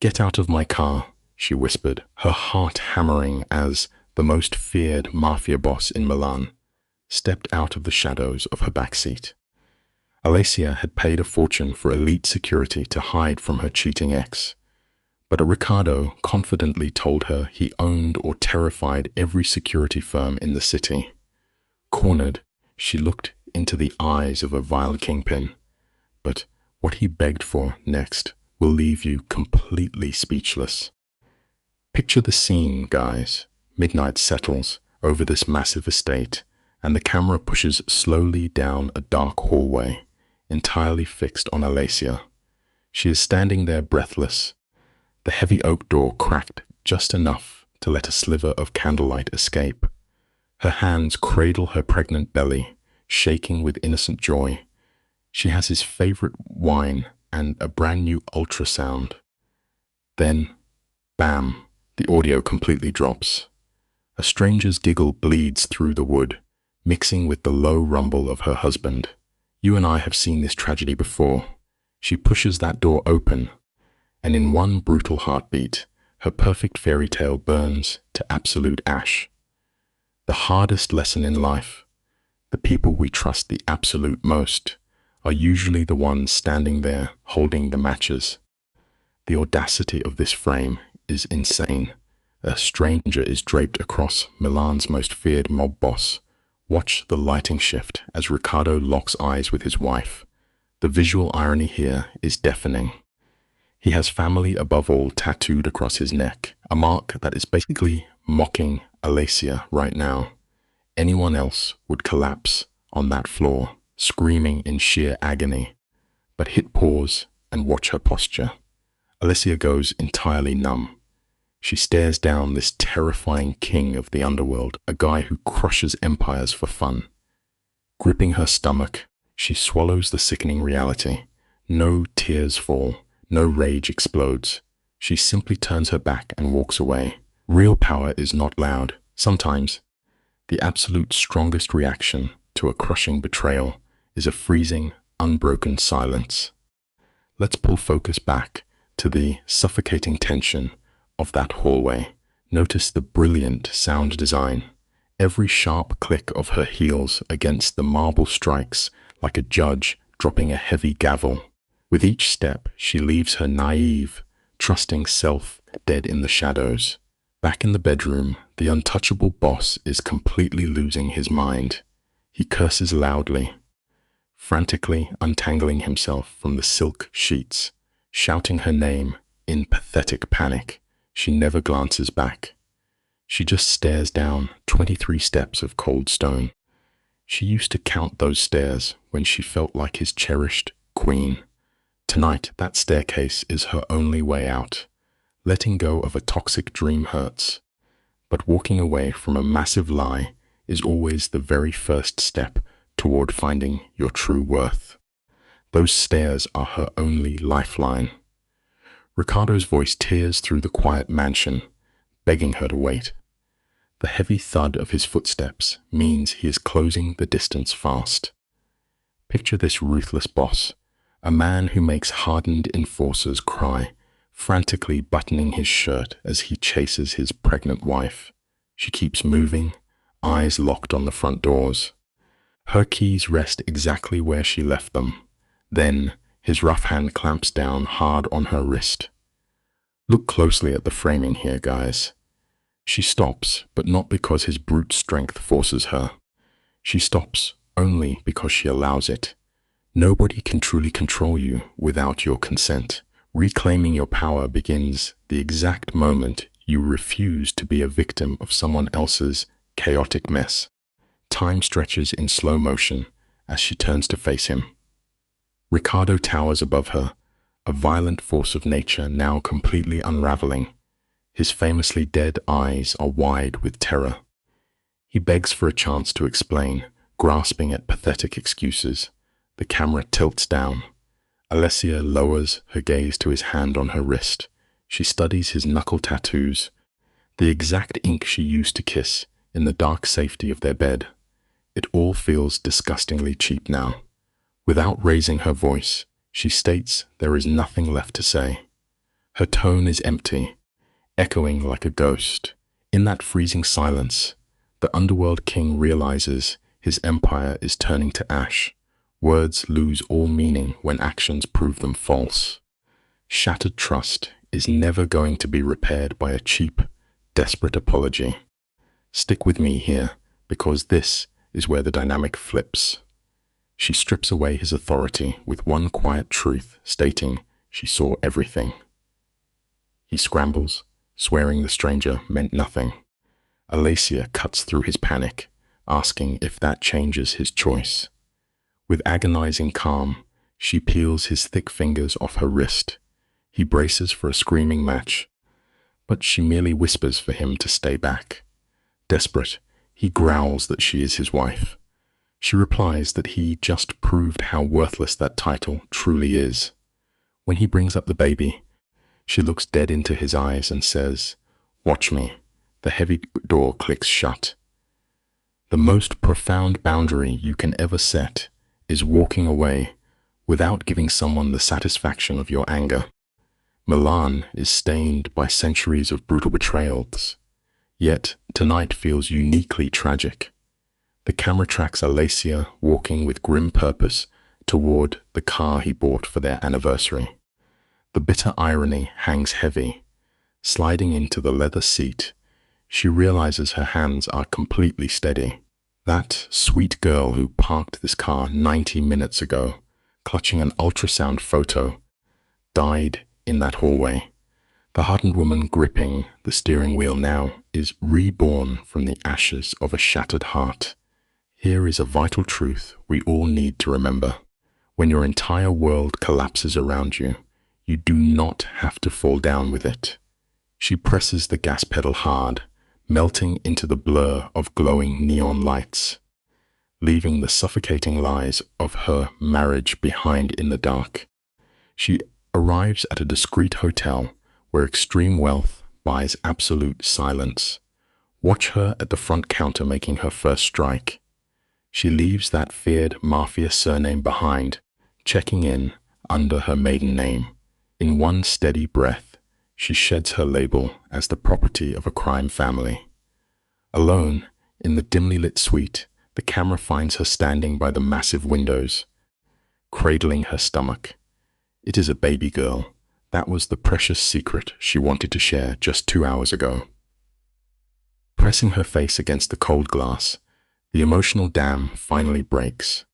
"Get out of my car," she whispered, her heart hammering as the most feared Mafia boss in Milan stepped out of the shadows of her backseat. Alessia had paid a fortune for elite security to hide from her cheating ex, but Riccardo confidently told her he owned or terrified every security firm in the city. Cornered, she looked into the eyes of a vile kingpin, but what he begged for next will leave you completely speechless. Picture the scene, guys. Midnight settles over this massive estate, and the camera pushes slowly down a dark hallway, entirely fixed on Alessia. She is standing there breathless, the heavy oak door cracked just enough to let a sliver of candlelight escape. Her hands cradle her pregnant belly, shaking with innocent joy. She has his favorite wine and a brand new ultrasound. Then, bam, the audio completely drops. A stranger's giggle bleeds through the wood, mixing with the low rumble of her husband. You and I have seen this tragedy before. She pushes that door open, and in one brutal heartbeat, her perfect fairy tale burns to absolute ash. The hardest lesson in life: the people we trust the absolute most are usually the ones standing there holding the matches. The audacity of this frame is insane. A stranger is draped across Milan's most feared mob boss. Watch the lighting shift as Riccardo locks eyes with his wife. The visual irony here is deafening. He has family above all tattooed across his neck, a mark that is basically mocking Alessia right now. Anyone else would collapse on that floor, screaming in sheer agony. But hit pause and watch her posture. Alessia goes entirely numb. She stares down this terrifying king of the underworld, a guy who crushes empires for fun. Gripping her stomach, she swallows the sickening reality. No tears fall, no rage explodes. She simply turns her back and walks away. Real power is not loud. Sometimes, the absolute strongest reaction to a crushing betrayal is a freezing, unbroken silence. Let's pull focus back to the suffocating tension of that hallway. Notice the brilliant sound design. Every sharp click of her heels against the marble strikes like a judge dropping a heavy gavel. With each step, she leaves her naive, trusting self dead in the shadows. Back in the bedroom, the untouchable boss is completely losing his mind. He curses loudly, frantically untangling himself from the silk sheets, shouting her name in pathetic panic. She never glances back. She just stares down 23 steps of cold stone. She used to count those stairs when she felt like his cherished queen. Tonight, that staircase is her only way out. Letting go of a toxic dream hurts, but walking away from a massive lie is always the very first step toward finding your true worth. Those stairs are her only lifeline. Riccardo's voice tears through the quiet mansion, begging her to wait. The heavy thud of his footsteps means he is closing the distance fast. Picture this ruthless boss, a man who makes hardened enforcers cry, frantically buttoning his shirt as he chases his pregnant wife. She keeps moving, eyes locked on the front doors. Her keys rest exactly where she left them. Then, his rough hand clamps down hard on her wrist. Look closely at the framing here, guys. She stops, but not because his brute strength forces her. She stops only because she allows it. Nobody can truly control you without your consent. Reclaiming your power begins the exact moment you refuse to be a victim of someone else's chaotic mess. Time stretches in slow motion as she turns to face him. Riccardo towers above her, a violent force of nature now completely unraveling. His famously dead eyes are wide with terror. He begs for a chance to explain, grasping at pathetic excuses. The camera tilts down. Alessia lowers her gaze to his hand on her wrist. She studies his knuckle tattoos, the exact ink she used to kiss in the dark safety of their bed. It all feels disgustingly cheap now. Without raising her voice, she states there is nothing left to say. Her tone is empty, echoing like a ghost. In that freezing silence, the underworld king realizes his empire is turning to ash. Words lose all meaning when actions prove them false. Shattered trust is never going to be repaired by a cheap, desperate apology. Stick with me here, because this is where the dynamic flips. She strips away his authority with one quiet truth, stating she saw everything. He scrambles, swearing the stranger meant nothing. Alacia cuts through his panic, asking if that changes his choice. With agonizing calm, she peels his thick fingers off her wrist. He braces for a screaming match, but she merely whispers for him to stay back. Desperate, he growls that she is his wife. She replies that he just proved how worthless that title truly is. When he brings up the baby, she looks dead into his eyes and says, "Watch me." The heavy door clicks shut. The most profound boundary you can ever set is walking away without giving someone the satisfaction of your anger. Milan is stained by centuries of brutal betrayals, yet tonight feels uniquely tragic. The camera tracks Alacia walking with grim purpose toward the car he bought for their anniversary. The bitter irony hangs heavy. Sliding into the leather seat, she realizes her hands are completely steady. That sweet girl who parked this car 90 minutes ago, clutching an ultrasound photo, died in that hallway. The hardened woman gripping the steering wheel now is reborn from the ashes of a shattered heart. Here is a vital truth we all need to remember. When your entire world collapses around you, you do not have to fall down with it. She presses the gas pedal hard, melting into the blur of glowing neon lights, leaving the suffocating lies of her marriage behind in the dark. She arrives at a discreet hotel where extreme wealth buys absolute silence. Watch her at the front counter making her first strike. She leaves that feared Mafia surname behind, checking in under her maiden name. In one steady breath, she sheds her label as the property of a crime family. Alone, in the dimly lit suite, the camera finds her standing by the massive windows, cradling her stomach. It is a baby girl. That was the precious secret she wanted to share just 2 hours ago. Pressing her face against the cold glass, the emotional dam finally breaks.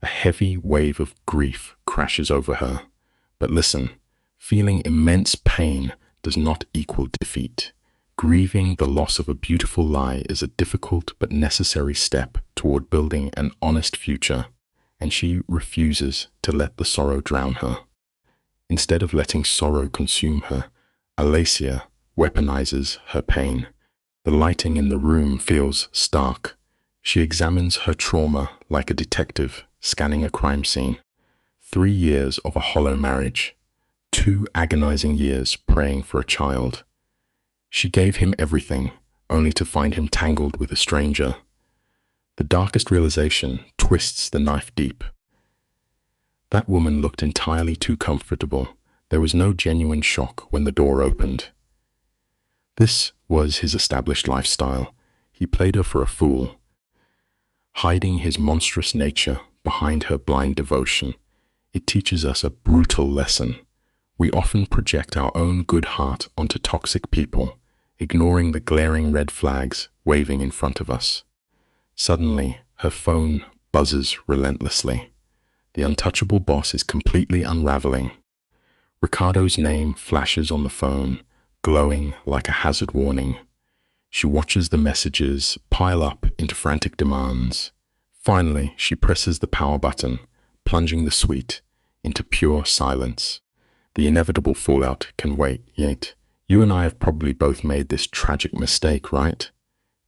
A heavy wave of grief crashes over her. But listen, feeling immense pain does not equal defeat. Grieving the loss of a beautiful lie is a difficult but necessary step toward building an honest future, and she refuses to let the sorrow drown her. Instead of letting sorrow consume her, Alacia weaponizes her pain. The lighting in the room feels stark. She examines her trauma like a detective scanning a crime scene. 3 years of a hollow marriage. 2 agonizing years praying for a child. She gave him everything, only to find him tangled with a stranger. The darkest realization twists the knife deep. That woman looked entirely too comfortable. There was no genuine shock when the door opened. This was his established lifestyle. He played her for a fool, hiding his monstrous nature behind her blind devotion. It teaches us a brutal lesson. We often project our own good heart onto toxic people, ignoring the glaring red flags waving in front of us. Suddenly, her phone buzzes relentlessly. The untouchable boss is completely unraveling. Ricardo's name flashes on the phone, glowing like a hazard warning. She watches the messages pile up into frantic demands. Finally, she presses the power button, plunging the suite into pure silence. The inevitable fallout can wait, yet you and I have probably both made this tragic mistake, right?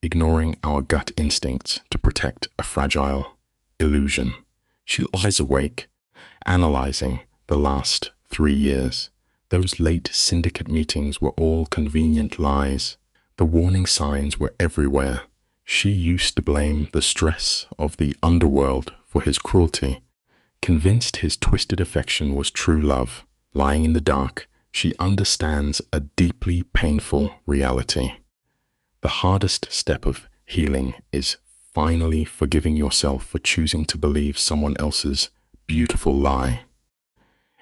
Ignoring our gut instincts to protect a fragile illusion. She lies awake, analyzing the last 3 years. Those late syndicate meetings were all convenient lies. The warning signs were everywhere. She used to blame the stress of the underworld for his cruelty, convinced his twisted affection was true love. Lying in the dark, She understands a deeply painful reality. The hardest step of healing is finally forgiving yourself for choosing to believe someone else's beautiful lie.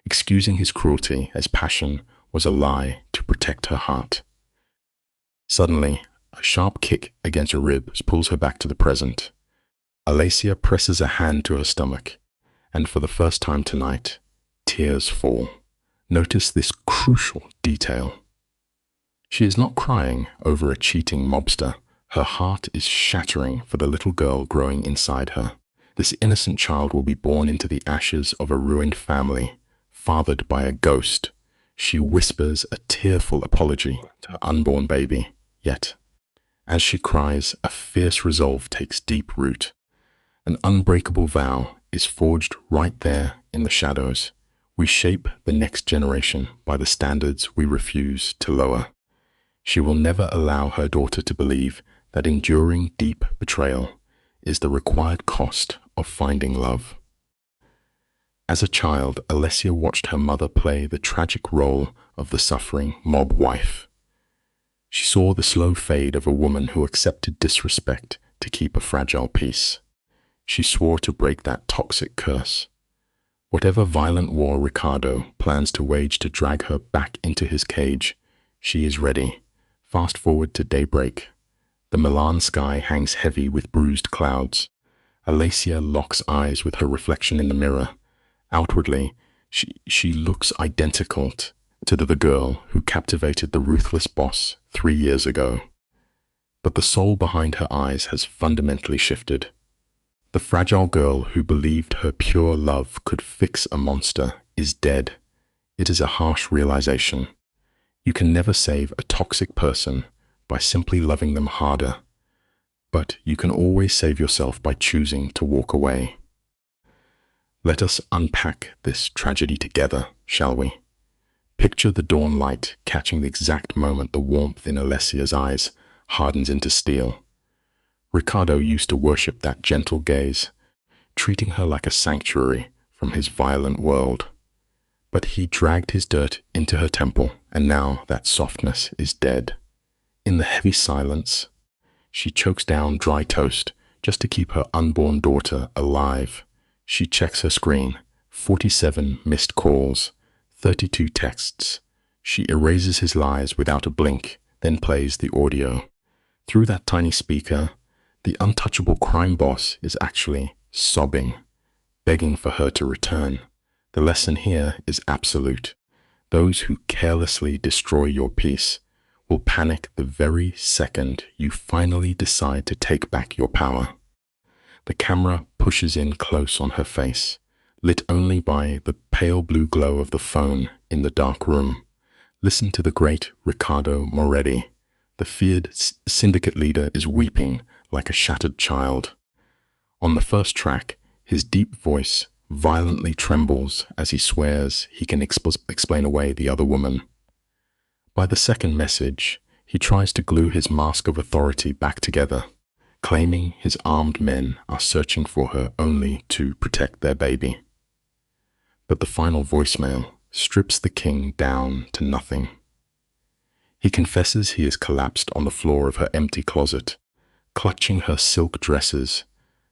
Excusing his cruelty as passion was a lie to protect her heart. Suddenly, a sharp kick against her ribs pulls her back to the present. Alessia presses a hand to her stomach, and for the first time tonight, tears fall. Notice this crucial detail. She is not crying over a cheating mobster. Her heart is shattering for the little girl growing inside her. This innocent child will be born into the ashes of a ruined family, fathered by a ghost. She whispers a tearful apology to her unborn baby. Yet, as she cries, a fierce resolve takes deep root. An unbreakable vow is forged right there in the shadows. We shape the next generation by the standards we refuse to lower. She will never allow her daughter to believe that enduring deep betrayal is the required cost of finding love. As a child, Alessia watched her mother play the tragic role of the suffering mob wife. She saw the slow fade of a woman who accepted disrespect to keep a fragile peace. She swore to break that toxic curse. Whatever violent war Ricardo plans to wage to drag her back into his cage, she is ready. Fast forward to daybreak. The Milan sky hangs heavy with bruised clouds. Alessia locks eyes with her reflection in the mirror. Outwardly, she looks identical to the girl who captivated the ruthless boss 3 years ago. But the soul behind her eyes has fundamentally shifted. The fragile girl who believed her pure love could fix a monster is dead. It is a harsh realization. You can never save a toxic person by simply loving them harder, but you can always save yourself by choosing to walk away. Let us unpack this tragedy together, shall we? Picture the dawn light catching the exact moment the warmth in Alessia's eyes hardens into steel. Ricardo used to worship that gentle gaze, treating her like a sanctuary from his violent world. But he dragged his dirt into her temple, and now that softness is dead. In the heavy silence, she chokes down dry toast just to keep her unborn daughter alive. She checks her screen, 47 missed calls, 32 texts. She erases his lies without a blink, then plays the audio. Through that tiny speaker, the untouchable crime boss is actually sobbing, begging for her to return. The lesson here is absolute. Those who carelessly destroy your peace will panic the very second you finally decide to take back your power. The camera pushes in close on her face, lit only by the pale blue glow of the phone in the dark room. Listen to the great Riccardo Moretti. The feared syndicate leader is weeping like a shattered child. On the first track, his deep voice violently trembles as he swears he can explain away the other woman. By the second message, he tries to glue his mask of authority back together, claiming his armed men are searching for her only to protect their baby. But the final voicemail strips the king down to nothing. He confesses he has collapsed on the floor of her empty closet, clutching her silk dresses,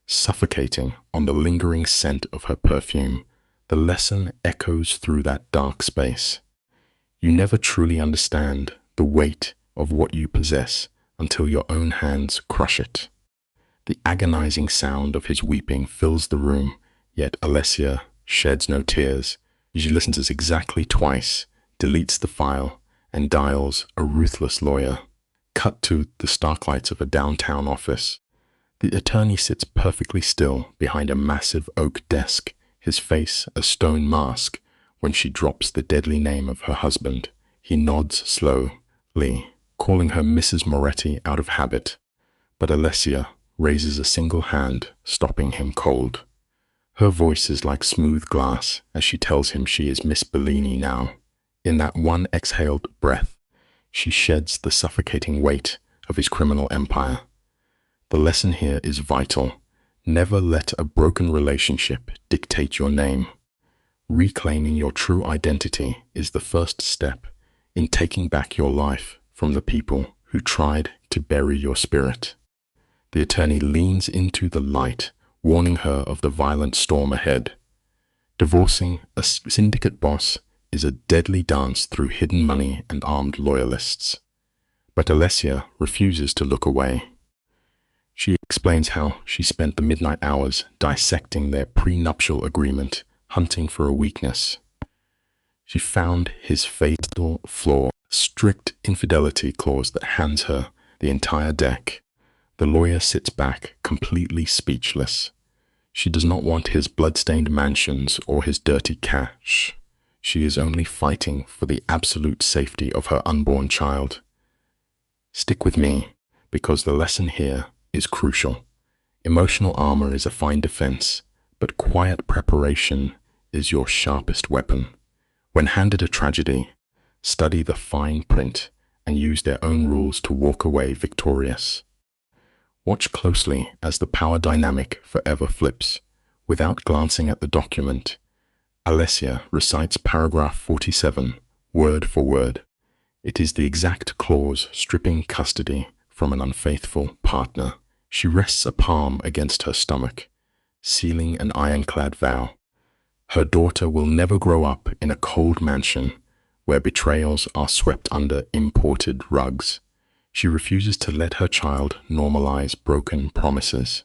suffocating on the lingering scent of her perfume. The lesson echoes through that dark space. You never truly understand the weight of what you possess until your own hands crush it. The agonizing sound of his weeping fills the room, yet Alessia sheds no tears. She listens as exactly twice, deletes the file, and dials a ruthless lawyer. Cut to the stark lights of a downtown office. The attorney sits perfectly still behind a massive oak desk, his face a stone mask. When she drops the deadly name of her husband, he nods slowly, calling her Mrs. Moretti out of habit. But Alessia raises a single hand, stopping him cold. Her voice is like smooth glass as she tells him she is Miss Bellini now. In that one exhaled breath, she sheds the suffocating weight of his criminal empire. The lesson here is vital. Never let a broken relationship dictate your name. Reclaiming your true identity is the first step in taking back your life from the people who tried to bury your spirit. The attorney leans into the light, warning her of the violent storm ahead. Divorcing a syndicate boss is a deadly dance through hidden money and armed loyalists. But Alessia refuses to look away. She explains how she spent the midnight hours dissecting their prenuptial agreement, hunting for a weakness. She found his fatal flaw, strict infidelity clause that hands her the entire deck. The lawyer sits back, completely speechless. She does not want his blood-stained mansions or his dirty cash. She is only fighting for the absolute safety of her unborn child. Stick with me, because the lesson here is crucial. Emotional armor is a fine defense, but quiet preparation is your sharpest weapon. When handed a tragedy, study the fine print and use their own rules to walk away victorious. Watch closely as the power dynamic forever flips. Without glancing at the document, Alessia recites paragraph 47, word for word. It is the exact clause stripping custody from an unfaithful partner. She rests a palm against her stomach, sealing an ironclad vow. Her daughter will never grow up in a cold mansion where betrayals are swept under imported rugs. She refuses to let her child normalize broken promises.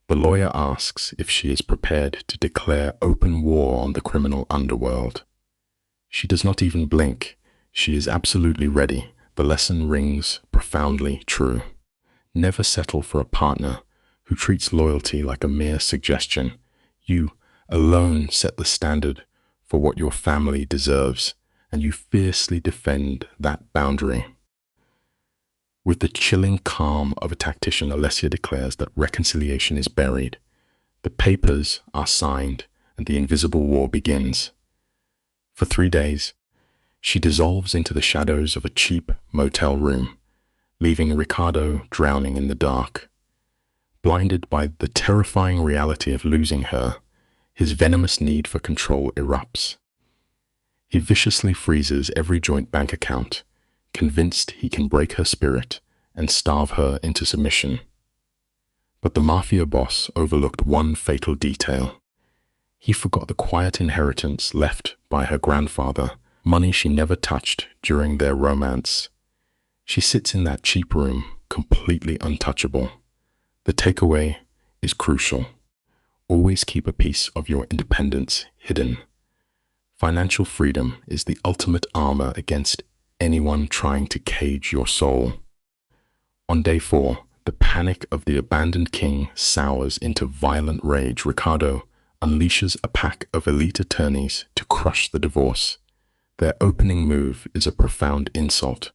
The lawyer asks if she is prepared to declare open war on the criminal underworld. She does not even blink. She is absolutely ready. The lesson rings profoundly true. Never settle for a partner who treats loyalty like a mere suggestion. You alone set the standard for what your family deserves, and you fiercely defend that boundary. With the chilling calm of a tactician, Alessia declares that reconciliation is buried. The papers are signed, and the invisible war begins. For 3 days, she dissolves into the shadows of a cheap motel room, leaving Ricardo drowning in the dark. Blinded by the terrifying reality of losing her, his venomous need for control erupts. He viciously freezes every joint bank account, convinced he can break her spirit and starve her into submission. But the Mafia boss overlooked one fatal detail. He forgot the quiet inheritance left by her grandfather, money she never touched during their romance. She sits in that cheap room, completely untouchable. The takeaway is crucial. Always keep a piece of your independence hidden. Financial freedom is the ultimate armor against anyone trying to cage your soul. On day 4, the panic of the abandoned king sours into violent rage. Ricardo unleashes a pack of elite attorneys to crush the divorce. Their opening move is a profound insult.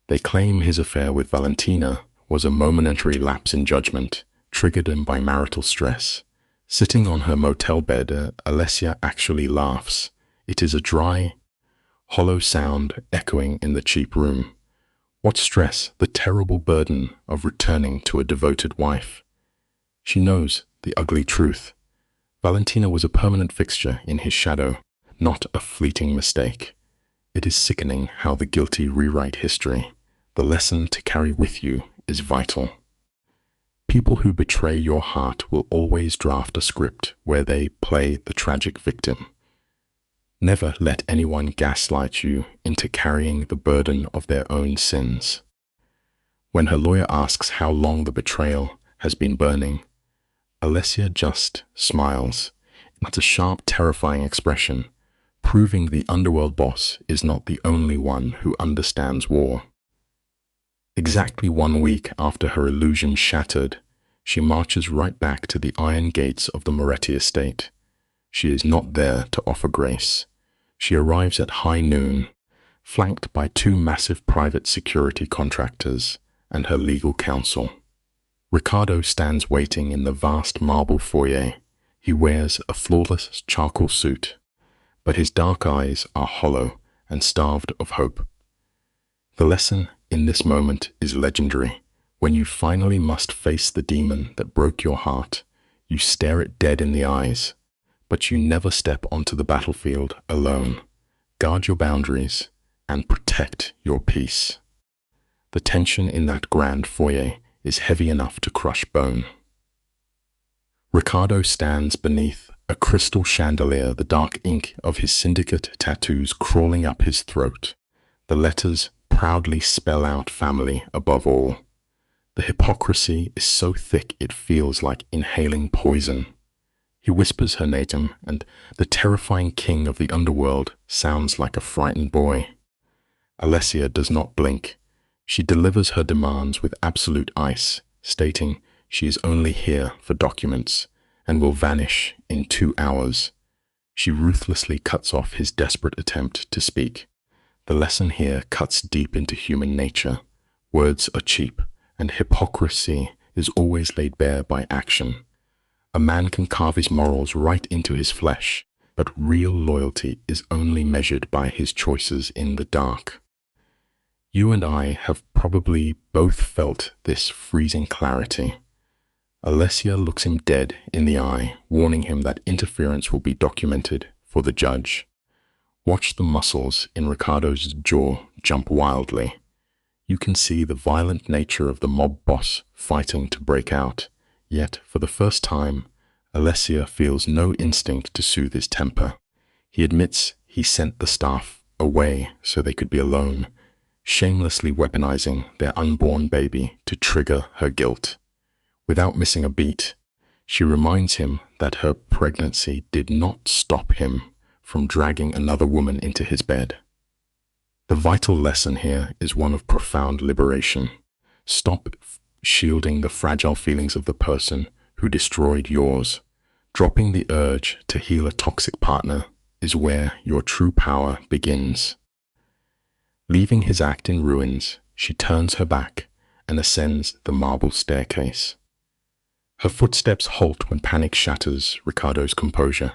They claim his affair with Valentina was a momentary lapse in judgment, triggered by marital stress. Sitting on her motel bed, Alessia actually laughs. It is a dry, hollow sound echoing in the cheap room. What stress, the terrible burden of returning to a devoted wife. She knows the ugly truth. Valentina was a permanent fixture in his shadow, not a fleeting mistake. It is sickening how the guilty rewrite history. The lesson to carry with you is vital. People who betray your heart will always draft a script where they play the tragic victim. Never let anyone gaslight you into carrying the burden of their own sins. When her lawyer asks how long the betrayal has been burning, Alessia just smiles. That's a sharp, terrifying expression, proving the underworld boss is not the only one who understands war. Exactly 1 week after her illusion shattered, she marches right back to the iron gates of the Moretti estate. She is not there to offer grace. She arrives at high noon, flanked by 2 massive private security contractors and her legal counsel. Ricardo stands waiting in the vast marble foyer. He wears a flawless charcoal suit, but his dark eyes are hollow and starved of hope. The lesson in this moment is legendary. When you finally must face the demon that broke your heart, you stare it dead in the eyes. but you never step onto the battlefield alone. Guard your boundaries and protect your peace. The tension in that grand foyer is heavy enough to crush bone. Ricardo stands beneath a crystal chandelier, the dark ink of his syndicate tattoos crawling up his throat. The letters proudly spell out family above all. The hypocrisy is so thick it feels like inhaling poison. He whispers her name, and the terrifying king of the underworld sounds like a frightened boy. Alessia does not blink. She delivers her demands with absolute ice, stating she is only here for documents and will vanish in 2 hours. She ruthlessly cuts off his desperate attempt to speak. The lesson here cuts deep into human nature. Words are cheap, and hypocrisy is always laid bare by action. A man can carve his morals right into his flesh, but real loyalty is only measured by his choices in the dark. You and I have probably both felt this freezing clarity. Alessia looks him dead in the eye, warning him that interference will be documented for the judge. Watch the muscles in Ricardo's jaw jump wildly. You can see the violent nature of the mob boss fighting to break out, yet for the first time, Alessia feels no instinct to soothe his temper. He admits he sent the staff away so they could be alone, shamelessly weaponizing their unborn baby to trigger her guilt. Without missing a beat, she reminds him that her pregnancy did not stop him from dragging another woman into his bed. The vital lesson here is one of profound liberation. Stop shielding the fragile feelings of the person who destroyed yours. Dropping the urge to heal a toxic partner is where your true power begins. Leaving his act in ruins, she turns her back and ascends the marble staircase. Her footsteps halt when panic shatters Ricardo's composure.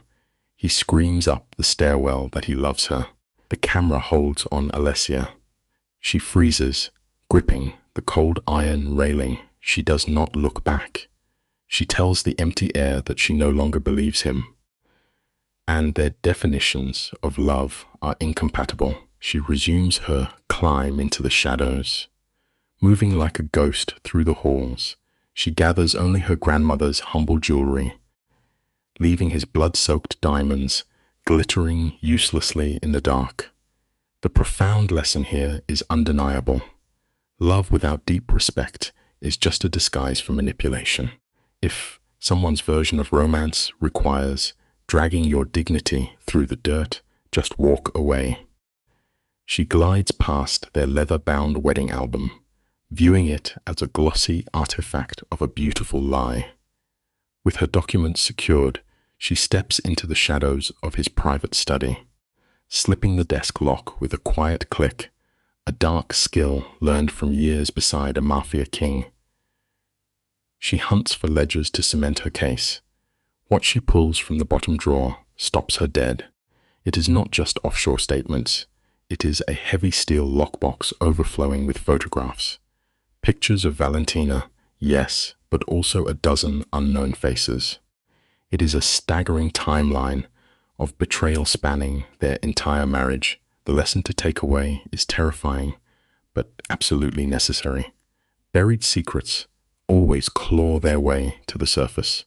He screams up the stairwell that he loves her. The camera holds on Alessia. She freezes, gripping the cold iron railing. She does not look back. She tells the empty air that she no longer believes him, and their definitions of love are incompatible. She resumes her climb into the shadows. Moving like a ghost through the halls, she gathers only her grandmother's humble jewelry, leaving his blood-soaked diamonds glittering uselessly in the dark. The profound lesson here is undeniable. Love without deep respect is just a disguise for manipulation. If someone's version of romance requires dragging your dignity through the dirt, just walk away. She glides past their leather-bound wedding album, viewing it as a glossy artifact of a beautiful lie. With her documents secured, she steps into the shadows of his private study, slipping the desk lock with a quiet click, a dark skill learned from years beside a Mafia king. She hunts for ledgers to cement her case. What she pulls from the bottom drawer stops her dead. It is not just offshore statements. It is a heavy steel lockbox overflowing with photographs. Pictures of Valentina, yes, but also a dozen unknown faces. It is a staggering timeline of betrayal spanning their entire marriage. The lesson to take away is terrifying, but absolutely necessary. Buried secrets always claw their way to the surface.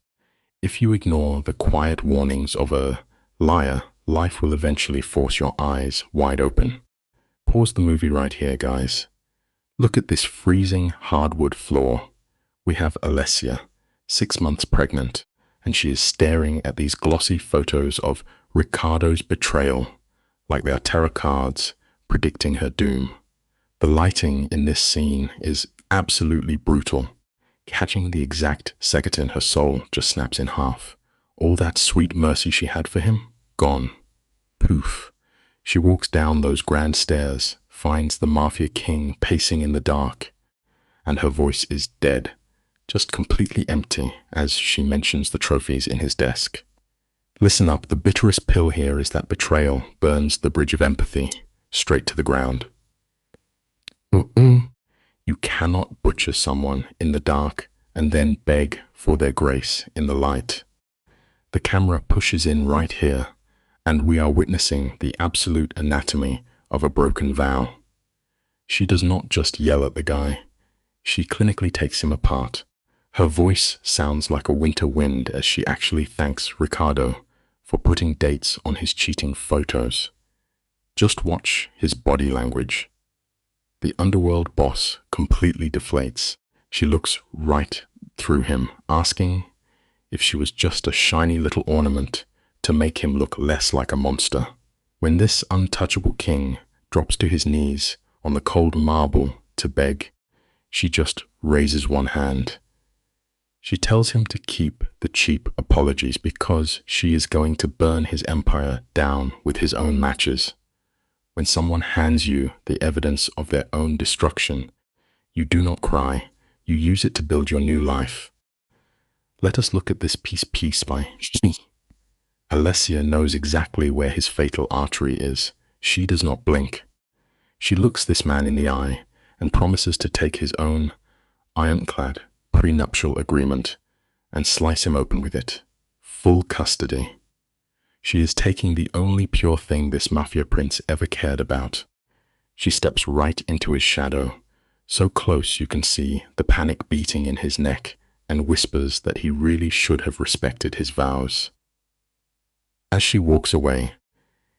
If you ignore the quiet warnings of a liar, life will eventually force your eyes wide open. Pause the movie right here, guys. Look at this freezing hardwood floor. We have Alessia, 6 months pregnant, and she is staring at these glossy photos of Ricardo's betrayal, like they are tarot cards predicting her doom. The lighting in this scene is absolutely brutal. Catching the exact second, her soul just snaps in half. All that sweet mercy she had for him, gone. Poof. She walks down those grand stairs, finds the Mafia king pacing in the dark, and her voice is dead, just completely empty as she mentions the trophies in his desk. Listen up, the bitterest pill here is that betrayal burns the bridge of empathy straight to the ground. You cannot butcher someone in the dark and then beg for their grace in the light. The camera pushes in right here, and we are witnessing the absolute anatomy of a broken vow. She does not just yell at the guy, she clinically takes him apart. Her voice sounds like a winter wind as she actually thanks Ricardo for putting dates on his cheating photos. Just watch his body language. The underworld boss completely deflates. She looks right through him, asking if she was just a shiny little ornament to make him look less like a monster. When this untouchable king drops to his knees on the cold marble to beg, she just raises one hand. She tells him to keep the cheap apologies because she is going to burn his empire down with his own matches. When someone hands you the evidence of their own destruction, you do not cry, you use it to build your new life. Let us look at this piece by piece. Alessia knows exactly where his fatal artery is. She does not blink. She looks this man in the eye and promises to take his own ironclad prenuptial agreement and slice him open with it. Full custody. She is taking the only pure thing this Mafia prince ever cared about. She steps right into his shadow, so close you can see the panic beating in his neck, and whispers that he really should have respected his vows. As she walks away,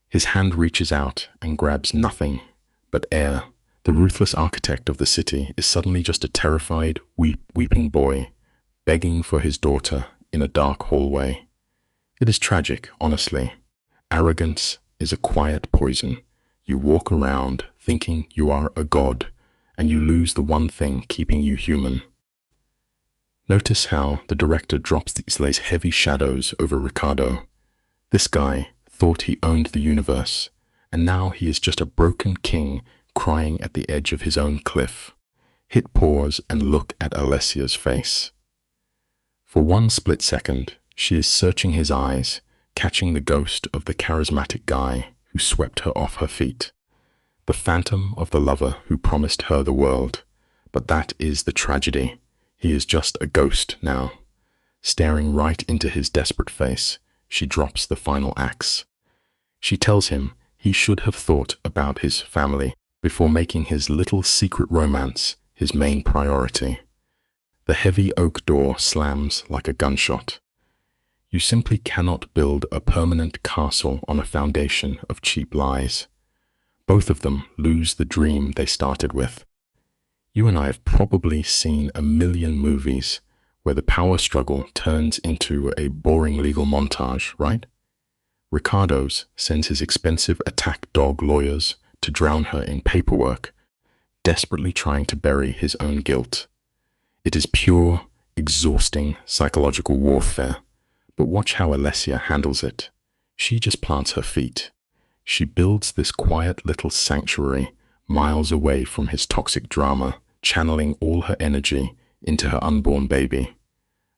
his hand reaches out and grabs nothing but air. The ruthless architect of the city is suddenly just a terrified, weeping boy, begging for his daughter in a dark hallway. It is tragic, honestly. Arrogance is a quiet poison. You walk around thinking you are a god, and you lose the one thing keeping you human. Notice how the director drops these heavy shadows over Ricardo. This guy thought he owned the universe, and now he is just a broken king crying at the edge of his own cliff. Hit pause and look at Alessia's face. For one split second, she is searching his eyes, catching the ghost of the charismatic guy who swept her off her feet. The phantom of the lover who promised her the world. But that is the tragedy. He is just a ghost now. Staring right into his desperate face, she drops the final axe. She tells him he should have thought about his family before making his little secret romance his main priority. The heavy oak door slams like a gunshot. You simply cannot build a permanent castle on a foundation of cheap lies. Both of them lose the dream they started with. You and I have probably seen a million movies where the power struggle turns into a boring legal montage, right? Ricardo's sends his expensive attack dog lawyers to drown her in paperwork, desperately trying to bury his own guilt. It is pure, exhausting psychological warfare. But watch how Alessia handles it. She just plants her feet. She builds this quiet little sanctuary miles away from his toxic drama, channeling all her energy into her unborn baby.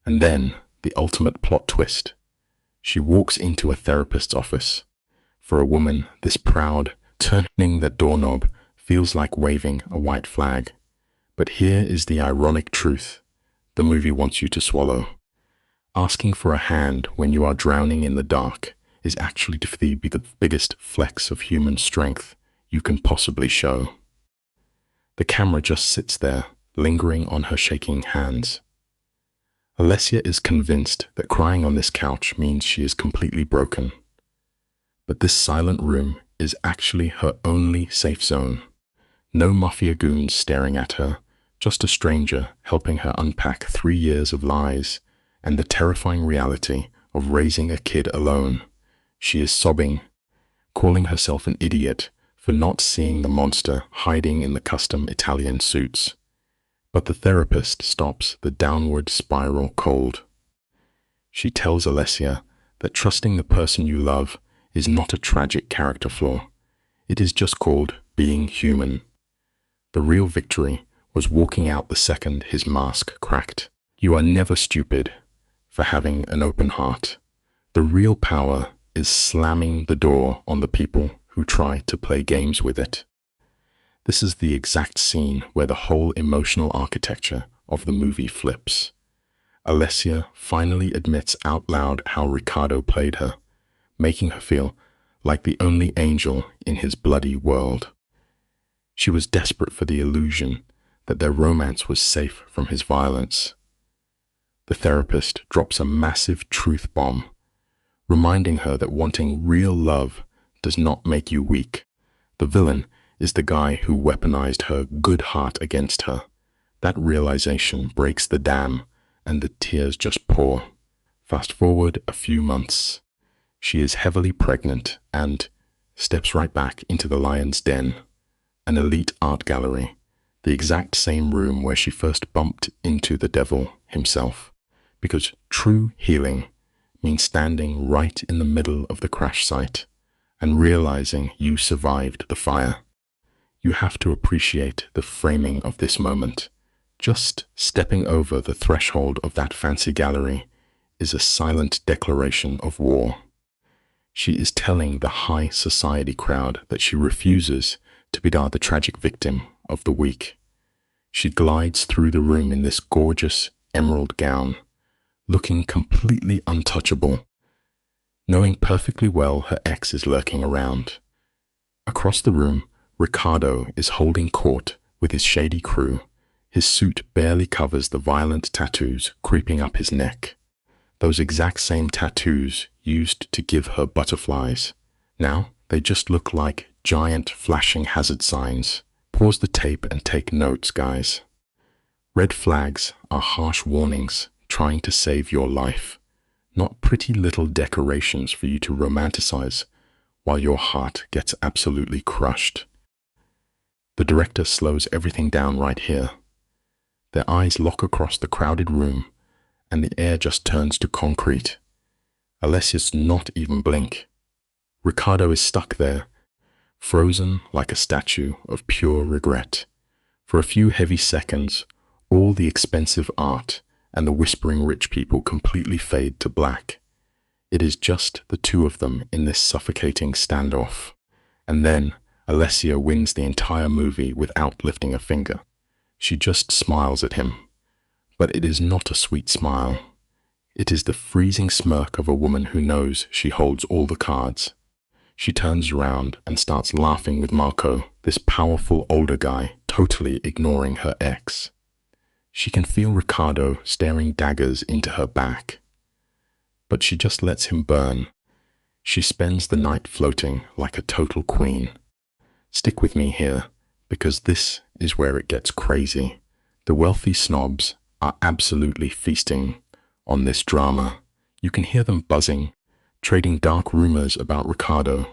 And then, the ultimate plot twist. She walks into a therapist's office. For a woman this proud, turning that doorknob feels like waving a white flag. But here is the ironic truth the movie wants you to swallow. Asking for a hand when you are drowning in the dark is actually the biggest flex of human strength you can possibly show. The camera just sits there, lingering on her shaking hands. Alessia is convinced that crying on this couch means she is completely broken. But this silent room is actually her only safe zone. No Mafia goons staring at her, just a stranger helping her unpack 3 years of lies and the terrifying reality of raising a kid alone. She is sobbing, calling herself an idiot for not seeing the monster hiding in the custom Italian suits. But the therapist stops the downward spiral cold. She tells Alessia that trusting the person you love is not a tragic character flaw. It is just called being human. The real victory was walking out the second his mask cracked. You are never stupid for having an open heart. The real power is slamming the door on the people who try to play games with it. This is the exact scene where the whole emotional architecture of the movie flips. Alessia finally admits out loud how Ricardo played her, making her feel like the only angel in his bloody world. She was desperate for the illusion that their romance was safe from his violence. The therapist drops a massive truth bomb, reminding her that wanting real love does not make you weak. The villain is the guy who weaponized her good heart against her. That realization breaks the dam, and the tears just pour. Fast forward a few months. She is heavily pregnant and steps right back into the Lion's Den, an elite art gallery, the exact same room where she first bumped into the devil himself. Because true healing means standing right in the middle of the crash site and realizing you survived the fire. You have to appreciate the framing of this moment. Just stepping over the threshold of that fancy gallery is a silent declaration of war. She is telling the high society crowd that she refuses to be the tragic victim of the weak. She glides through the room in this gorgeous emerald gown, looking completely untouchable, knowing perfectly well her ex is lurking around. Across the room, Ricardo is holding court with his shady crew. His suit barely covers the violent tattoos creeping up his neck. Those exact same tattoos used to give her butterflies. Now they just look like giant flashing hazard signs. Pause the tape and take notes, guys. Red flags are harsh warnings trying to save your life, not pretty little decorations for you to romanticize while your heart gets absolutely crushed. The director slows everything down right here. Their eyes lock across the crowded room, and the air just turns to concrete. Alessia's not even blink. Ricardo is stuck there, frozen like a statue of pure regret. For a few heavy seconds, all the expensive art and the whispering rich people completely fade to black. It is just the two of them in this suffocating standoff. And then Alessia wins the entire movie without lifting a finger. She just smiles at him. But it is not a sweet smile. It is the freezing smirk of a woman who knows she holds all the cards. She turns around and starts laughing with Marco, this powerful older guy, totally ignoring her ex. She can feel Ricardo staring daggers into her back. But she just lets him burn. She spends the night floating like a total queen. Stick with me here, because this is where it gets crazy. The wealthy snobs are absolutely feasting on this drama. You can hear them buzzing, trading dark rumors about Ricardo,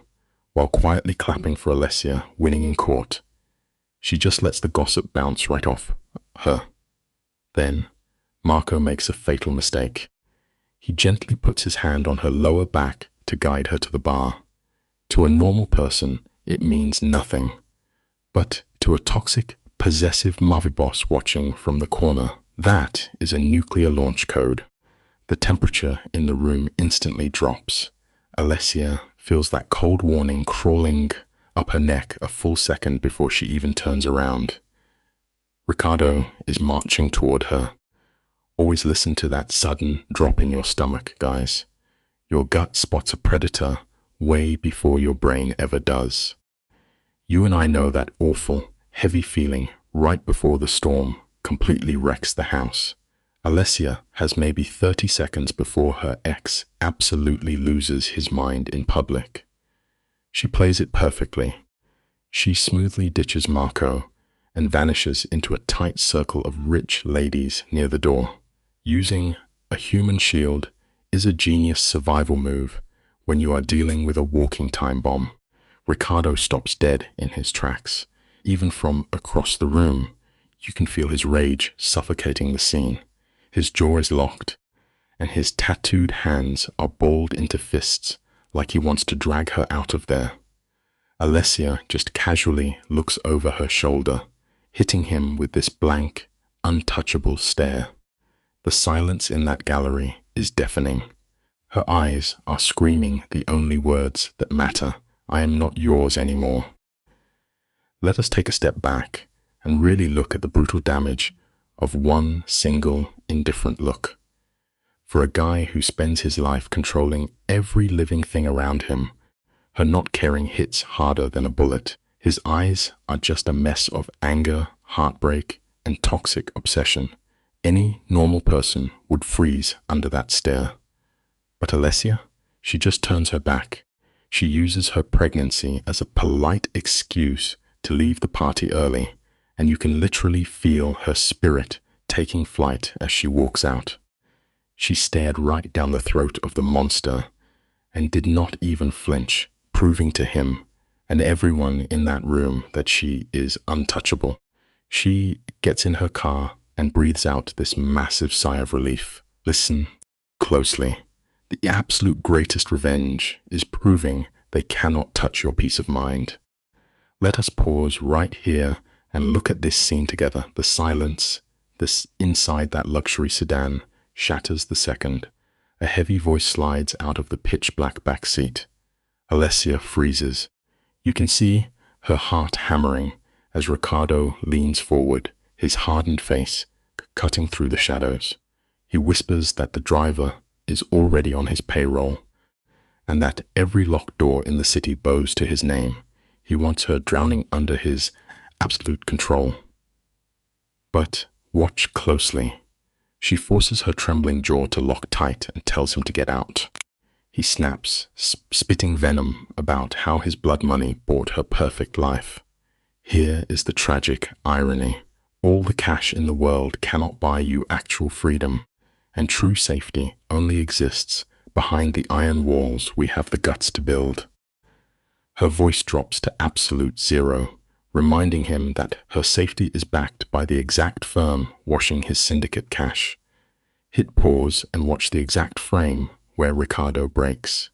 while quietly clapping for Alessia winning in court. She just lets the gossip bounce right off her. Then, Marco makes a fatal mistake. He gently puts his hand on her lower back to guide her to the bar. To a normal person, it means nothing. But to a toxic, possessive Mafia boss watching from the corner, that is a nuclear launch code. The temperature in the room instantly drops. Alessia feels that cold warning crawling up her neck a full second before she even turns around. Ricardo is marching toward her. Always listen to that sudden drop in your stomach, guys. Your gut spots a predator way before your brain ever does. You and I know that awful, heavy feeling right before the storm completely wrecks the house. Alessia has maybe 30 seconds before her ex absolutely loses his mind in public. She plays it perfectly. She smoothly ditches Marco and vanishes into a tight circle of rich ladies near the door. Using a human shield is a genius survival move when you are dealing with a walking time bomb. Ricardo stops dead in his tracks. Even from across the room, you can feel his rage suffocating the scene. His jaw is locked, and his tattooed hands are balled into fists like he wants to drag her out of there. Alessia just casually looks over her shoulder, hitting him with this blank, untouchable stare. The silence in that gallery is deafening. Her eyes are screaming the only words that matter. I am not yours anymore. Let us take a step back and really look at the brutal damage of one single indifferent look. For a guy who spends his life controlling every living thing around him, her not caring hits harder than a bullet. His eyes are just a mess of anger, heartbreak, and toxic obsession. Any normal person would freeze under that stare. But Alessia, she just turns her back. She uses her pregnancy as a polite excuse to leave the party early, and you can literally feel her spirit taking flight as she walks out. She stared right down the throat of the monster and did not even flinch, proving to him and everyone in that room that she is untouchable. She gets in her car and breathes out this massive sigh of relief. Listen closely. The absolute greatest revenge is proving they cannot touch your peace of mind. Let us pause right here and look at this scene together. The silence, this inside that luxury sedan, shatters the second. A heavy voice slides out of the pitch-black back seat. Alessia freezes. You can see her heart hammering as Ricardo leans forward, his hardened face cutting through the shadows. He whispers that the driver is already on his payroll, and that every locked door in the city bows to his name. He wants her drowning under his absolute control. But watch closely. She forces her trembling jaw to lock tight and tells him to get out. He snaps, spitting venom about how his blood money bought her perfect life. Here is the tragic irony. All the cash in the world cannot buy you actual freedom, and true safety only exists behind the iron walls we have the guts to build. Her voice drops to absolute zero, reminding him that her safety is backed by the exact firm washing his syndicate cash. Hit pause and watch the exact frame where Ricardo breaks.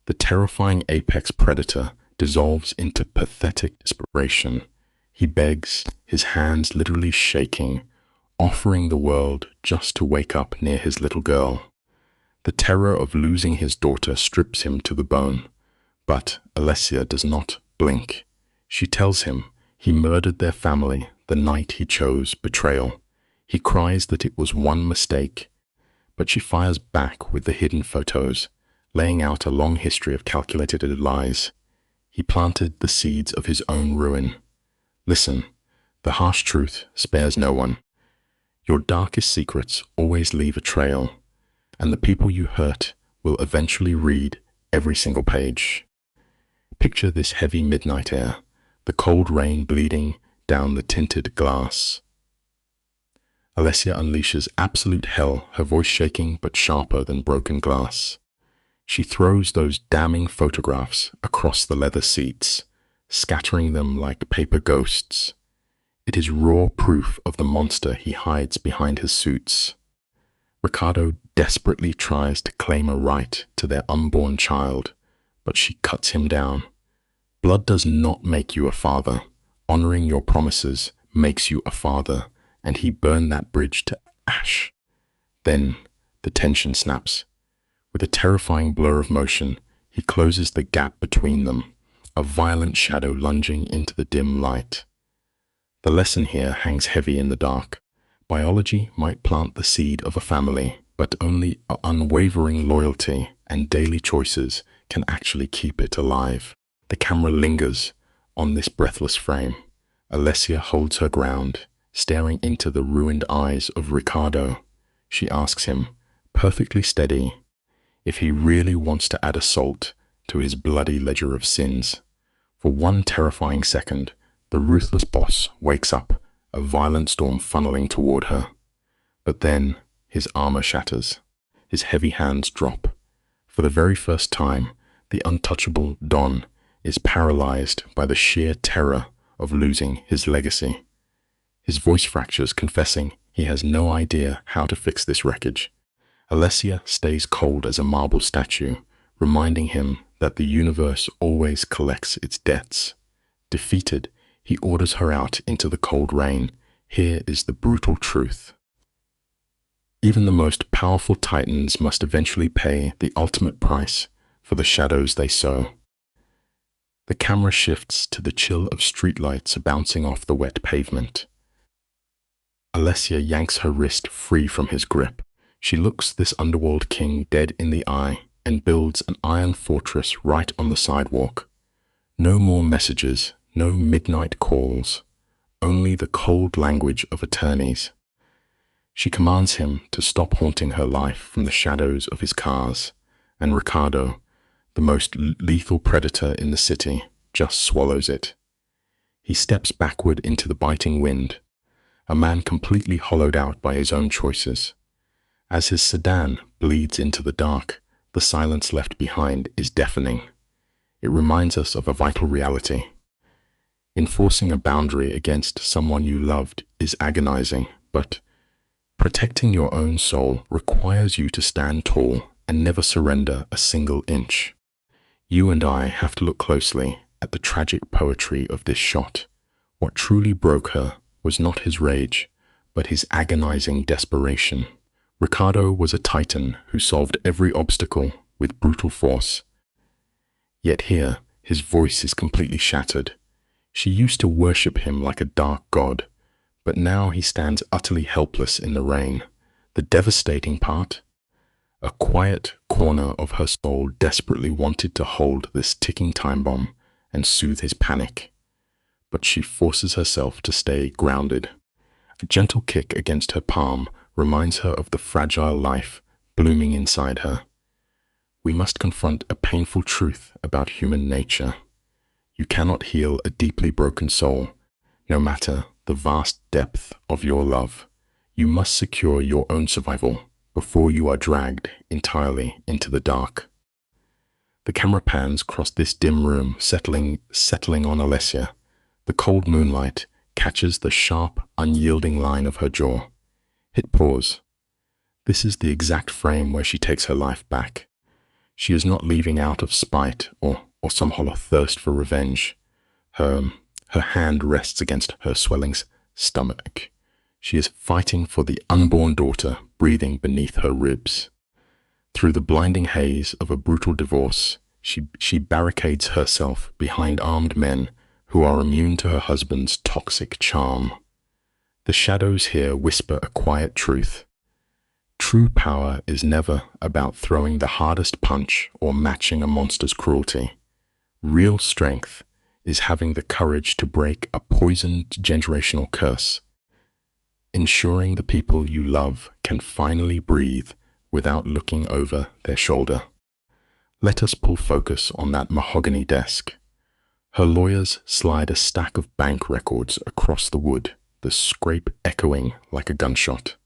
The terrifying apex predator dissolves into pathetic desperation. He begs, his hands literally shaking, offering the world just to wake up near his little girl. The terror of losing his daughter strips him to the bone, but Alessia does not blink. She tells him he murdered their family the night he chose betrayal. He cries that it was one mistake, but she fires back with the hidden photos, laying out a long history of calculated lies. He planted the seeds of his own ruin. Listen, the harsh truth spares no one. Your darkest secrets always leave a trail, and the people you hurt will eventually read every single page. Picture this heavy midnight air, the cold rain bleeding down the tinted glass. Alessia unleashes absolute hell, her voice shaking but sharper than broken glass. She throws those damning photographs across the leather seats, scattering them like paper ghosts. It is raw proof of the monster he hides behind his suits. Ricardo desperately tries to claim a right to their unborn child, but she cuts him down. Blood does not make you a father. Honoring your promises makes you a father, and he burned that bridge to ash. Then the tension snaps. With a terrifying blur of motion, he closes the gap between them, a violent shadow lunging into the dim light. The lesson here hangs heavy in the dark. Biology might plant the seed of a family, but only unwavering loyalty and daily choices can actually keep it alive. The camera lingers on this breathless frame. Alessia holds her ground, staring into the ruined eyes of Ricardo. She asks him, perfectly steady, if he really wants to add a salt to his bloody ledger of sins. For one terrifying second, the ruthless boss wakes up, a violent storm funneling toward her. But then his armor shatters. His heavy hands drop. For the very first time, the untouchable Don is paralyzed by the sheer terror of losing his legacy. His voice fractures, confessing he has no idea how to fix this wreckage. Alessia stays cold as a marble statue, reminding him that the universe always collects its debts. Defeated, he orders her out into the cold rain. Here is the brutal truth. Even the most powerful titans must eventually pay the ultimate price for the shadows they sow. The camera shifts to the chill of streetlights bouncing off the wet pavement. Alessia yanks her wrist free from his grip. She looks this underworld king dead in the eye and builds an iron fortress right on the sidewalk. No more messages, no midnight calls, only the cold language of attorneys. She commands him to stop haunting her life from the shadows of his cars, and Ricardo, the most lethal predator in the city, just swallows it. He steps backward into the biting wind, a man completely hollowed out by his own choices. As his sedan bleeds into the dark, the silence left behind is deafening. It reminds us of a vital reality. Enforcing a boundary against someone you loved is agonizing, but protecting your own soul requires you to stand tall and never surrender a single inch. You and I have to look closely at the tragic poetry of this shot. What truly broke her was not his rage, but his agonizing desperation. Ricardo was a titan who solved every obstacle with brutal force. Yet here, his voice is completely shattered. She used to worship him like a dark god, but now he stands utterly helpless in the rain. The devastating part? A quiet corner of her soul desperately wanted to hold this ticking time bomb and soothe his panic. But she forces herself to stay grounded. A gentle kick against her palm reminds her of the fragile life blooming inside her. We must confront a painful truth about human nature. You cannot heal a deeply broken soul, no matter the vast depth of your love. You must secure your own survival before you are dragged entirely into the dark. The camera pans across this dim room, settling on Alessia. The cold moonlight catches the sharp, unyielding line of her jaw. Hit pause. This is the exact frame where she takes her life back. She is not leaving out of spite or some hollow thirst for revenge. Her hand rests against her swelling stomach. She is fighting for the unborn daughter breathing beneath her ribs. Through the blinding haze of a brutal divorce, she barricades herself behind armed men who are immune to her husband's toxic charm. The shadows here whisper a quiet truth. True power is never about throwing the hardest punch or matching a monster's cruelty. Real strength is having the courage to break a poisoned generational curse, ensuring the people you love can finally breathe without looking over their shoulder. Let us pull focus on that mahogany desk. Her lawyers slide a stack of bank records across the wood, the scrape echoing like a gunshot.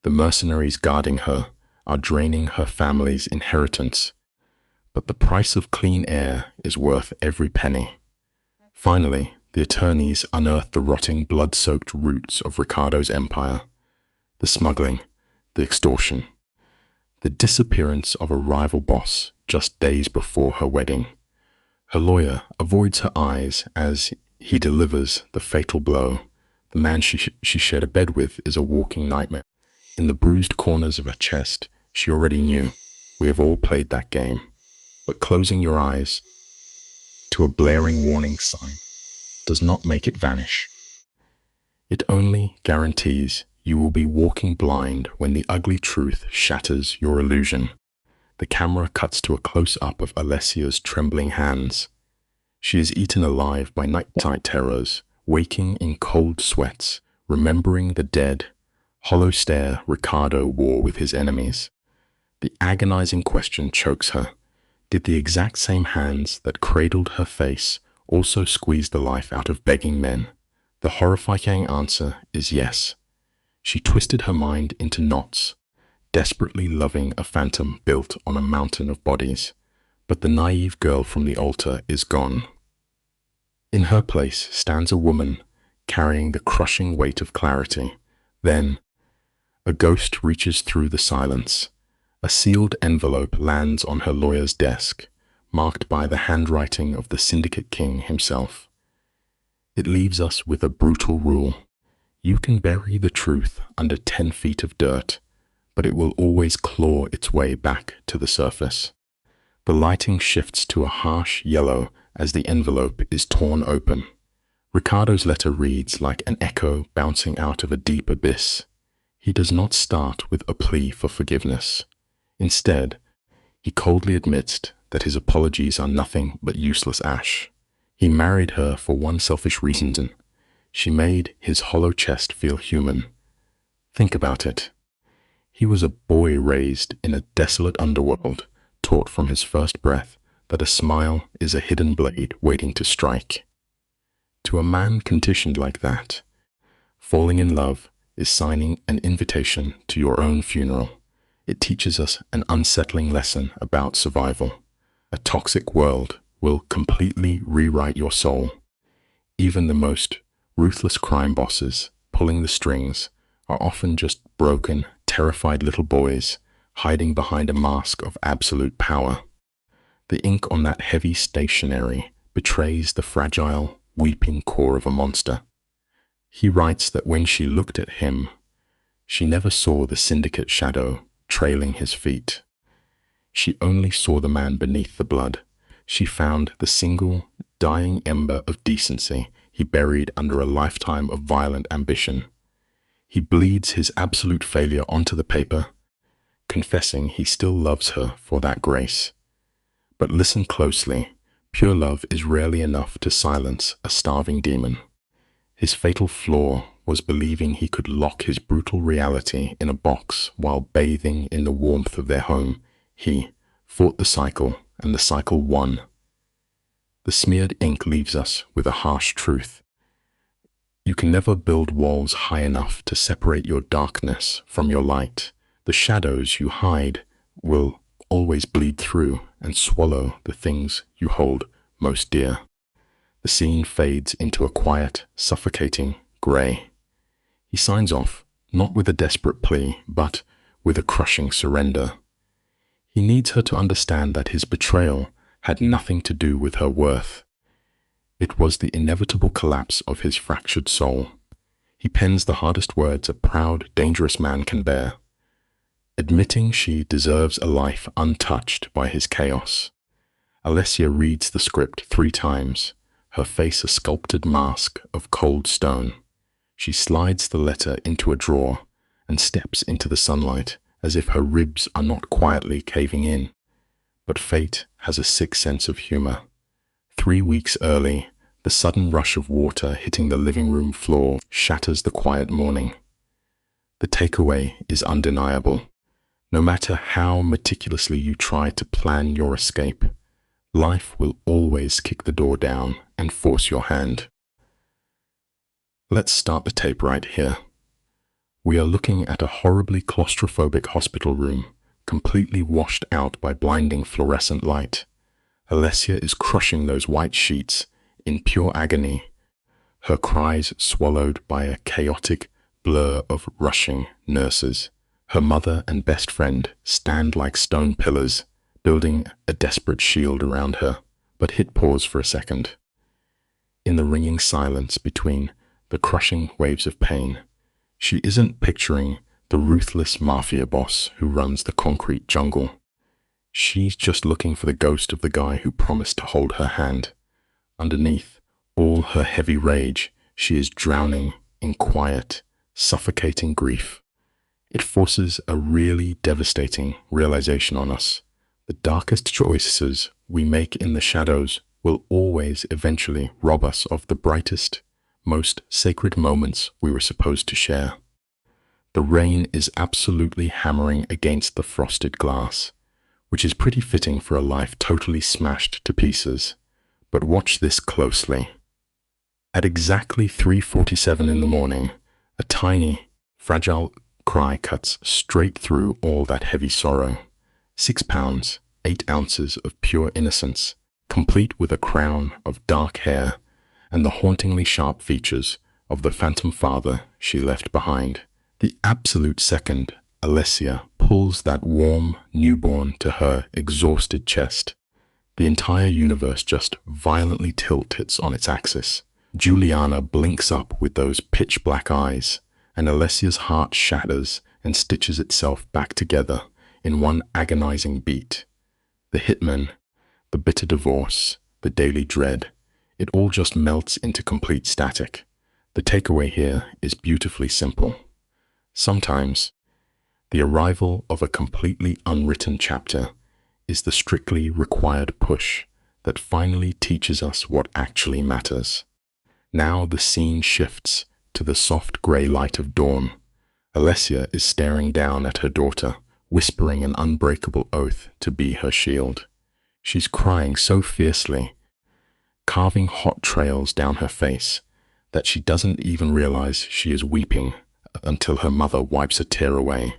The mercenaries guarding her are draining her family's inheritance, but the price of clean air is worth every penny. Finally, the attorneys unearth the rotting, blood-soaked roots of Ricardo's empire, the smuggling, the extortion, the disappearance of a rival boss just days before her wedding. Her lawyer avoids her eyes as he delivers the fatal blow. The man she shared a bed with is a walking nightmare. In the bruised corners of her chest, she already knew. We have all played that game. But closing your eyes to a blaring warning sign does not make it vanish. It only guarantees you will be walking blind when the ugly truth shatters your illusion. The camera cuts to a close-up of Alessia's trembling hands. She is eaten alive by nighttime terrors, waking in cold sweats, remembering the dead, hollow stare Ricardo wore with his enemies. The agonizing question chokes her. Did the exact same hands that cradled her face also squeeze the life out of begging men? The horrifying answer is yes. She twisted her mind into knots, desperately loving a phantom built on a mountain of bodies. But the naive girl from the altar is gone. In her place stands a woman carrying the crushing weight of clarity. Then, a ghost reaches through the silence. A sealed envelope lands on her lawyer's desk, marked by the handwriting of the Syndicate King himself. It leaves us with a brutal rule. You can bury the truth under 10 feet of dirt, but it will always claw its way back to the surface. The lighting shifts to a harsh yellow as the envelope is torn open. Ricardo's letter reads like an echo bouncing out of a deep abyss. He does not start with a plea for forgiveness. Instead, he coldly admits that his apologies are nothing but useless ash. He married her for one selfish reason. She made his hollow chest feel human. Think about it. He was a boy raised in a desolate underworld, taught from his first breath that a smile is a hidden blade waiting to strike. To a man conditioned like that, falling in love is signing an invitation to your own funeral. It teaches us an unsettling lesson about survival. A toxic world will completely rewrite your soul. Even the most ruthless crime bosses pulling the strings are often just broken, terrified little boys hiding behind a mask of absolute power. The ink on that heavy stationery betrays the fragile, weeping core of a monster. He writes that when she looked at him, she never saw the syndicate shadow trailing his feet. She only saw the man beneath the blood. She found the single, dying ember of decency he buried under a lifetime of violent ambition. He bleeds his absolute failure onto the paper, confessing he still loves her for that grace. But listen closely. Pure love is rarely enough to silence a starving demon. His fatal flaw was believing he could lock his brutal reality in a box while bathing in the warmth of their home. He fought the cycle, and the cycle won. The smeared ink leaves us with a harsh truth. You can never build walls high enough to separate your darkness from your light. The shadows you hide will always bleed through and swallow the things you hold most dear. The scene fades into a quiet, suffocating grey. He signs off, not with a desperate plea, but with a crushing surrender. He needs her to understand that his betrayal had nothing to do with her worth. It was the inevitable collapse of his fractured soul. He pens the hardest words a proud, dangerous man can bear, admitting she deserves a life untouched by his chaos. Alessia reads the script 3 times, her face a sculpted mask of cold stone. She slides the letter into a drawer and steps into the sunlight as if her ribs are not quietly caving in. But fate has a sick sense of humor. 3 weeks early, the sudden rush of water hitting the living room floor shatters the quiet morning. The takeaway is undeniable. No matter how meticulously you try to plan your escape, life will always kick the door down and force your hand. Let's start the tape right here. We are looking at a horribly claustrophobic hospital room, completely washed out by blinding fluorescent light. Alessia is crushing those white sheets in pure agony, her cries swallowed by a chaotic blur of rushing nurses. Her mother and best friend stand like stone pillars, building a desperate shield around her, but hit pause for a second. In the ringing silence between the crushing waves of pain, she isn't picturing the ruthless Mafia boss who runs the concrete jungle. She's just looking for the ghost of the guy who promised to hold her hand. Underneath all her heavy rage, she is drowning in quiet, suffocating grief. It forces a really devastating realization on us. The darkest choices we make in the shadows will always eventually rob us of the brightest, most sacred moments we were supposed to share. The rain is absolutely hammering against the frosted glass, which is pretty fitting for a life totally smashed to pieces. But watch this closely. At exactly 3:47 in the morning, a tiny, fragile cry cuts straight through all that heavy sorrow. 6 pounds, 8 ounces of pure innocence, complete with a crown of dark hair and the hauntingly sharp features of the phantom father she left behind. The absolute second Alessia pulls that warm newborn to her exhausted chest, the entire universe just violently tilts on its axis. Juliana blinks up with those pitch-black eyes, and Alessia's heart shatters and stitches itself back together in one agonizing beat. The hitman, the bitter divorce, the daily dread, it all just melts into complete static. The takeaway here is beautifully simple. Sometimes, the arrival of a completely unwritten chapter is the strictly required push that finally teaches us what actually matters. Now the scene shifts to the soft grey light of dawn. Alessia is staring down at her daughter, whispering an unbreakable oath to be her shield. She's crying so fiercely, carving hot trails down her face, that she doesn't even realize she is weeping until her mother wipes a tear away.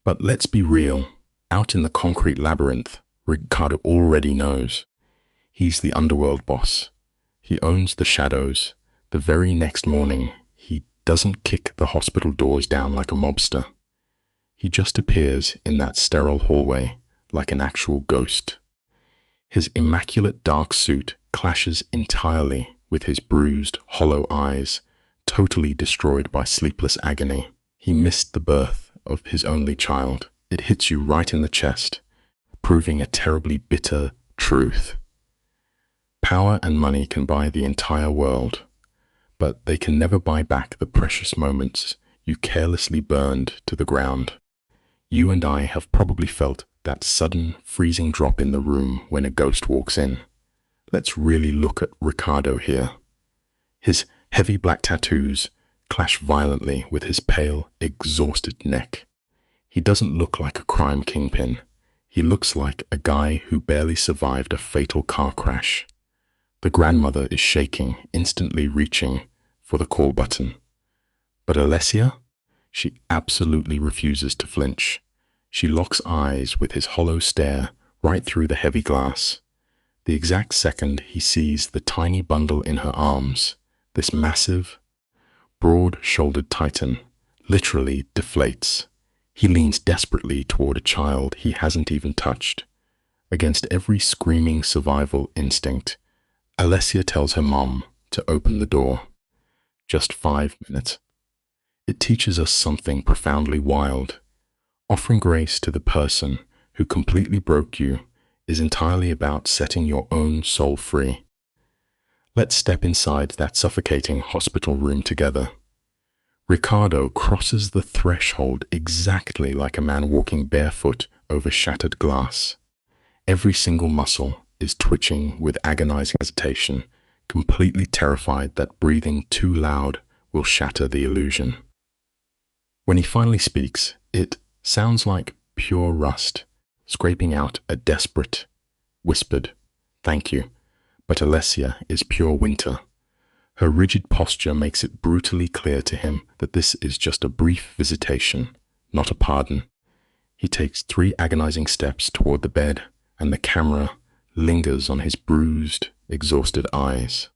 But let's be real, out in the concrete labyrinth, Ricardo already knows. He's the underworld boss. He owns the shadows. The very next morning, he doesn't kick the hospital doors down like a mobster. He just appears in that sterile hallway like an actual ghost. His immaculate dark suit clashes entirely with his bruised, hollow eyes, totally destroyed by sleepless agony. He missed the birth of his only child. It hits you right in the chest, proving a terribly bitter truth. Power and money can buy the entire world, but they can never buy back the precious moments you carelessly burned to the ground. You and I have probably felt that sudden, freezing drop in the room when a ghost walks in. Let's really look at Ricardo here. His heavy black tattoos clash violently with his pale, exhausted neck. He doesn't look like a crime kingpin. He looks like a guy who barely survived a fatal car crash. The grandmother is shaking, instantly reaching for the call button. But Alessia? She absolutely refuses to flinch. She locks eyes with his hollow stare right through the heavy glass. The exact second he sees the tiny bundle in her arms, this massive, broad-shouldered titan literally deflates. He leans desperately toward a child he hasn't even touched. Against every screaming survival instinct, Alessia tells her mom to open the door. Just 5 minutes. It teaches us something profoundly wild. Offering grace to the person who completely broke you is entirely about setting your own soul free. Let's step inside that suffocating hospital room together. Ricardo crosses the threshold exactly like a man walking barefoot over shattered glass. Every single muscle is twitching with agonizing hesitation, completely terrified that breathing too loud will shatter the illusion. When he finally speaks, it sounds like pure rust, scraping out a desperate, whispered, "Thank you." But Alessia is pure winter. Her rigid posture makes it brutally clear to him that this is just a brief visitation, not a pardon. He takes 3 agonizing steps toward the bed, and the camera lingers on his bruised, exhausted eyes.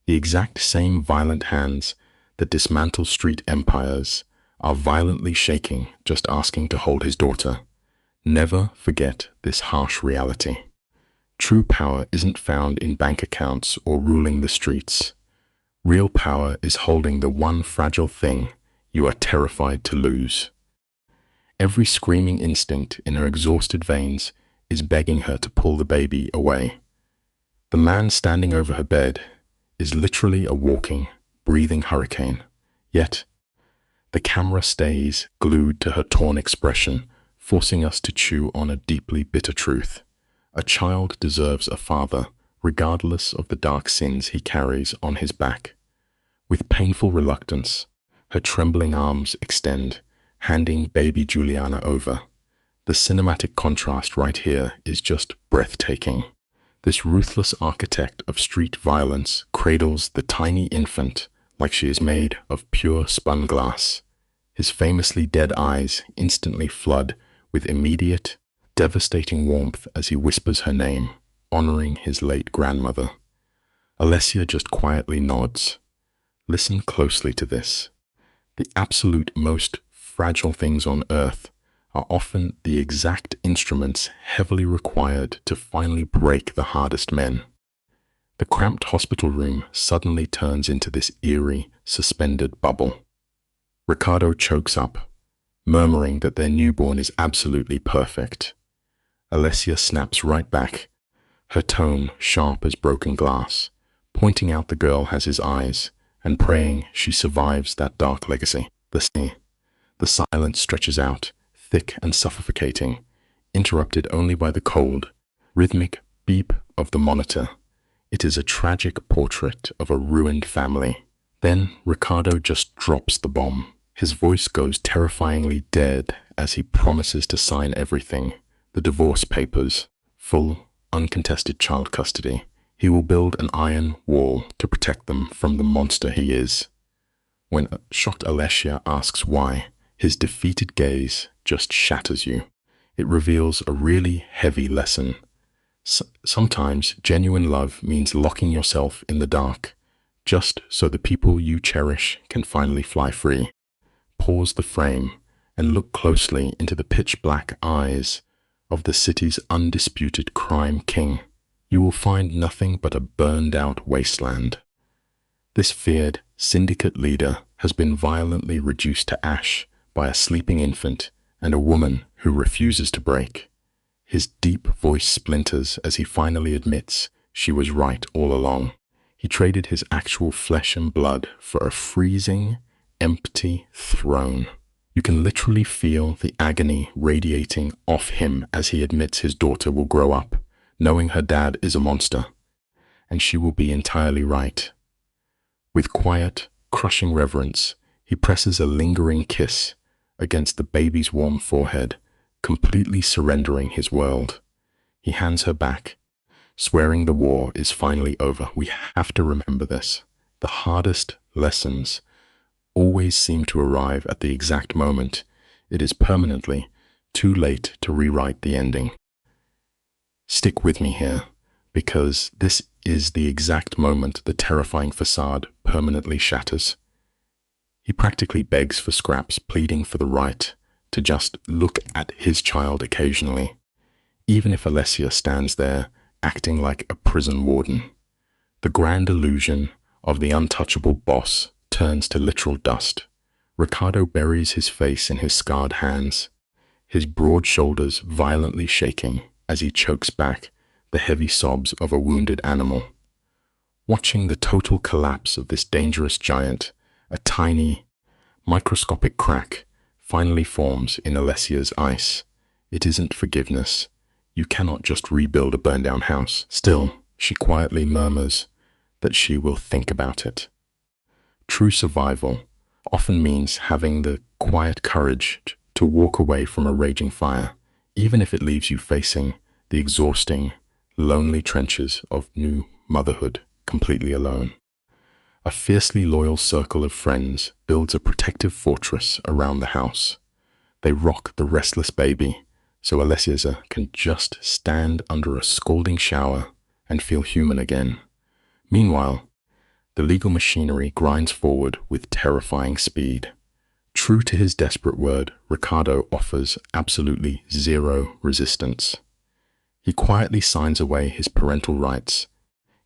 The exact same violent hands that dismantle street empires are violently shaking, just asking to hold his daughter. Never forget this harsh reality. True power isn't found in bank accounts or ruling the streets. Real power is holding the one fragile thing you are terrified to lose. Every screaming instinct in her exhausted veins is begging her to pull the baby away. The man standing over her bed is literally a walking, breathing hurricane. Yet, the camera stays glued to her torn expression, forcing us to chew on a deeply bitter truth. A child deserves a father, regardless of the dark sins he carries on his back. With painful reluctance, her trembling arms extend, handing baby Juliana over. The cinematic contrast right here is just breathtaking. This ruthless architect of street violence cradles the tiny infant like she is made of pure spun glass. His famously dead eyes instantly flood with immediate, devastating warmth as he whispers her name, honoring his late grandmother. Alessia just quietly nods. Listen closely to this. The absolute most fragile things on earth are often the exact instruments heavily required to finally break the hardest men. The cramped hospital room suddenly turns into this eerie, suspended bubble. Ricardo chokes up, murmuring that their newborn is absolutely perfect. Alessia snaps right back, her tone sharp as broken glass, pointing out the girl has his eyes and praying she survives that dark legacy. The silence stretches out, thick and suffocating, interrupted only by the cold, rhythmic beep of the monitor. It is a tragic portrait of a ruined family. Then Ricardo just drops the bomb. His voice goes terrifyingly dead as he promises to sign everything. The divorce papers, full, uncontested child custody. He will build an iron wall to protect them from the monster he is. When shocked Alessia asks why, his defeated gaze just shatters you. It reveals a really heavy lesson. Sometimes genuine love means locking yourself in the dark, just so the people you cherish can finally fly free. Pause the frame and look closely into the pitch-black eyes of the city's undisputed crime king. You will find nothing but a burned-out wasteland. This feared syndicate leader has been violently reduced to ash by a sleeping infant and a woman who refuses to break. His deep voice splinters as he finally admits she was right all along. He traded his actual flesh and blood for a freezing, empty throne. You can literally feel the agony radiating off him as he admits his daughter will grow up, knowing her dad is a monster, and she will be entirely right. With quiet, crushing reverence, he presses a lingering kiss against the baby's warm forehead, completely surrendering his world. He hands her back, swearing the war is finally over. We have to remember this. The hardest lessons always seem to arrive at the exact moment it is permanently too late to rewrite the ending. Stick with me here, because this is the exact moment the terrifying facade permanently shatters. He practically begs for scraps, pleading for the right to just look at his child occasionally, even if Alessia stands there acting like a prison warden. The grand illusion of the untouchable boss turns to literal dust. Ricardo buries his face in his scarred hands, his broad shoulders violently shaking as he chokes back the heavy sobs of a wounded animal. Watching the total collapse of this dangerous giant, a tiny, microscopic crack finally forms in Alessia's ice. It isn't forgiveness. You cannot just rebuild a burned-down house. Still, she quietly murmurs that she will think about it. True survival often means having the quiet courage to walk away from a raging fire, even if it leaves you facing the exhausting, lonely trenches of new motherhood completely alone. A fiercely loyal circle of friends builds a protective fortress around the house. They rock the restless baby so Alessia can just stand under a scalding shower and feel human again. Meanwhile, the legal machinery grinds forward with terrifying speed. True to his desperate word, Ricardo offers absolutely zero resistance. He quietly signs away his parental rights,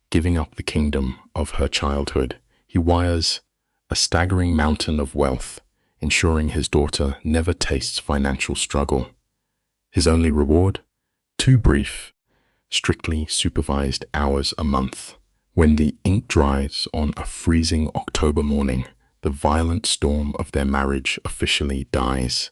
giving up the kingdom of her childhood. He wires a staggering mountain of wealth, ensuring his daughter never tastes financial struggle. His only reward? 2 brief, strictly supervised hours a month. When the ink dries on a freezing October morning, the violent storm of their marriage officially dies.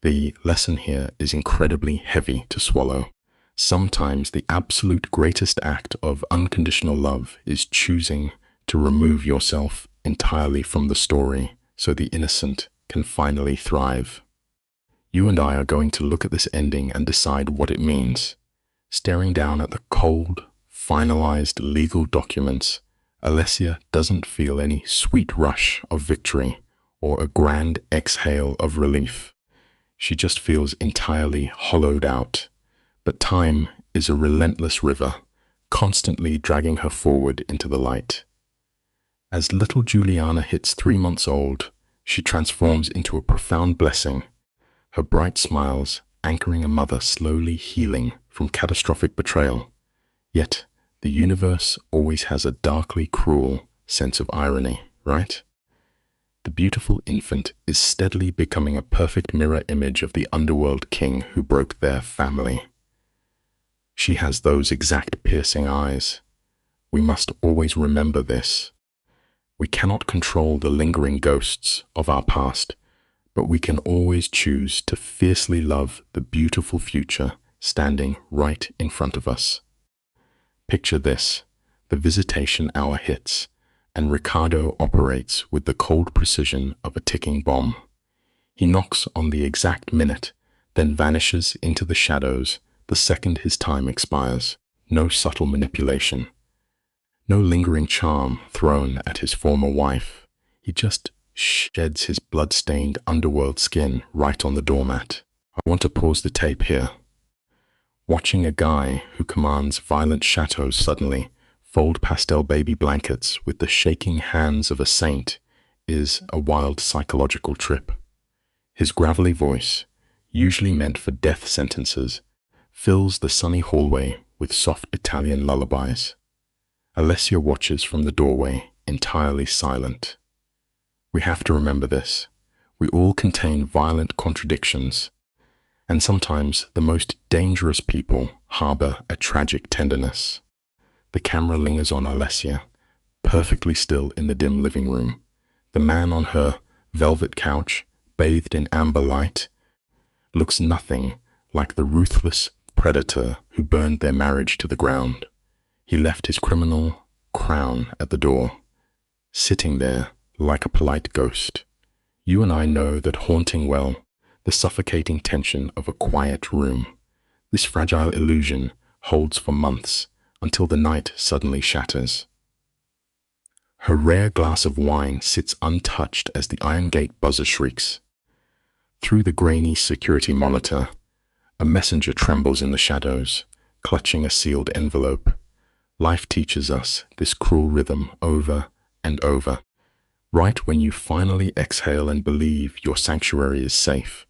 The lesson here is incredibly heavy to swallow. Sometimes the absolute greatest act of unconditional love is choosing to remove yourself entirely from the story so the innocent can finally thrive. You and I are going to look at this ending and decide what it means. Staring down at the cold, finalized legal documents, Alessia doesn't feel any sweet rush of victory or a grand exhale of relief. She just feels entirely hollowed out. But time is a relentless river, constantly dragging her forward into the light. As little Juliana hits 3 months old, she transforms into a profound blessing, her bright smiles anchoring a mother slowly healing from catastrophic betrayal. Yet, the universe always has a darkly cruel sense of irony, right? The beautiful infant is steadily becoming a perfect mirror image of the underworld king who broke their family. She has those exact piercing eyes. We must always remember this. We cannot control the lingering ghosts of our past, but we can always choose to fiercely love the beautiful future standing right in front of us. Picture this: the visitation hour hits, and Ricardo operates with the cold precision of a ticking bomb. He knocks on the exact minute, then vanishes into the shadows the second his time expires. No subtle manipulation, no lingering charm thrown at his former wife. He just sheds his blood-stained underworld skin right on the doormat. I want to pause the tape here. Watching a guy who commands violent chateaus suddenly fold pastel baby blankets with the shaking hands of a saint is a wild psychological trip. His gravelly voice, usually meant for death sentences, fills the sunny hallway with soft Italian lullabies. Alessia watches from the doorway, entirely silent. We have to remember this. We all contain violent contradictions, and sometimes the most dangerous people harbor a tragic tenderness. The camera lingers on Alessia, perfectly still in the dim living room. The man on her velvet couch, bathed in amber light, looks nothing like the ruthless predator who burned their marriage to the ground. He left his criminal crown at the door, sitting there like a polite ghost. You and I know that haunting well the suffocating tension of a quiet room. This fragile illusion holds for months until the night suddenly shatters. Her rare glass of wine sits untouched as the iron gate buzzer shrieks. Through the grainy security monitor, a messenger trembles in the shadows, clutching a sealed envelope. Life teaches us this cruel rhythm over and over. Right when you finally exhale and believe your sanctuary is safe,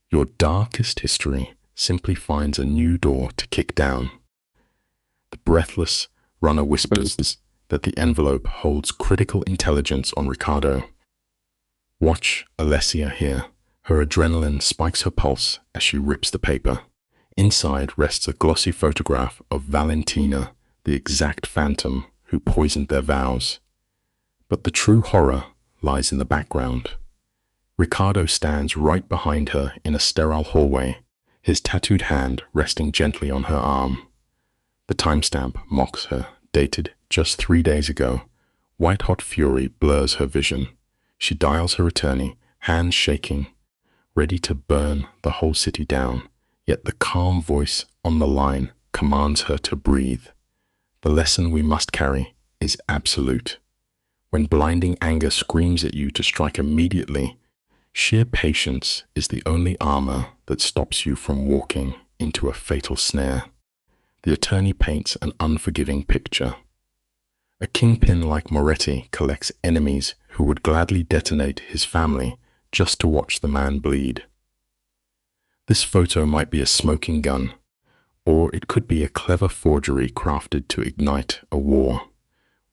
your darkest history simply finds a new door to kick down. The breathless runner whispers that the envelope holds critical intelligence on Ricardo. Watch Alessia here. Her adrenaline spikes her pulse as she rips the paper. Inside rests a glossy photograph of Valentina, the exact phantom who poisoned their vows. But the true horror lies in the background. Ricardo stands right behind her in a sterile hallway, his tattooed hand resting gently on her arm. The timestamp mocks her, dated just 3 days ago. White-hot fury blurs her vision. She dials her attorney, hands shaking, ready to burn the whole city down, yet the calm voice on the line commands her to breathe. The lesson we must carry is absolute. When blinding anger screams at you to strike immediately, sheer patience is the only armor that stops you from walking into a fatal snare. The attorney paints an unforgiving picture. A kingpin like Moretti collects enemies who would gladly detonate his family just to watch the man bleed. This photo might be a smoking gun, or it could be a clever forgery crafted to ignite a war.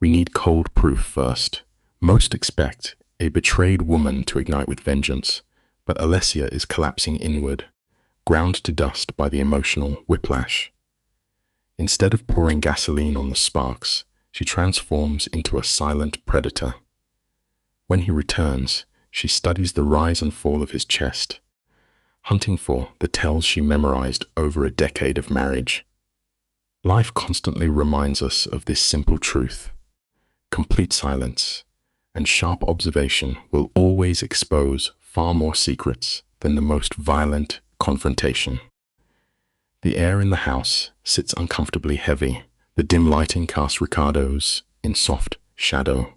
We need cold proof first. Most expect a betrayed woman to ignite with vengeance, but Alessia is collapsing inward, ground to dust by the emotional whiplash. Instead of pouring gasoline on the sparks, she transforms into a silent predator. When he returns, she studies the rise and fall of his chest, hunting for the tells she memorized over a decade of marriage. Life constantly reminds us of this simple truth. Complete silence and sharp observation will always expose far more secrets than the most violent confrontation. The air in the house sits uncomfortably heavy. The dim lighting casts Ricardo's in soft shadow.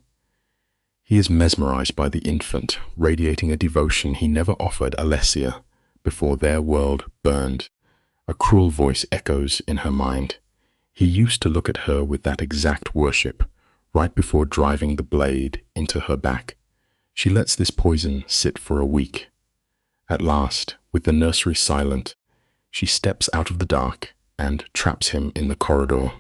He is mesmerized by the infant, radiating a devotion he never offered Alessia before their world burned. A cruel voice echoes in her mind. He used to look at her with that exact worship, right before driving the blade into her back. She lets this poison sit for a week. At last, with the nursery silent, she steps out of the dark and traps him in the corridor.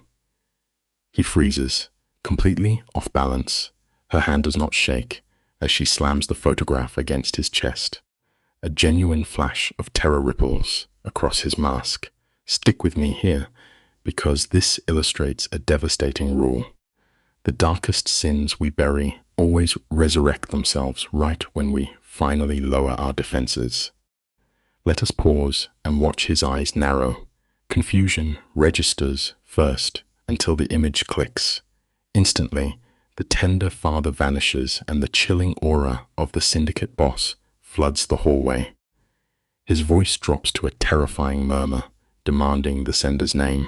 He freezes, completely off balance. Her hand does not shake as she slams the photograph against his chest. A genuine flash of terror ripples across his mask. Stick with me here, because this illustrates a devastating rule. The darkest sins we bury always resurrect themselves right when we finally lower our defenses. Let us pause and watch his eyes narrow. Confusion registers first until the image clicks. Instantly, the tender father vanishes and the chilling aura of the syndicate boss floods the hallway. His voice drops to a terrifying murmur, demanding the sender's name.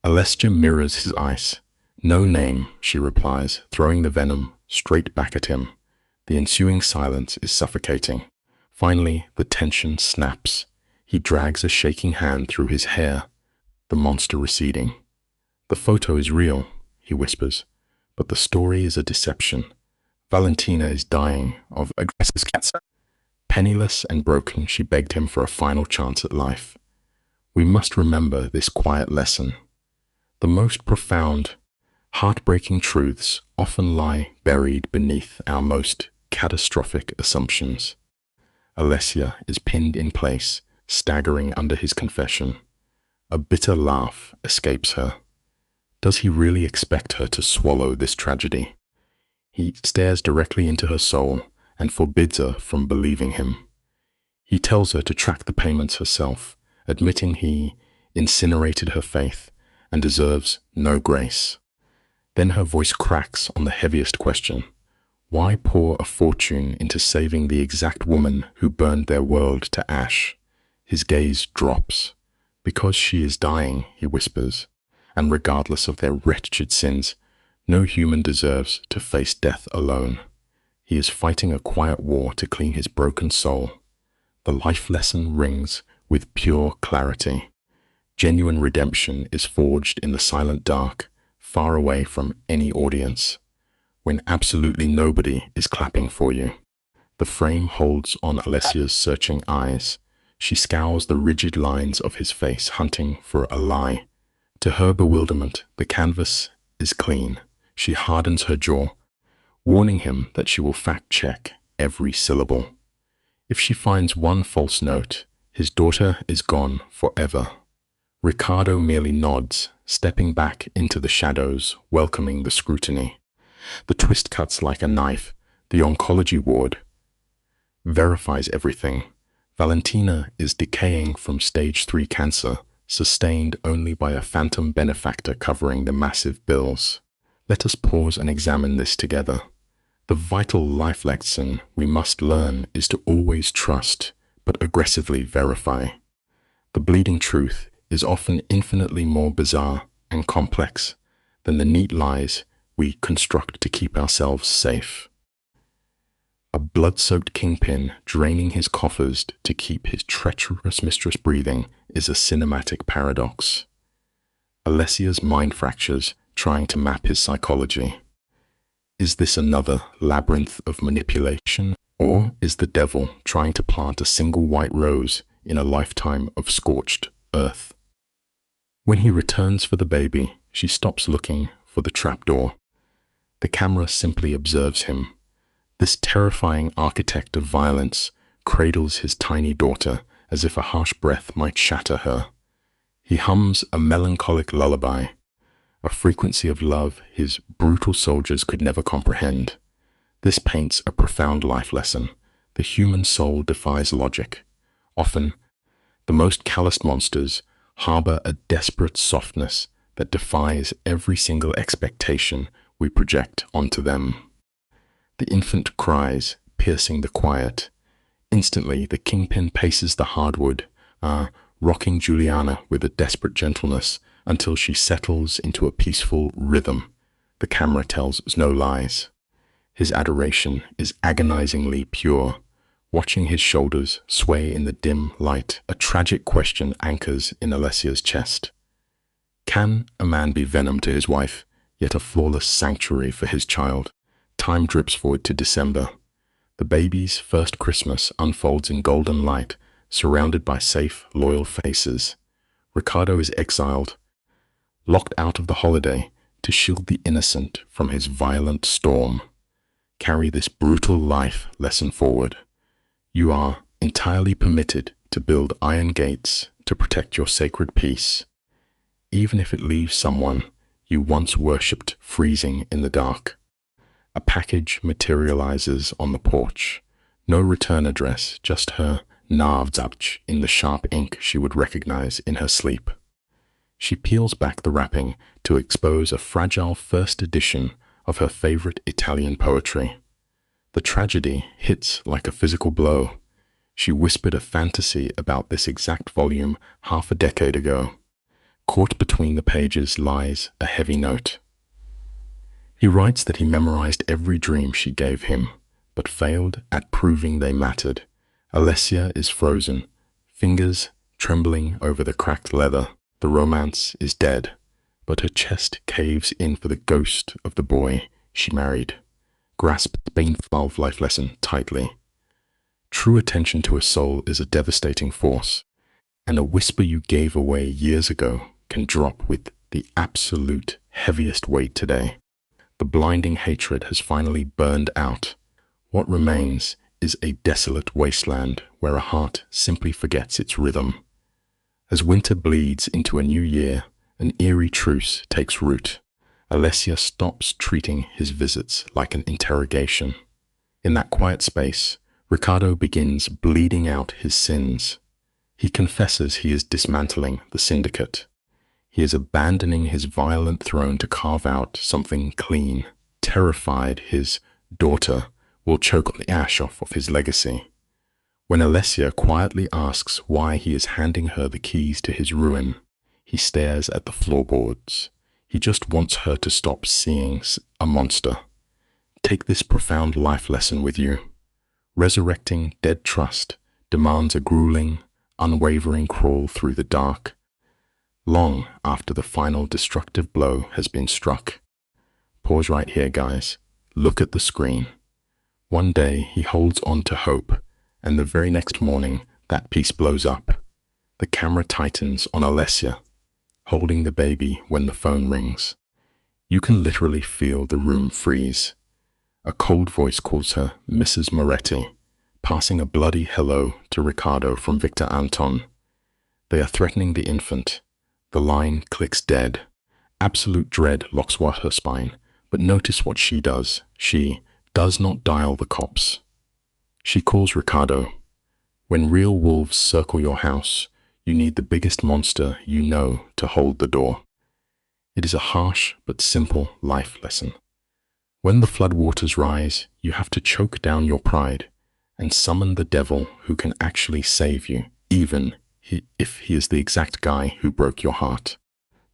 Alessia mirrors his eyes. "No name," she replies, throwing the venom straight back at him. The ensuing silence is suffocating. Finally, the tension snaps. He drags a shaking hand through his hair, the monster receding. "The photo is real," he whispers, "but the story is a deception. Valentina is dying of aggressive cancer." Penniless and broken, she begged him for a final chance at life. We must remember this quiet lesson. The most profound, heartbreaking truths often lie buried beneath our most catastrophic assumptions. Alessia is pinned in place, staggering under his confession. A bitter laugh escapes her. Does he really expect her to swallow this tragedy? He stares directly into her soul and forbids her from believing him. He tells her to track the payments herself, admitting he incinerated her faith and deserves no grace. Then her voice cracks on the heaviest question. Why pour a fortune into saving the exact woman who burned their world to ash? His gaze drops. "Because she is dying," he whispers, "and regardless of their wretched sins, no human deserves to face death alone." He is fighting a quiet war to clean his broken soul. The life lesson rings with pure clarity. Genuine redemption is forged in the silent dark, far away from any audience, when absolutely nobody is clapping for you. The frame holds on Alessia's searching eyes. She scours the rigid lines of his face, hunting for a lie. To her bewilderment, the canvas is clean. She hardens her jaw, warning him that she will fact-check every syllable. If she finds one false note, his daughter is gone forever. Ricardo merely nods, stepping back into the shadows, welcoming the scrutiny. The twist cuts like a knife. The oncology ward verifies everything. Valentina is decaying from stage 3 cancer, sustained only by a phantom benefactor covering the massive bills. Let us pause and examine this together. The vital life lesson we must learn is to always trust, but aggressively verify. The bleeding truth is often infinitely more bizarre and complex than the neat lies we construct to keep ourselves safe. A blood-soaked kingpin draining his coffers to keep his treacherous mistress breathing is a cinematic paradox. Alessia's mind fractures, trying to map his psychology. Is this another labyrinth of manipulation, or is the devil trying to plant a single white rose in a lifetime of scorched earth? When he returns for the baby, she stops looking for the trapdoor. The camera simply observes him. This terrifying architect of violence cradles his tiny daughter as if a harsh breath might shatter her. He hums a melancholic lullaby, a frequency of love his brutal soldiers could never comprehend. This paints a profound life lesson. The human soul defies logic. Often, the most calloused monsters harbor a desperate softness that defies every single expectation we project onto them. The infant cries, piercing the quiet. Instantly, the kingpin paces the hardwood, rocking Juliana with a desperate gentleness until she settles into a peaceful rhythm. The camera tells us no lies. His adoration is agonizingly pure. Watching his shoulders sway in the dim light, a tragic question anchors in Alessia's chest. Can a man be venom to his wife, yet a flawless sanctuary for his child? Time drips forward to December. The baby's first Christmas unfolds in golden light, surrounded by safe, loyal faces. Ricardo is exiled, locked out of the holiday to shield the innocent from his violent storm. Carry this brutal life lesson forward. You are entirely permitted to build iron gates to protect your sacred peace, even if it leaves someone you once worshipped freezing in the dark. A package materializes on the porch. No return address, just her Navzabch in the sharp ink she would recognize in her sleep. She peels back the wrapping to expose a fragile first edition of her favorite Italian poetry. The tragedy hits like a physical blow. She whispered a fantasy about this exact volume half a decade ago. Caught between the pages lies a heavy note. He writes that he memorized every dream she gave him, but failed at proving they mattered. Alessia is frozen, fingers trembling over the cracked leather. The romance is dead, but her chest caves in for the ghost of the boy she married. Grasp the painful life lesson tightly. True attention to a soul is a devastating force, and a whisper you gave away years ago can drop with the absolute heaviest weight today. The blinding hatred has finally burned out. What remains is a desolate wasteland where a heart simply forgets its rhythm. As winter bleeds into a new year, an eerie truce takes root. Alessia stops treating his visits like an interrogation. In that quiet space, Ricardo begins bleeding out his sins. He confesses he is dismantling the syndicate. He is abandoning his violent throne to carve out something clean. Terrified his daughter will choke the ash off of his legacy. When Alessia quietly asks why he is handing her the keys to his ruin, he stares at the floorboards. He just wants her to stop seeing a monster. Take this profound life lesson with you. Resurrecting dead trust demands a grueling, unwavering crawl through the dark, long after the final destructive blow has been struck. Pause right here, guys. Look at the screen. One day he holds on to hope, and the very next morning that piece blows up. The camera tightens on Alessia, holding the baby when the phone rings. You can literally feel the room freeze. A cold voice calls her Mrs. Moretti, passing a bloody hello to Ricardo from Victor Anton. They are threatening the infant. The line clicks dead. Absolute dread locks her spine, but notice what she does. She does not dial the cops. She calls Ricardo. When real wolves circle your house, you need the biggest monster you know to hold the door. It is a harsh but simple life lesson. When the floodwaters rise, you have to choke down your pride and summon the devil who can actually save you, even if he is the exact guy who broke your heart.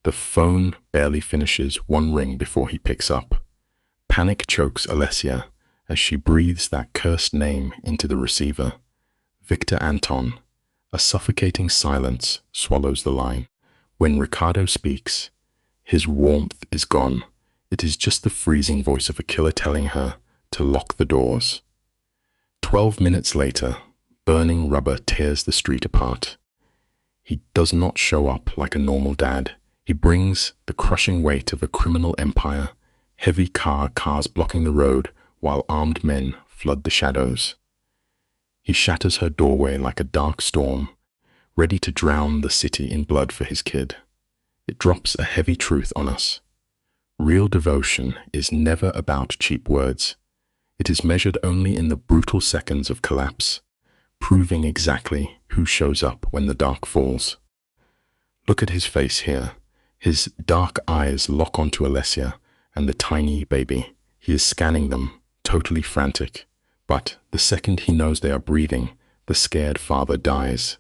The phone barely finishes one ring before he picks up. Panic chokes Alessia as she breathes that cursed name into the receiver. Victor Anton. A suffocating silence swallows the line. When Ricardo speaks, his warmth is gone. It is just the freezing voice of a killer telling her to lock the doors. 12 minutes later, burning rubber tears the street apart. He does not show up like a normal dad. He brings the crushing weight of a criminal empire, heavy cars blocking the road while armed men flood the shadows. He shatters her doorway like a dark storm, ready to drown the city in blood for his kid. It drops a heavy truth on us. Real devotion is never about cheap words. It is measured only in the brutal seconds of collapse, proving exactly who shows up when the dark falls. Look at his face here. His dark eyes lock onto Alessia and the tiny baby. He is scanning them, totally frantic. But the second he knows they are breathing, the scared father dies.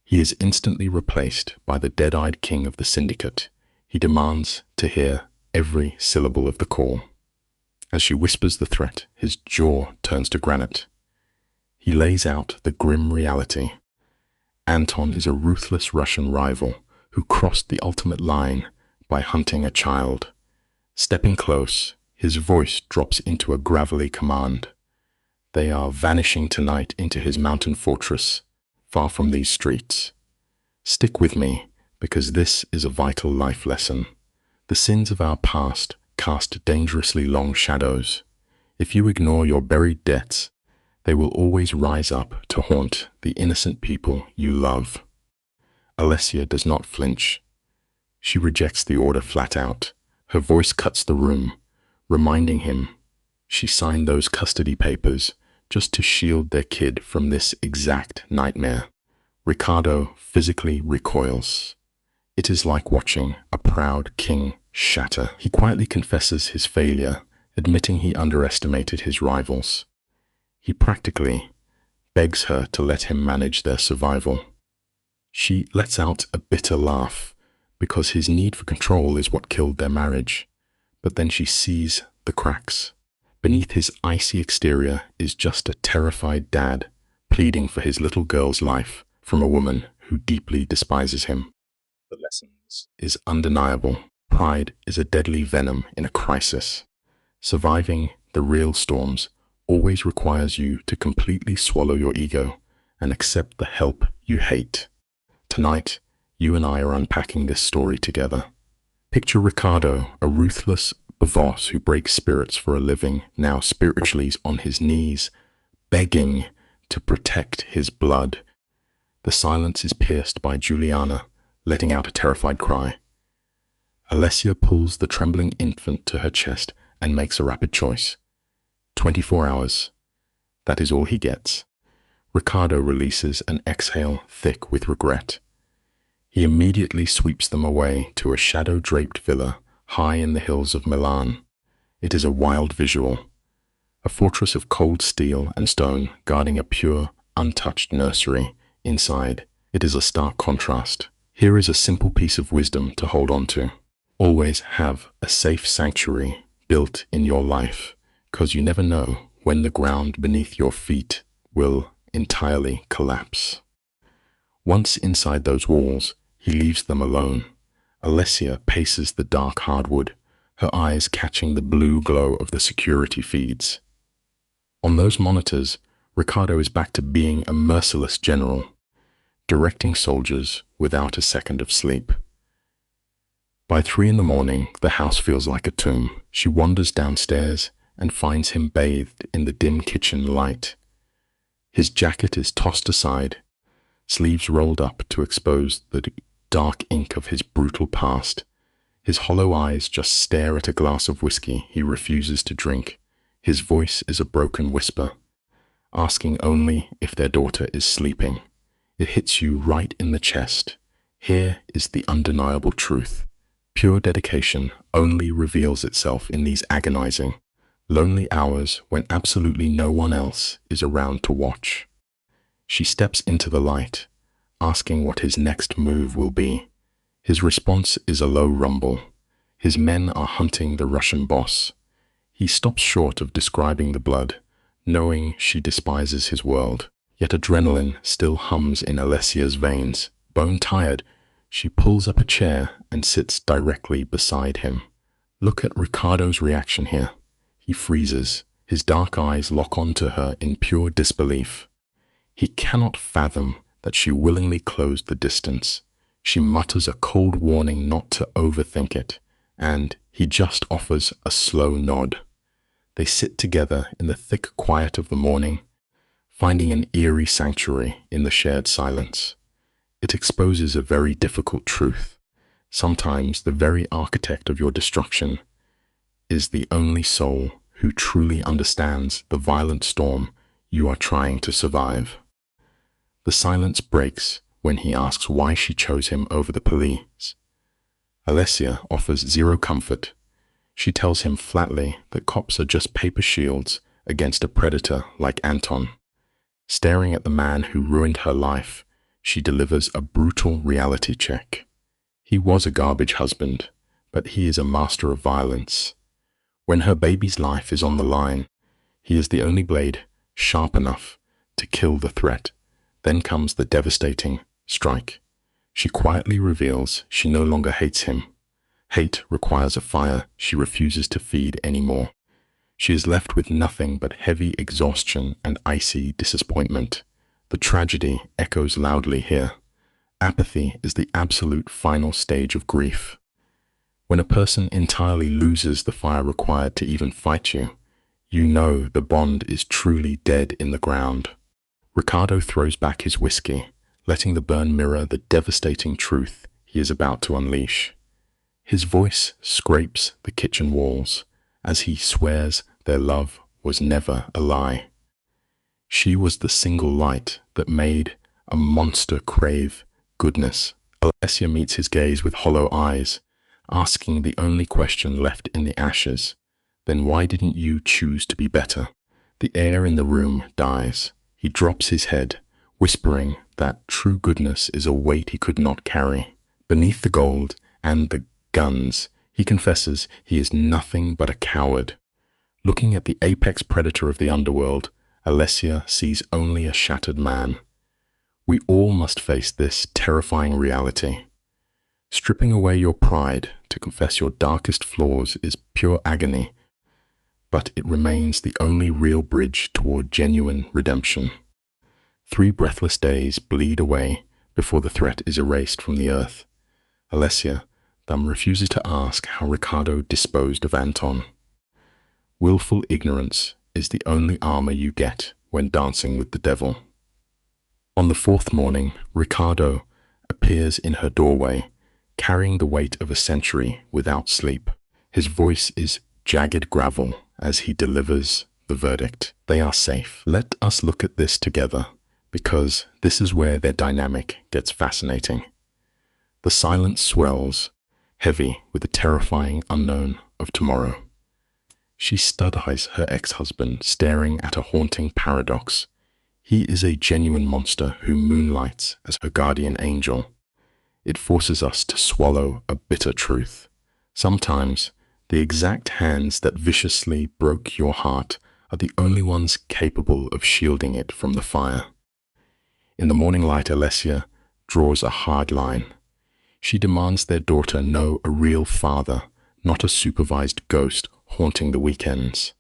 He is instantly replaced by the dead-eyed king of the syndicate. He demands to hear every syllable of the call. As she whispers the threat, his jaw turns to granite. He lays out the grim reality. Anton is a ruthless Russian rival who crossed the ultimate line by hunting a child. Stepping close, his voice drops into a gravelly command. They are vanishing tonight into his mountain fortress, far from these streets. Stick with me, because this is a vital life lesson. The sins of our past cast dangerously long shadows. If you ignore your buried debts, they will always rise up to haunt the innocent people you love. Alessia does not flinch. She rejects the order flat out. Her voice cuts the room, reminding him she signed those custody papers just to shield their kid from this exact nightmare. Ricardo physically recoils. It is like watching a proud king shatter. He quietly confesses his failure, admitting he underestimated his rivals. He practically begs her to let him manage their survival. She lets out a bitter laugh, because his need for control is what killed their marriage. But then she sees the cracks. Beneath his icy exterior is just a terrified dad pleading for his little girl's life from a woman who deeply despises him. The lessons is undeniable. Pride is a deadly venom in a crisis. Surviving the real storms always requires you to completely swallow your ego and accept the help you hate. Tonight, you and I are unpacking this story together. Picture Ricardo, a ruthless boss who breaks spirits for a living, now spiritually on his knees, begging to protect his blood. The silence is pierced by Juliana, letting out a terrified cry. Alessia pulls the trembling infant to her chest and makes a rapid choice. 24 hours. That is all he gets. Ricardo releases an exhale thick with regret. He immediately sweeps them away to a shadow-draped villa high in the hills of Milan. It is a wild visual. A fortress of cold steel and stone guarding a pure, untouched nursery. Inside, it is a stark contrast. Here is a simple piece of wisdom to hold on to. Always have a safe sanctuary built in your life, because you never know when the ground beneath your feet will entirely collapse. Once inside those walls, he leaves them alone. Alessia paces the dark hardwood, her eyes catching the blue glow of the security feeds. On those monitors, Ricardo is back to being a merciless general, directing soldiers without a second of sleep. By 3 a.m, the house feels like a tomb. She wanders downstairs and finds him bathed in the dim kitchen light. His jacket is tossed aside, sleeves rolled up to expose the dark ink of his brutal past. His hollow eyes just stare at a glass of whiskey he refuses to drink. His voice is a broken whisper, asking only if their daughter is sleeping. It hits you right in the chest. Here is the undeniable truth. Pure dedication only reveals itself in these agonizing, lonely hours when absolutely no one else is around to watch. She steps into the light, asking what his next move will be. His response is a low rumble. His men are hunting the Russian boss. He stops short of describing the blood, knowing she despises his world. Yet adrenaline still hums in Alessia's veins. Bone-tired, she pulls up a chair and sits directly beside him. Look at Ricardo's reaction here. He freezes. His dark eyes lock onto her in pure disbelief. He cannot fathom that she willingly closed the distance. She mutters a cold warning not to overthink it, and he just offers a slow nod. They sit together in the thick quiet of the morning, finding an eerie sanctuary in the shared silence. It exposes a very difficult truth. Sometimes the very architect of your destruction is the only soul who truly understands the violent storm you are trying to survive. The silence breaks when he asks why she chose him over the police. Alessia offers zero comfort. She tells him flatly that cops are just paper shields against a predator like Anton. Staring at the man who ruined her life, she delivers a brutal reality check. He was a garbage husband, but he is a master of violence. When her baby's life is on the line, he is the only blade sharp enough to kill the threat. Then comes the devastating strike. She quietly reveals she no longer hates him. Hate requires a fire she refuses to feed anymore. She is left with nothing but heavy exhaustion and icy disappointment. The tragedy echoes loudly here. Apathy is the absolute final stage of grief. When a person entirely loses the fire required to even fight you, you know the bond is truly dead in the ground. Ricardo throws back his whiskey, letting the burn mirror the devastating truth he is about to unleash. His voice scrapes the kitchen walls as he swears their love was never a lie. She was the single light that made a monster crave goodness. Alessia meets his gaze with hollow eyes, asking the only question left in the ashes. Then why didn't you choose to be better? The air in the room dies. He drops his head, whispering that true goodness is a weight he could not carry. Beneath the gold and the guns, he confesses he is nothing but a coward. Looking at the apex predator of the underworld, Alessia sees only a shattered man. We all must face this terrifying reality. Stripping away your pride to confess your darkest flaws is pure agony, but it remains the only real bridge toward genuine redemption. 3 breathless days bleed away before the threat is erased from the earth. Alessia refuses to ask how Ricardo disposed of Anton. Willful ignorance is the only armor you get when dancing with the devil. On the 4th morning, Ricardo appears in her doorway, carrying the weight of a century without sleep. His voice is jagged gravel as he delivers the verdict. They are safe. Let us look at this together, because this is where their dynamic gets fascinating. The silence swells, heavy with the terrifying unknown of tomorrow. She studies her ex-husband, staring at a haunting paradox. He is a genuine monster who moonlights as her guardian angel. It forces us to swallow a bitter truth. Sometimes, the exact hands that viciously broke your heart are the only ones capable of shielding it from the fire. In the morning light, Alessia draws a hard line. She demands their daughter know a real father, not a supervised ghost haunting the weekends.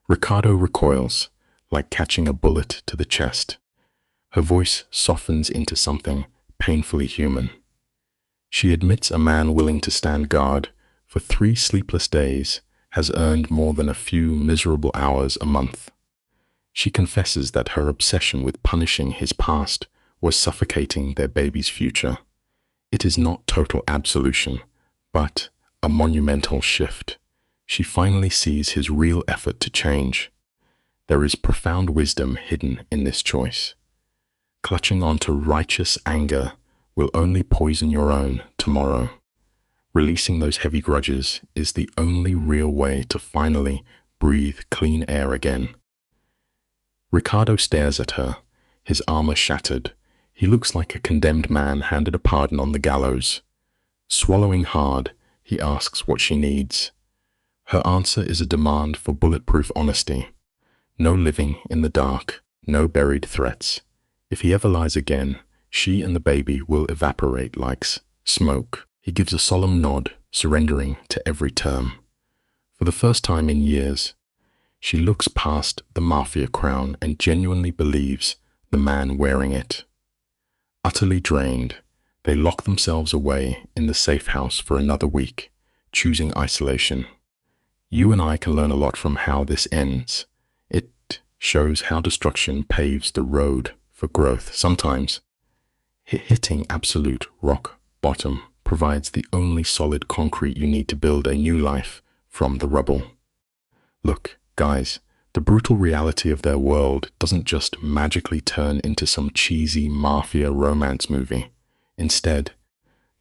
Ricardo recoils, like catching a bullet to the chest. Her voice softens into something painfully human. She admits a man willing to stand guard for 3 sleepless days has earned more than a few miserable hours a month. She confesses that her obsession with punishing his past was suffocating their baby's future. It is not total absolution, but a monumental shift. She finally sees his real effort to change. There is profound wisdom hidden in this choice. Clutching onto righteous anger will only poison your own tomorrow. Releasing those heavy grudges is the only real way to finally breathe clean air again. Ricardo stares at her, his armor shattered. He looks like a condemned man handed a pardon on the gallows. Swallowing hard, he asks what she needs. Her answer is a demand for bulletproof honesty. No living in the dark, no buried threats. If he ever lies again, she and the baby will evaporate like smoke. He gives a solemn nod, surrendering to every term. For the first time in years, she looks past the Mafia crown and genuinely believes the man wearing it. Utterly drained, they lock themselves away in the safe house for another week, choosing isolation. You and I can learn a lot from how this ends. It shows how destruction paves the road for growth. Sometimes, hitting absolute rock bottom provides the only solid concrete you need to build a new life from the rubble. Look, guys, the brutal reality of their world doesn't just magically turn into some cheesy mafia romance movie. Instead,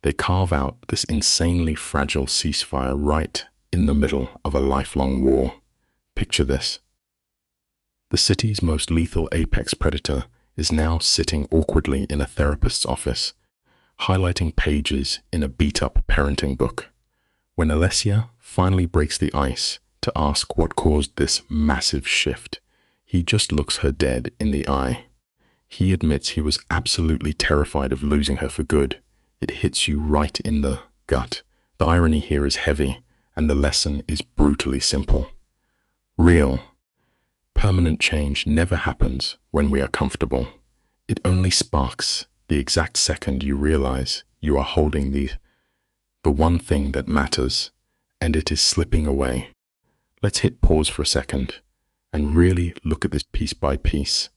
they carve out this insanely fragile ceasefire right in the middle of a lifelong war. Picture this. The city's most lethal apex predator is now sitting awkwardly in a therapist's office, highlighting pages in a beat-up parenting book. When Alessia finally breaks the ice to ask what caused this massive shift, he just looks her dead in the eye. He admits he was absolutely terrified of losing her for good. It hits you right in the gut. The irony here is heavy, and the lesson is brutally simple. Real, permanent change never happens when we are comfortable. It only sparks the exact second you realize you are holding the one thing that matters, and it is slipping away. Let's hit pause for a second and really look at this piece by piece.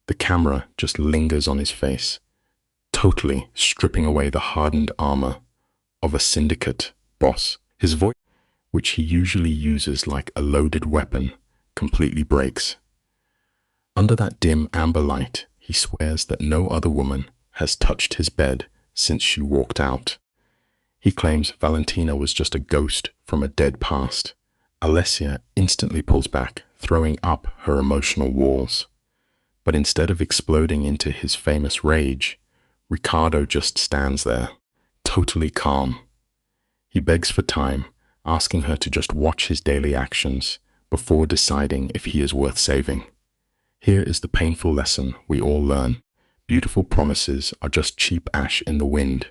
The camera just lingers on his face, totally stripping away the hardened armor of a syndicate boss. His voice, which he usually uses like a loaded weapon, completely breaks. Under that dim amber light, he swears that no other woman has touched his bed since she walked out. He claims Valentina was just a ghost from a dead past. Alessia instantly pulls back, throwing up her emotional walls. But instead of exploding into his famous rage, Ricardo just stands there, totally calm. He begs for time, asking her to just watch his daily actions before deciding if he is worth saving. Here is the painful lesson we all learn. Beautiful promises are just cheap ash in the wind.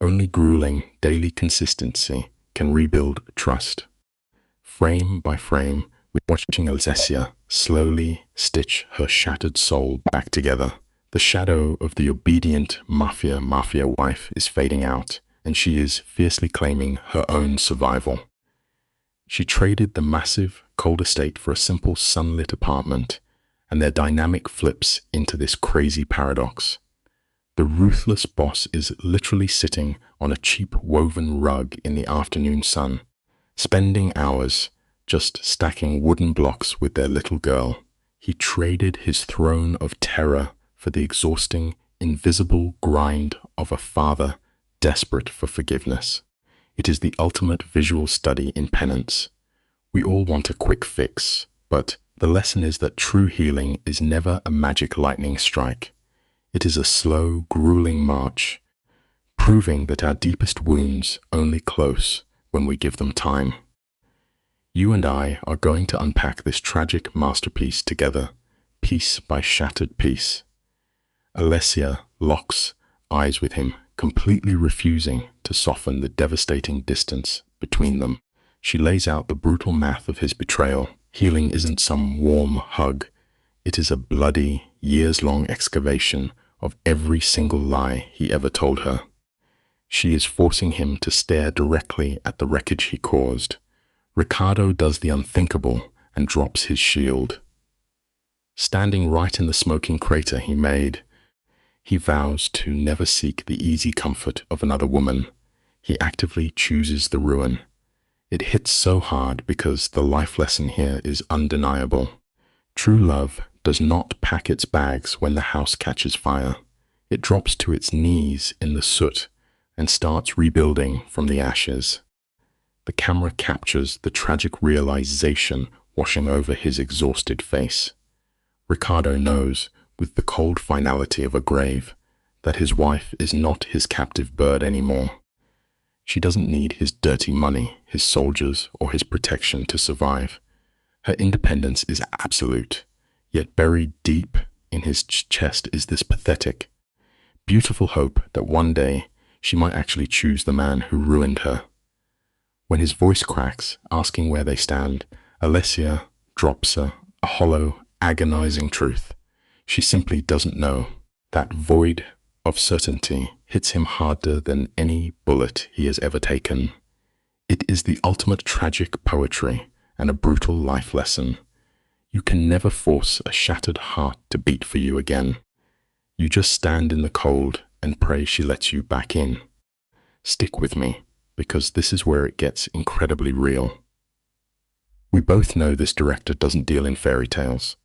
Only grueling daily consistency can rebuild trust. Frame by frame, we're watching Alessia slowly stitch her shattered soul back together. The shadow of the obedient Mafia wife is fading out, and she is fiercely claiming her own survival. She traded the massive, cold estate for a simple sunlit apartment, and their dynamic flips into this crazy paradox. The ruthless boss is literally sitting on a cheap woven rug in the afternoon sun, spending hours just stacking wooden blocks with their little girl. He traded his throne of terror for the exhausting, invisible grind of a father desperate for forgiveness. It is the ultimate visual study in penance. We all want a quick fix, but the lesson is that true healing is never a magic lightning strike. It is a slow, grueling march, proving that our deepest wounds only close when we give them time. You and I are going to unpack this tragic masterpiece together, piece by shattered piece. Alessia locks eyes with him, completely refusing to soften the devastating distance between them. She lays out the brutal math of his betrayal. Healing isn't some warm hug. It is a bloody, years-long excavation of every single lie he ever told her. She is forcing him to stare directly at the wreckage he caused. Ricardo does the unthinkable and drops his shield. Standing right in the smoking crater he made, he vows to never seek the easy comfort of another woman. He actively chooses the ruin. It hits so hard because the life lesson here is undeniable. True love does not pack its bags when the house catches fire. It drops to its knees in the soot and starts rebuilding from the ashes. The camera captures the tragic realization washing over his exhausted face. Ricardo knows, with the cold finality of a grave, that his wife is not his captive bird anymore. She doesn't need his dirty money, his soldiers, or his protection to survive. Her independence is absolute, yet buried deep in his chest is this pathetic, beautiful hope that one day she might actually choose the man who ruined her. When his voice cracks, asking where they stand, Alessia drops a hollow, agonizing truth. She simply doesn't know. That void of certainty hits him harder than any bullet he has ever taken. It is the ultimate tragic poetry and a brutal life lesson. You can never force a shattered heart to beat for you again. You just stand in the cold and pray she lets you back in. Stick with me, because this is where it gets incredibly real. We both know this director doesn't deal in fairy tales.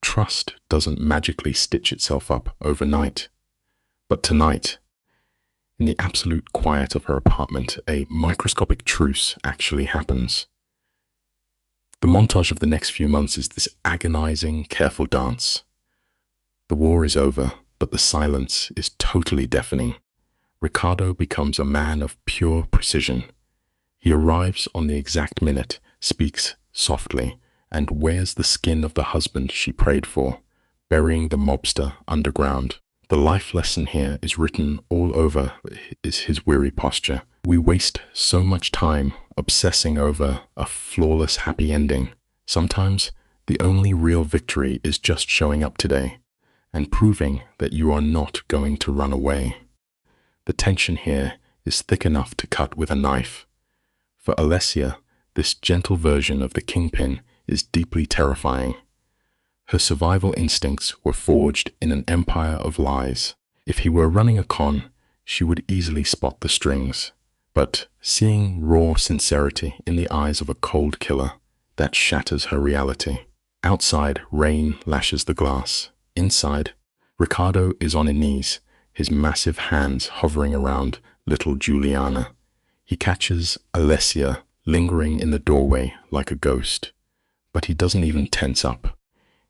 Trust doesn't magically stitch itself up overnight. But tonight, in the absolute quiet of her apartment, a microscopic truce actually happens. The montage of the next few months is this agonizing, careful dance. The war is over, but the silence is totally deafening. Ricardo becomes a man of pure precision. He arrives on the exact minute, speaks softly, and wears the skin of the husband she prayed for, burying the mobster underground. The life lesson here is written all over his weary posture. We waste so much time obsessing over a flawless happy ending. Sometimes the only real victory is just showing up today and proving that you are not going to run away. The tension here is thick enough to cut with a knife. For Alessia, this gentle version of the kingpin is deeply terrifying. Her survival instincts were forged in an empire of lies. If he were running a con, she would easily spot the strings. But seeing raw sincerity in the eyes of a cold killer, that shatters her reality. Outside, rain lashes the glass. Inside, Ricardo is on his knees, his massive hands hovering around little Juliana. He catches Alessia lingering in the doorway like a ghost, but he doesn't even tense up.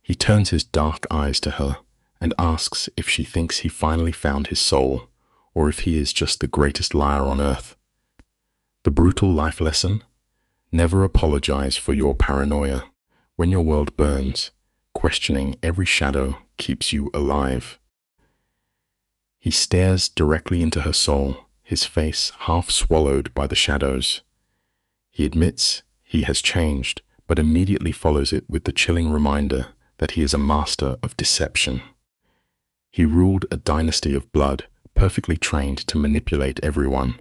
He turns his dark eyes to her and asks if she thinks he finally found his soul, or if he is just the greatest liar on earth. The brutal life lesson? Never apologize for your paranoia. When your world burns, questioning every shadow keeps you alive. He stares directly into her soul, his face half swallowed by the shadows. He admits he has changed, but immediately follows it with the chilling reminder that he is a master of deception. He ruled a dynasty of blood, perfectly trained to manipulate everyone,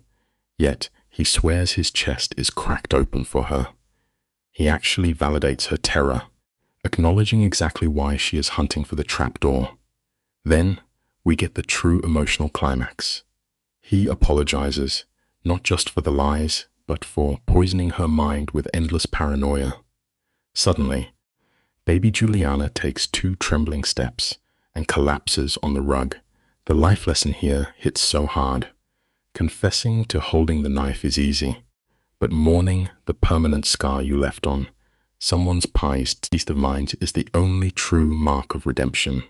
yet he swears his chest is cracked open for her. He actually validates her terror, acknowledging exactly why she is hunting for the trapdoor. Then we get the true emotional climax. He apologizes, not just for the lies, but for poisoning her mind with endless paranoia. Suddenly, baby Juliana takes 2 trembling steps and collapses on the rug. The life lesson here hits so hard. Confessing to holding the knife is easy, but mourning the permanent scar you left on someone's prized peace of mind is the only true mark of redemption.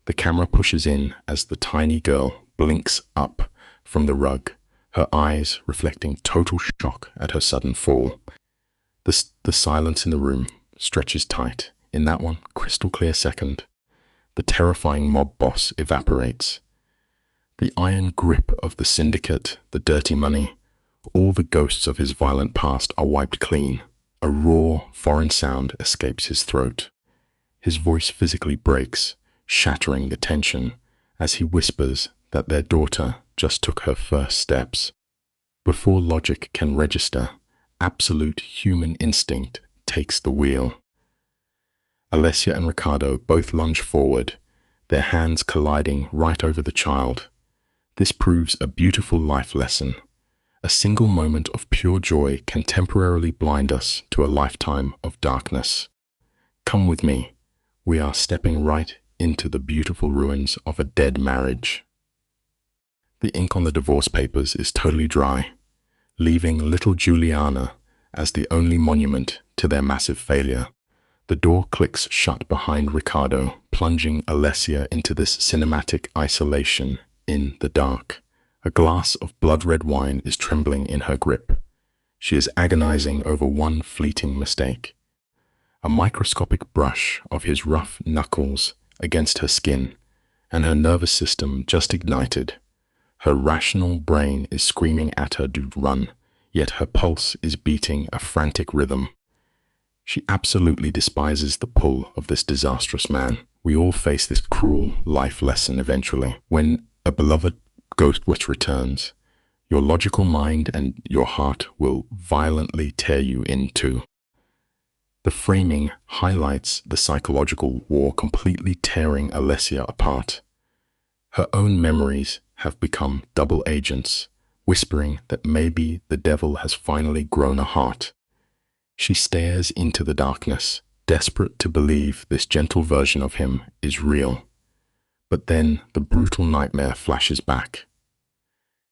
The camera pushes in as the tiny girl blinks up from the rug, her eyes reflecting total shock at her sudden fall. The silence in the room stretches tight. In that one crystal clear second, the terrifying mob boss evaporates. The iron grip of the syndicate, the dirty money, all the ghosts of his violent past are wiped clean. A raw, foreign sound escapes his throat. His voice physically breaks, shattering the tension as he whispers that their daughter just took her first steps. Before logic can register, absolute human instinct takes the wheel. Alessia and Ricardo both lunge forward, their hands colliding right over the child. This proves a beautiful life lesson. A single moment of pure joy can temporarily blind us to a lifetime of darkness. Come with me. We are stepping right into the beautiful ruins of a dead marriage. The ink on the divorce papers is totally dry, leaving little Juliana as the only monument to their massive failure. The door clicks shut behind Ricardo, plunging Alessia into this cinematic isolation in the dark. A glass of blood-red wine is trembling in her grip. She is agonizing over one fleeting mistake. A microscopic brush of his rough knuckles against her skin, and her nervous system just ignited. Her rational brain is screaming at her to run, yet her pulse is beating a frantic rhythm. She absolutely despises the pull of this disastrous man. We all face this cruel life lesson eventually. When a beloved ghost witch returns, your logical mind and your heart will violently tear you in two. The framing highlights the psychological war completely tearing Alessia apart. Her own memories have become double agents, whispering that maybe the devil has finally grown a heart. She stares into the darkness, desperate to believe this gentle version of him is real. But then the brutal nightmare flashes back.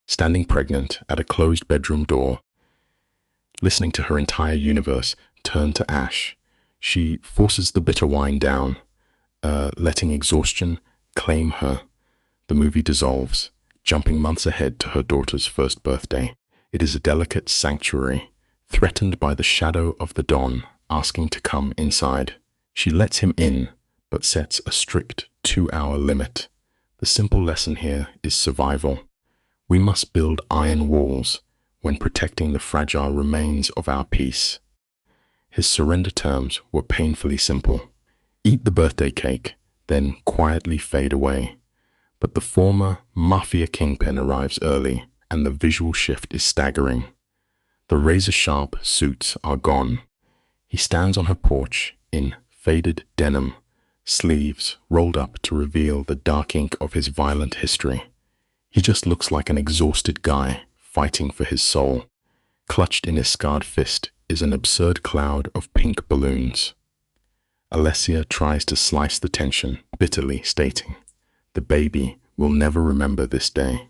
Standing pregnant at a closed bedroom door, listening to her entire universe turn to ash, she forces the bitter wine down, letting exhaustion claim her. The movie dissolves, jumping months ahead to her daughter's first birthday. It is a delicate sanctuary, threatened by the shadow of the dawn asking to come inside. She lets him in, but sets a strict 2-hour limit. The simple lesson here is survival. We must build iron walls when protecting the fragile remains of our peace. His surrender terms were painfully simple. Eat the birthday cake, then quietly fade away. But the former Mafia kingpin arrives early, and the visual shift is staggering. The razor-sharp suits are gone. He stands on her porch in faded denim, sleeves rolled up to reveal the dark ink of his violent history. He just looks like an exhausted guy fighting for his soul. Clutched in his scarred fist is an absurd cloud of pink balloons. Alessia tries to slice the tension, bitterly stating, "The baby will never remember this day."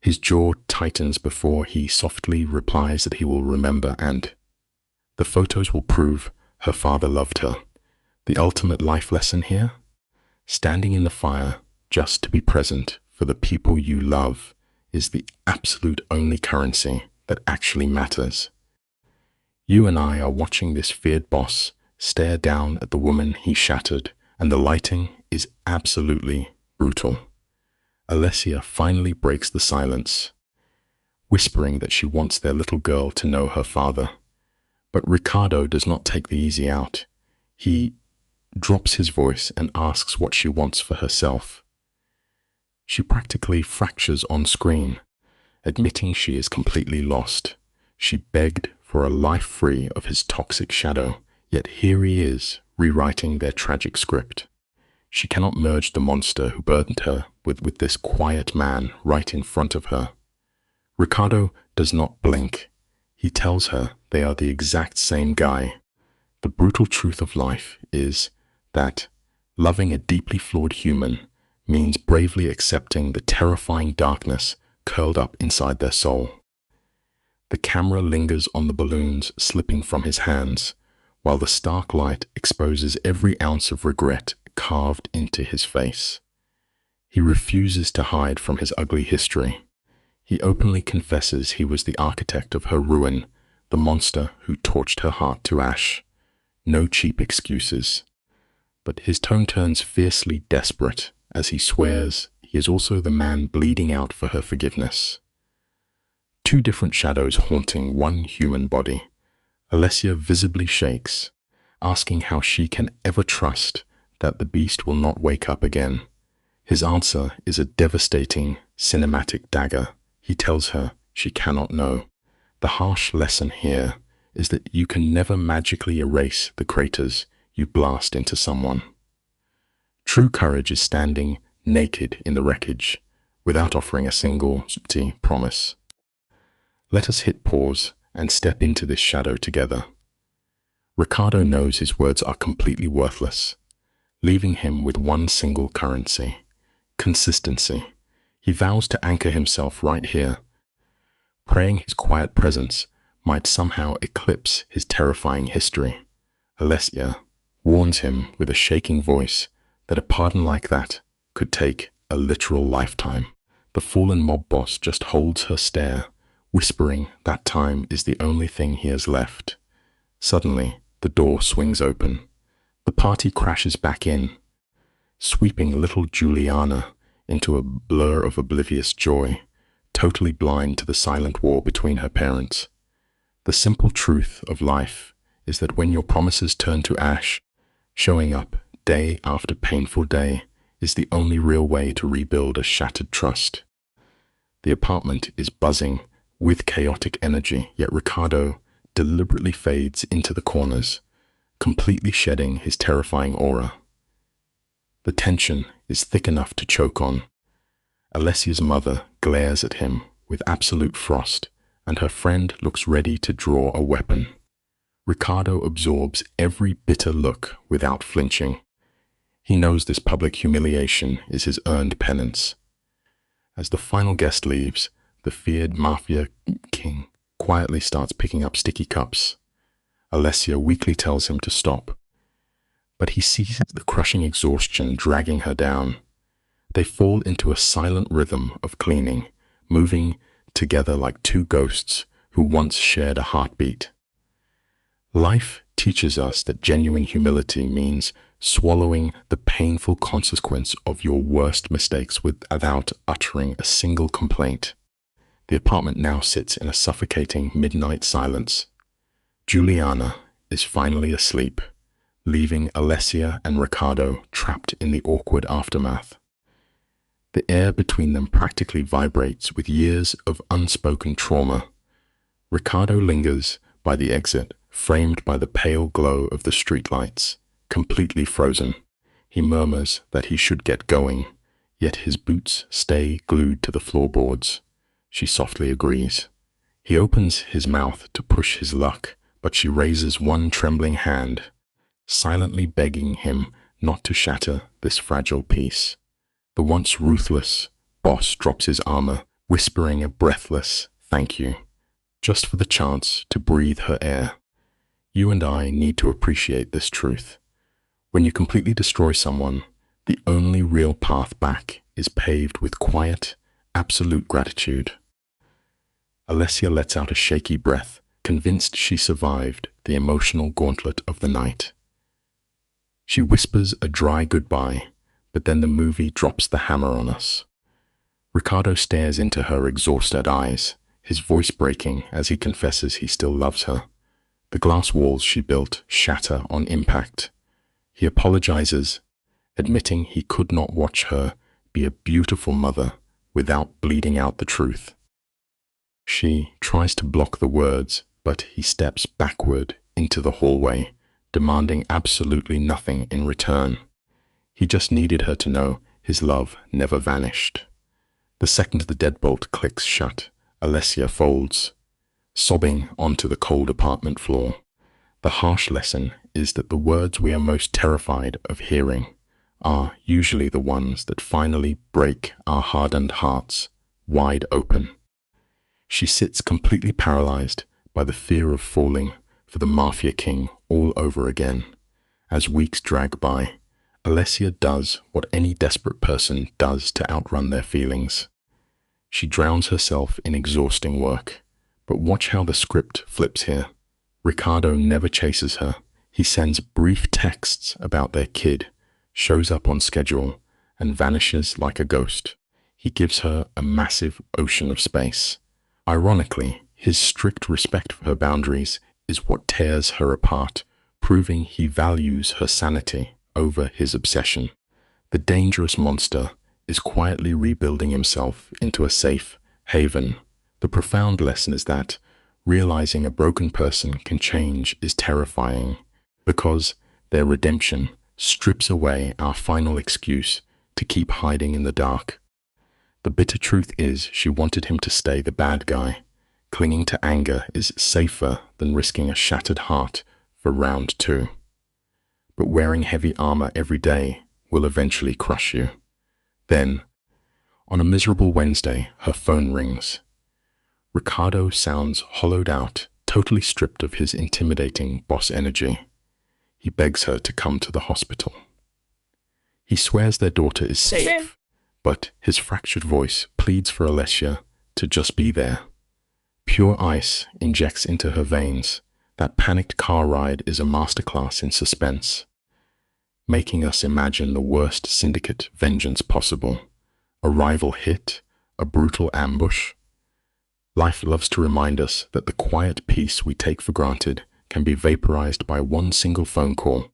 His jaw tightens before he softly replies that he will remember, and the photos will prove her father loved her. The ultimate life lesson here? Standing in the fire just to be present for the people you love is the absolute only currency that actually matters. You and I are watching this feared boss stare down at the woman he shattered, and the lighting is absolutely brutal. Alessia finally breaks the silence, whispering that she wants their little girl to know her father. But Ricardo does not take the easy out. He drops his voice and asks what she wants for herself. She practically fractures on screen, admitting she is completely lost. She begged for a life free of his toxic shadow, yet here he is, rewriting their tragic script. She cannot merge the monster who burdened her with this quiet man right in front of her. Ricardo does not blink. He tells her they are the exact same guy. The brutal truth of life is that loving a deeply flawed human means bravely accepting the terrifying darkness curled up inside their soul. The camera lingers on the balloons slipping from his hands, while the stark light exposes every ounce of regret carved into his face. He refuses to hide from his ugly history. He openly confesses he was the architect of her ruin, the monster who torched her heart to ash. No cheap excuses. But his tone turns fiercely desperate as he swears he is also the man bleeding out for her forgiveness. Two different shadows haunting one human body. Alessia visibly shakes, asking how she can ever trust that the beast will not wake up again. His answer is a devastating, cinematic dagger. He tells her she cannot know. The harsh lesson here is that you can never magically erase the craters you blast into someone. True courage is standing naked in the wreckage without offering a single promise. Let us hit pause and step into this shadow together. Ricardo knows his words are completely worthless, leaving him with one single currency: consistency. He vows to anchor himself right here, praying his quiet presence might somehow eclipse his terrifying history. Alessia warns him with a shaking voice that a pardon like that could take a literal lifetime. The fallen mob boss just holds her stare, whispering that time is the only thing he has left. Suddenly, the door swings open. The party crashes back in, sweeping little Juliana into a blur of oblivious joy, totally blind to the silent war between her parents. The simple truth of life is that when your promises turn to ash, showing up day after painful day is the only real way to rebuild a shattered trust. The apartment is buzzing with chaotic energy, yet Ricardo deliberately fades into the corners, completely shedding his terrifying aura. The tension is thick enough to choke on. Alessia's mother glares at him with absolute frost, and her friend looks ready to draw a weapon. Ricardo absorbs every bitter look without flinching. He knows this public humiliation is his earned penance. As the final guest leaves, the feared Mafia king quietly starts picking up sticky cups. Alessia weakly tells him to stop, but he sees the crushing exhaustion dragging her down. They fall into a silent rhythm of cleaning, moving together like two ghosts who once shared a heartbeat. Life teaches us that genuine humility means swallowing the painful consequence of your worst mistakes without uttering a single complaint. The apartment now sits in a suffocating midnight silence. Juliana is finally asleep, leaving Alessia and Ricardo trapped in the awkward aftermath. The air between them practically vibrates with years of unspoken trauma. Ricardo lingers by the exit, framed by the pale glow of the streetlights, completely frozen. He murmurs that he should get going, yet his boots stay glued to the floorboards. She softly agrees. He opens his mouth to push his luck, but she raises one trembling hand. silently begging him not to shatter this fragile peace. The once ruthless boss drops his armor, whispering a breathless thank you, just for the chance to breathe her air. You and I need to appreciate this truth. When you completely destroy someone, the only real path back is paved with quiet, absolute gratitude. Alessia lets out a shaky breath, convinced she survived the emotional gauntlet of the night. She whispers a dry goodbye, but then the movie drops the hammer on us. Ricardo stares into her exhausted eyes, his voice breaking as he confesses he still loves her. The glass walls she built shatter on impact. He apologizes, admitting he could not watch her be a beautiful mother without bleeding out the truth. She tries to block the words, but he steps backward into the hallway, demanding absolutely nothing in return. He just needed her to know his love never vanished. The second the deadbolt clicks shut, Alessia folds, sobbing onto the cold apartment floor. The harsh lesson is that the words we are most terrified of hearing are usually the ones that finally break our hardened hearts wide open. She sits completely paralyzed by the fear of falling for the Mafia king all over again. As weeks drag by, Alessia does what any desperate person does to outrun their feelings. She drowns herself in exhausting work. But watch how the script flips here. Ricardo never chases her. He sends brief texts about their kid, shows up on schedule, and vanishes like a ghost. He gives her a massive ocean of space. Ironically, his strict respect for her boundaries is what tears her apart, proving he values her sanity over his obsession. The dangerous monster is quietly rebuilding himself into a safe haven. The profound lesson is that realizing a broken person can change is terrifying, because their redemption strips away our final excuse to keep hiding in the dark. The bitter truth is she wanted him to stay the bad guy. Clinging to anger is safer than risking a shattered heart for round 2. But wearing heavy armor every day will eventually crush you. Then, on a miserable Wednesday, her phone rings. Ricardo sounds hollowed out, totally stripped of his intimidating boss energy. He begs her to come to the hospital. He swears their daughter is safe, but his fractured voice pleads for Alessia to just be there. Pure ice injects into her veins. That panicked car ride is a masterclass in suspense, making us imagine the worst syndicate vengeance possible. A rival hit, a brutal ambush. Life loves to remind us that the quiet peace we take for granted can be vaporized by one single phone call,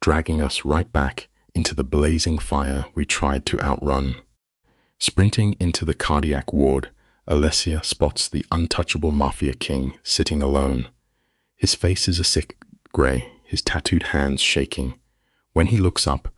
dragging us right back into the blazing fire we tried to outrun. Sprinting into the cardiac ward, Alessia spots the untouchable Mafia king sitting alone. His face is a sick gray, his tattooed hands shaking. When he looks up,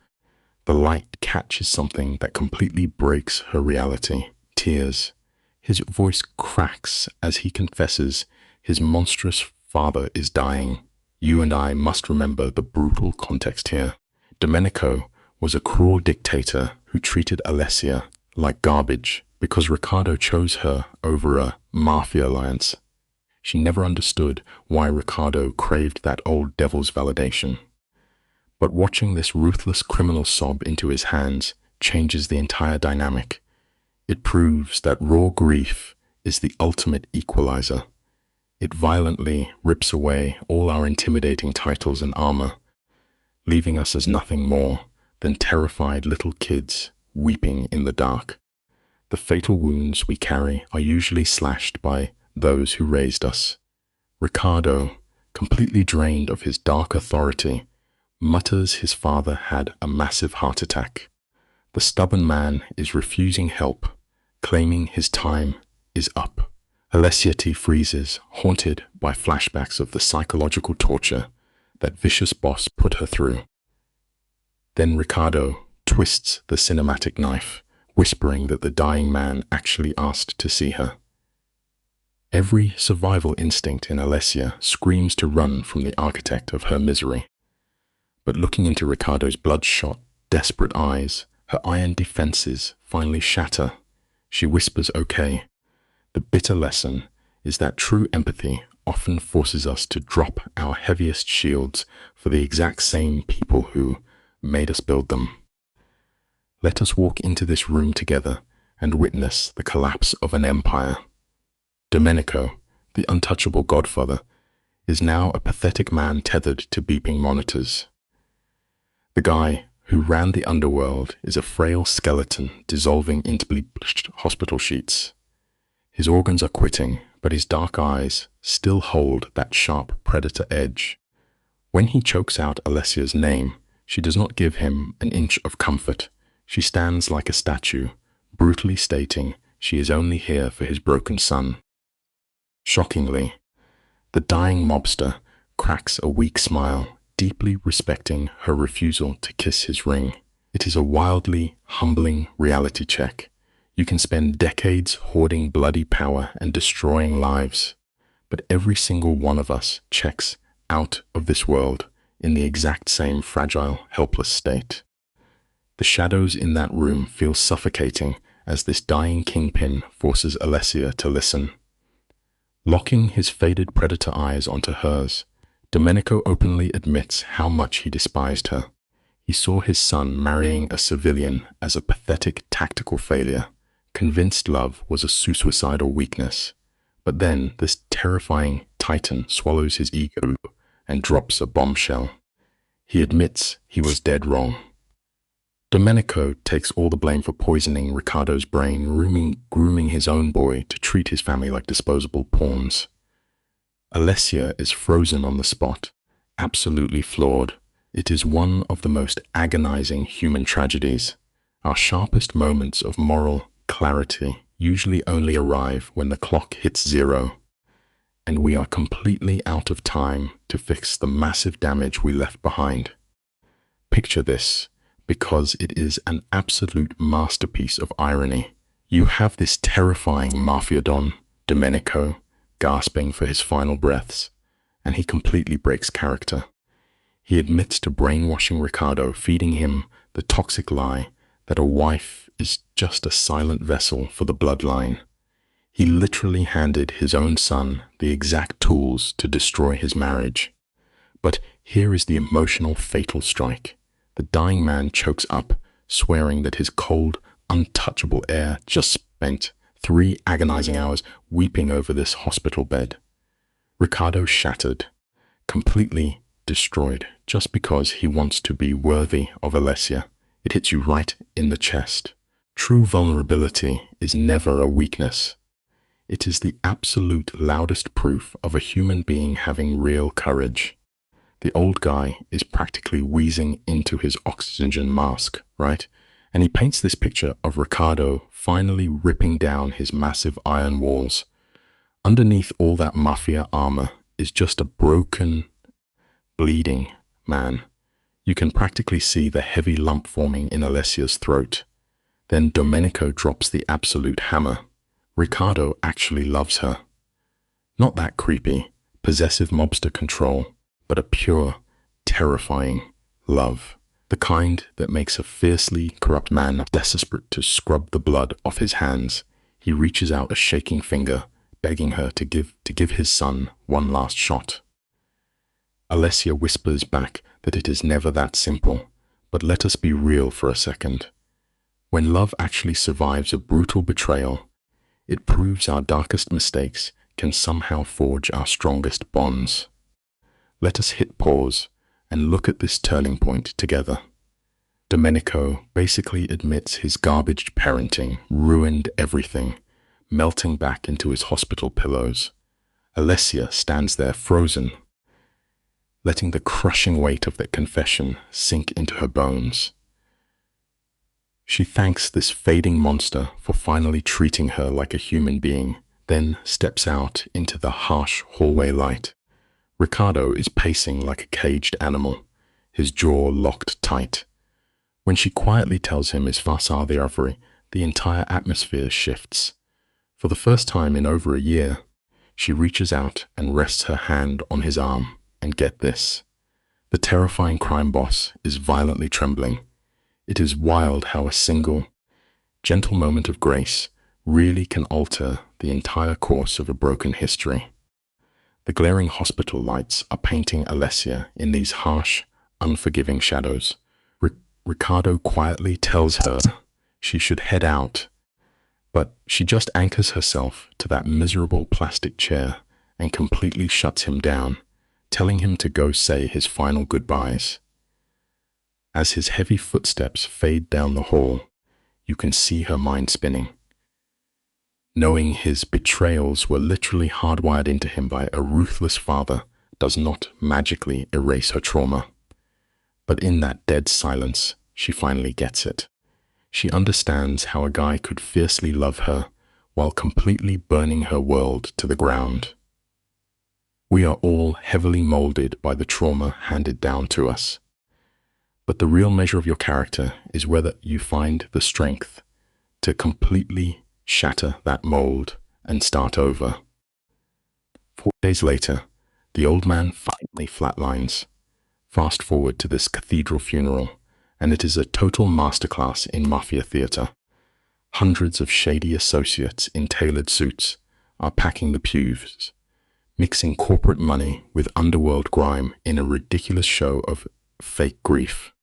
the light catches something that completely breaks her reality. Tears. His voice cracks as he confesses his monstrous father is dying. You and I must remember the brutal context here. Domenico was a cruel dictator who treated Alessia like garbage because Ricardo chose her over a Mafia alliance. She never understood why Ricardo craved that old devil's validation. But watching this ruthless criminal sob into his hands changes the entire dynamic. It proves that raw grief is the ultimate equalizer. It violently rips away all our intimidating titles and armor, leaving us as nothing more than terrified little kids weeping in the dark. The fatal wounds we carry are usually slashed by those who raised us. Ricardo, completely drained of his dark authority, mutters his father had a massive heart attack. The stubborn man is refusing help, claiming his time is up. Alessia freezes, haunted by flashbacks of the psychological torture that vicious boss put her through. Then Ricardo twists the cinematic knife, whispering that the dying man actually asked to see her. Every survival instinct in Alessia screams to run from the architect of her misery. But looking into Ricardo's bloodshot, desperate eyes, her iron defenses finally shatter. She whispers, "Okay." The bitter lesson is that true empathy often forces us to drop our heaviest shields for the exact same people who made us build them. Let us walk into this room together and witness the collapse of an empire. Domenico, the untouchable godfather, is now a pathetic man tethered to beeping monitors. The guy who ran the underworld is a frail skeleton dissolving into bleached hospital sheets. His organs are quitting, but his dark eyes still hold that sharp predator edge. When he chokes out Alessia's name, she does not give him an inch of comfort. She stands like a statue, brutally stating she is only here for his broken son. Shockingly, the dying mobster cracks a weak smile, deeply respecting her refusal to kiss his ring. It is a wildly humbling reality check. You can spend decades hoarding bloody power and destroying lives, but every single one of us checks out of this world in the exact same fragile, helpless state. The shadows in that room feel suffocating as this dying kingpin forces Alessia to listen. Locking his faded predator eyes onto hers, Domenico openly admits how much he despised her. He saw his son marrying a civilian as a pathetic tactical failure, convinced love was a suicidal weakness. But then this terrifying titan swallows his ego and drops a bombshell. He admits he was dead wrong. Domenico takes all the blame for poisoning Ricardo's brain, grooming his own boy to treat his family like disposable pawns. Alessia is frozen on the spot, absolutely flawed. It is one of the most agonizing human tragedies. Our sharpest moments of moral clarity usually only arrive when the clock hits zero, and we are completely out of time to fix the massive damage we left behind. Picture this, because it is an absolute masterpiece of irony. You have this terrifying Mafia don, Domenico, gasping for his final breaths, and he completely breaks character. He admits to brainwashing Ricardo, feeding him the toxic lie that a wife is just a silent vessel for the bloodline. He literally handed his own son the exact tools to destroy his marriage. But here is the emotional fatal strike. The dying man chokes up, swearing that his cold, untouchable heir just spent 3 agonizing hours weeping over this hospital bed. Ricardo shattered, completely destroyed, just because he wants to be worthy of Alessia. It hits you right in the chest. True vulnerability is never a weakness. It is the absolute loudest proof of a human being having real courage. The old guy is practically wheezing into his oxygen mask, right? And he paints this picture of Ricardo finally ripping down his massive iron walls. Underneath all that Mafia armor is just a broken, bleeding man. You can practically see the heavy lump forming in Alessia's throat. Then Domenico drops the absolute hammer. Ricardo actually loves her. Not that creepy, possessive mobster control, but a pure, terrifying love. The kind that makes a fiercely corrupt man desperate to scrub the blood off his hands. He reaches out a shaking finger, begging her to give his son one last shot. Alessia whispers back that it is never that simple, but let us be real for a second. When love actually survives a brutal betrayal, it proves our darkest mistakes can somehow forge our strongest bonds. Let us hit pause and look at this turning point together. Domenico basically admits his garbage parenting ruined everything, melting back into his hospital pillows. Alessia stands there frozen, letting the crushing weight of that confession sink into her bones. She thanks this fading monster for finally treating her like a human being, then steps out into the harsh hallway light. Ricardo is pacing like a caged animal, his jaw locked tight. When she quietly tells him his facade the ovary, the entire atmosphere shifts. For the first time in over a year, she reaches out and rests her hand on his arm, and get this. The terrifying crime boss is violently trembling. It is wild how a single, gentle moment of grace really can alter the entire course of a broken history. The glaring hospital lights are painting Alessia in these harsh, unforgiving shadows. Ricardo quietly tells her she should head out, but she just anchors herself to that miserable plastic chair and completely shuts him down, telling him to go say his final goodbyes. As his heavy footsteps fade down the hall, you can see her mind spinning. Knowing his betrayals were literally hardwired into him by a ruthless father does not magically erase her trauma. But in that dead silence, she finally gets it. She understands how a guy could fiercely love her while completely burning her world to the ground. We are all heavily molded by the trauma handed down to us. But the real measure of your character is whether you find the strength to completely shatter that mold and start over. 4 days later, the old man finally flatlines. Fast forward to this cathedral funeral, and it is a total masterclass in Mafia theater. Hundreds of shady associates in tailored suits are packing the pews, mixing corporate money with underworld grime in a ridiculous show of fake grief.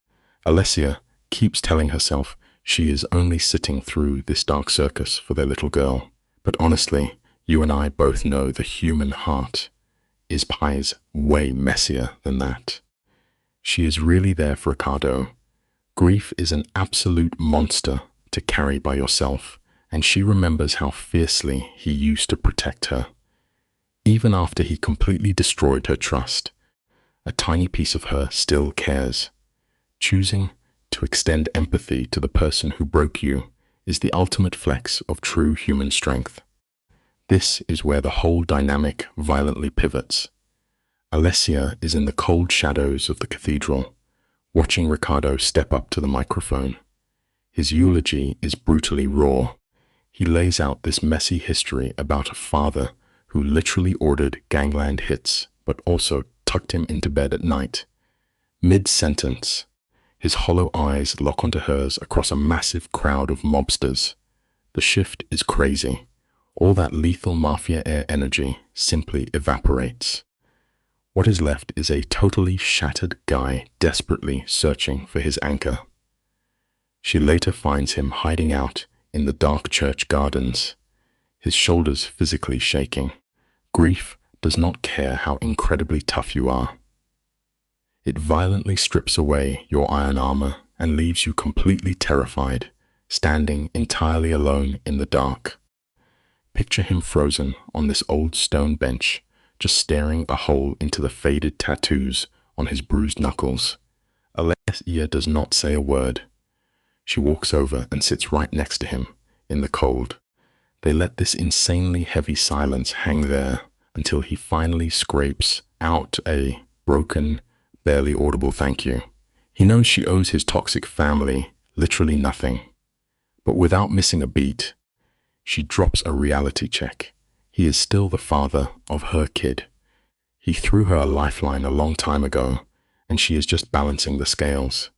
Alessia keeps telling herself she is only sitting through this dark circus for their little girl. But honestly, you and I both know the human heart is pies way messier than that. She is really there for Ricardo. Grief is an absolute monster to carry by yourself, and she remembers how fiercely he used to protect her. Even after he completely destroyed her trust, a tiny piece of her still cares. Choosing to extend empathy to the person who broke you is the ultimate flex of true human strength. This is where the whole dynamic violently pivots. Alessia is in the cold shadows of the cathedral, watching Ricardo step up to the microphone. His eulogy is brutally raw. He lays out this messy history about a father who literally ordered gangland hits, but also tucked him into bed at night. Mid-sentence, his hollow eyes lock onto hers across a massive crowd of mobsters. The shift is crazy. All that lethal mafia air energy simply evaporates. What is left is a totally shattered guy desperately searching for his anchor. She later finds him hiding out in the dark church gardens, his shoulders physically shaking. Grief does not care how incredibly tough you are. It violently strips away your iron armor and leaves you completely terrified, standing entirely alone in the dark. Picture him frozen on this old stone bench, just staring a hole into the faded tattoos on his bruised knuckles. Alessia does not say a word. She walks over and sits right next to him in the cold. They let this insanely heavy silence hang there until he finally scrapes out a broken, barely audible thank you. He knows she owes his toxic family literally nothing. But without missing a beat, she drops a reality check. He is still the father of her kid. He threw her a lifeline a long time ago, and she is just balancing the scales.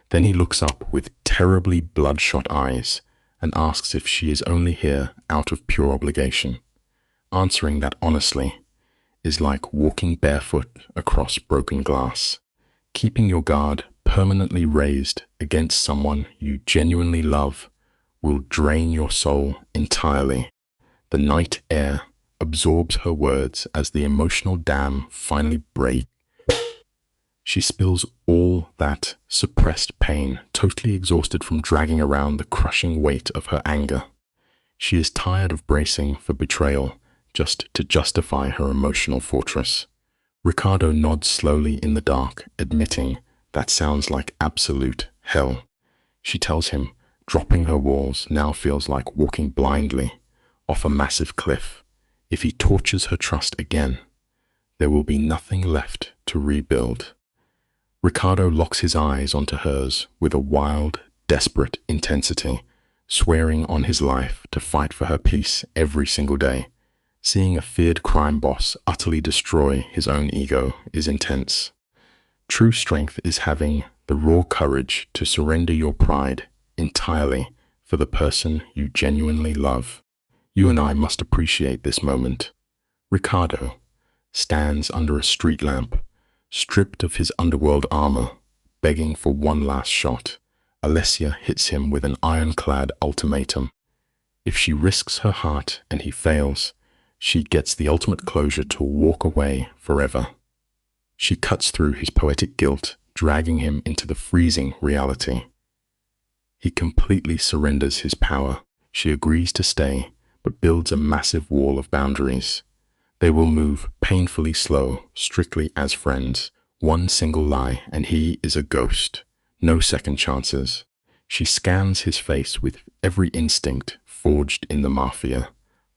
Then he looks up with terribly bloodshot eyes and asks if she is only here out of pure obligation. Answering that honestly is like walking barefoot across broken glass. Keeping your guard permanently raised against someone you genuinely love will drain your soul entirely. The night air absorbs her words as the emotional dam finally breaks. She spills all that suppressed pain, totally exhausted from dragging around the crushing weight of her anger. She is tired of bracing for betrayal just to justify her emotional fortress. Ricardo nods slowly in the dark, admitting that sounds like absolute hell. She tells him dropping her walls now feels like walking blindly off a massive cliff. If he tortures her trust again, there will be nothing left to rebuild. Ricardo locks his eyes onto hers with a wild, desperate intensity, swearing on his life to fight for her peace every single day. Seeing a feared crime boss utterly destroy his own ego is intense. True strength is having the raw courage to surrender your pride entirely for the person you genuinely love. You and I must appreciate this moment. Ricardo stands under a street lamp, stripped of his underworld armor, begging for one last shot. Alessia hits him with an ironclad ultimatum. If she risks her heart and he fails, she gets the ultimate closure to walk away forever. She cuts through his poetic guilt, dragging him into the freezing reality. He completely surrenders his power. She agrees to stay, but builds a massive wall of boundaries. They will move painfully slow, strictly as friends. One single lie, and he is a ghost. No second chances. She scans his face with every instinct forged in the Mafia,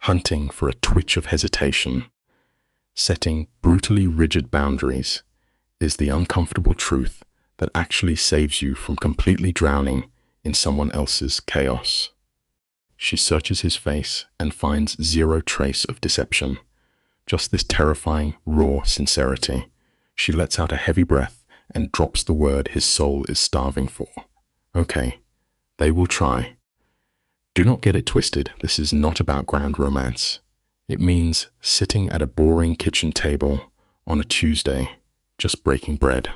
hunting for a twitch of hesitation. Setting brutally rigid boundaries is the uncomfortable truth that actually saves you from completely drowning in someone else's chaos. She searches his face and finds zero trace of deception, just this terrifying, raw sincerity. She lets out a heavy breath and drops the word his soul is starving for. Okay, they will try. Do not get it twisted, this is not about grand romance. It means sitting at a boring kitchen table on a Tuesday, just breaking bread.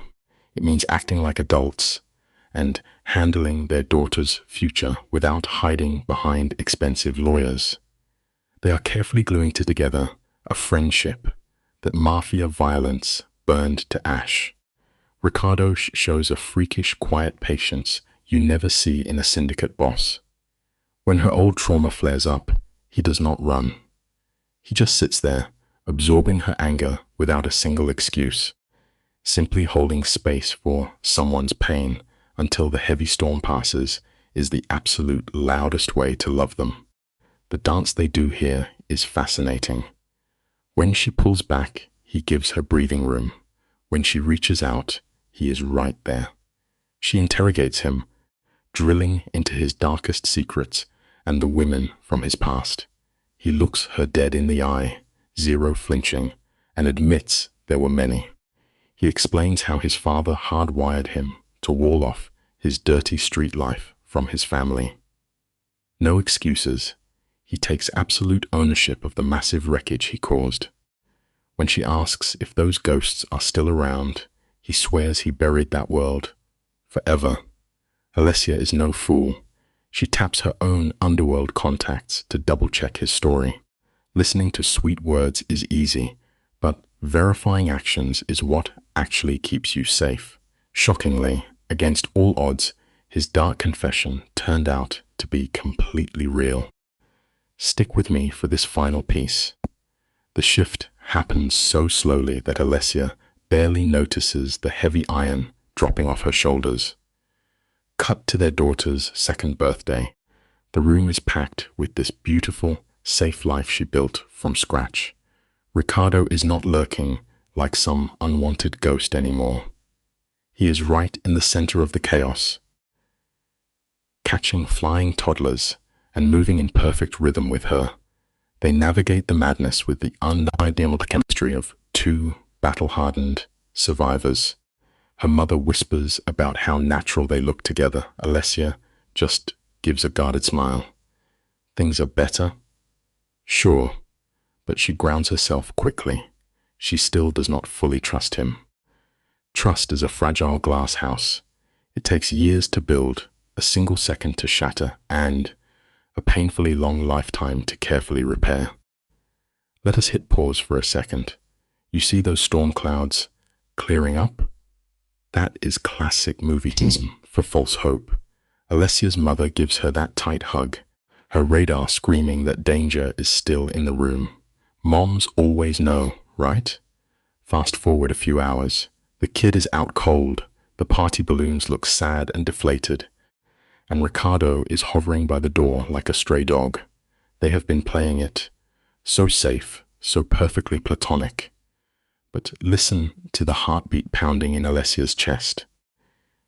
It means acting like adults and handling their daughter's future without hiding behind expensive lawyers. They are carefully gluing together a friendship that Mafia violence burned to ash. Ricardo shows a freakish, quiet patience you never see in a syndicate boss. When her old trauma flares up, he does not run. He just sits there, absorbing her anger without a single excuse, simply holding space for someone's pain until the heavy storm passes is the absolute loudest way to love them. The dance they do here is fascinating. When she pulls back, he gives her breathing room. When she reaches out, he is right there. She interrogates him, drilling into his darkest secrets and the women from his past. He looks her dead in the eye, zero flinching, and admits there were many. He explains how his father hardwired him to wall off his dirty street life from his family. No excuses. He takes absolute ownership of the massive wreckage he caused. When she asks if those ghosts are still around, he swears he buried that world forever. Alessia is no fool. She taps her own underworld contacts to double-check his story. Listening to sweet words is easy, but verifying actions is what actually keeps you safe. Shockingly, against all odds, his dark confession turned out to be completely real. Stick with me for this final piece. The shift happens so slowly that Alessia barely notices the heavy iron dropping off her shoulders. Cut to their daughter's second birthday. The room is packed with this beautiful, safe life she built from scratch. Ricardo is not lurking like some unwanted ghost anymore. He is right in the center of the chaos, catching flying toddlers and moving in perfect rhythm with her. They navigate the madness with the undeniable chemistry of two battle-hardened survivors. Her mother whispers about how natural they look together. Alessia just gives a guarded smile. Things are better? Sure, but she grounds herself quickly. She still does not fully trust him. Trust is a fragile glass house. It takes years to build, a single second to shatter, and a painfully long lifetime to carefully repair. Let us hit pause for a second. You see those storm clouds clearing up? That is classic movieism for false hope. Alessia's mother gives her that tight hug, her radar screaming that danger is still in the room. Moms always know, right? Fast forward a few hours. The kid is out cold, the party balloons look sad and deflated, and Ricardo is hovering by the door like a stray dog. They have been playing it. So safe, so perfectly platonic. But listen to the heartbeat pounding in Alessia's chest.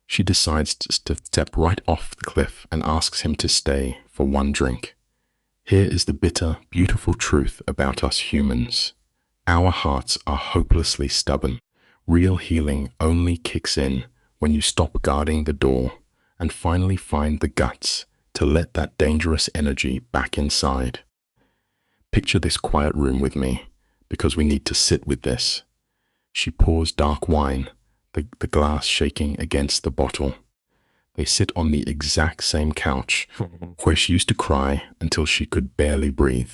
She decides to step right off the cliff and asks him to stay for one drink. Here is the bitter, beautiful truth about us humans. Our hearts are hopelessly stubborn. Real healing only kicks in when you stop guarding the door and finally find the guts to let that dangerous energy back inside. Picture this quiet room with me, because we need to sit with this. She pours dark wine, the glass shaking against the bottle. They sit on the exact same couch where she used to cry until she could barely breathe.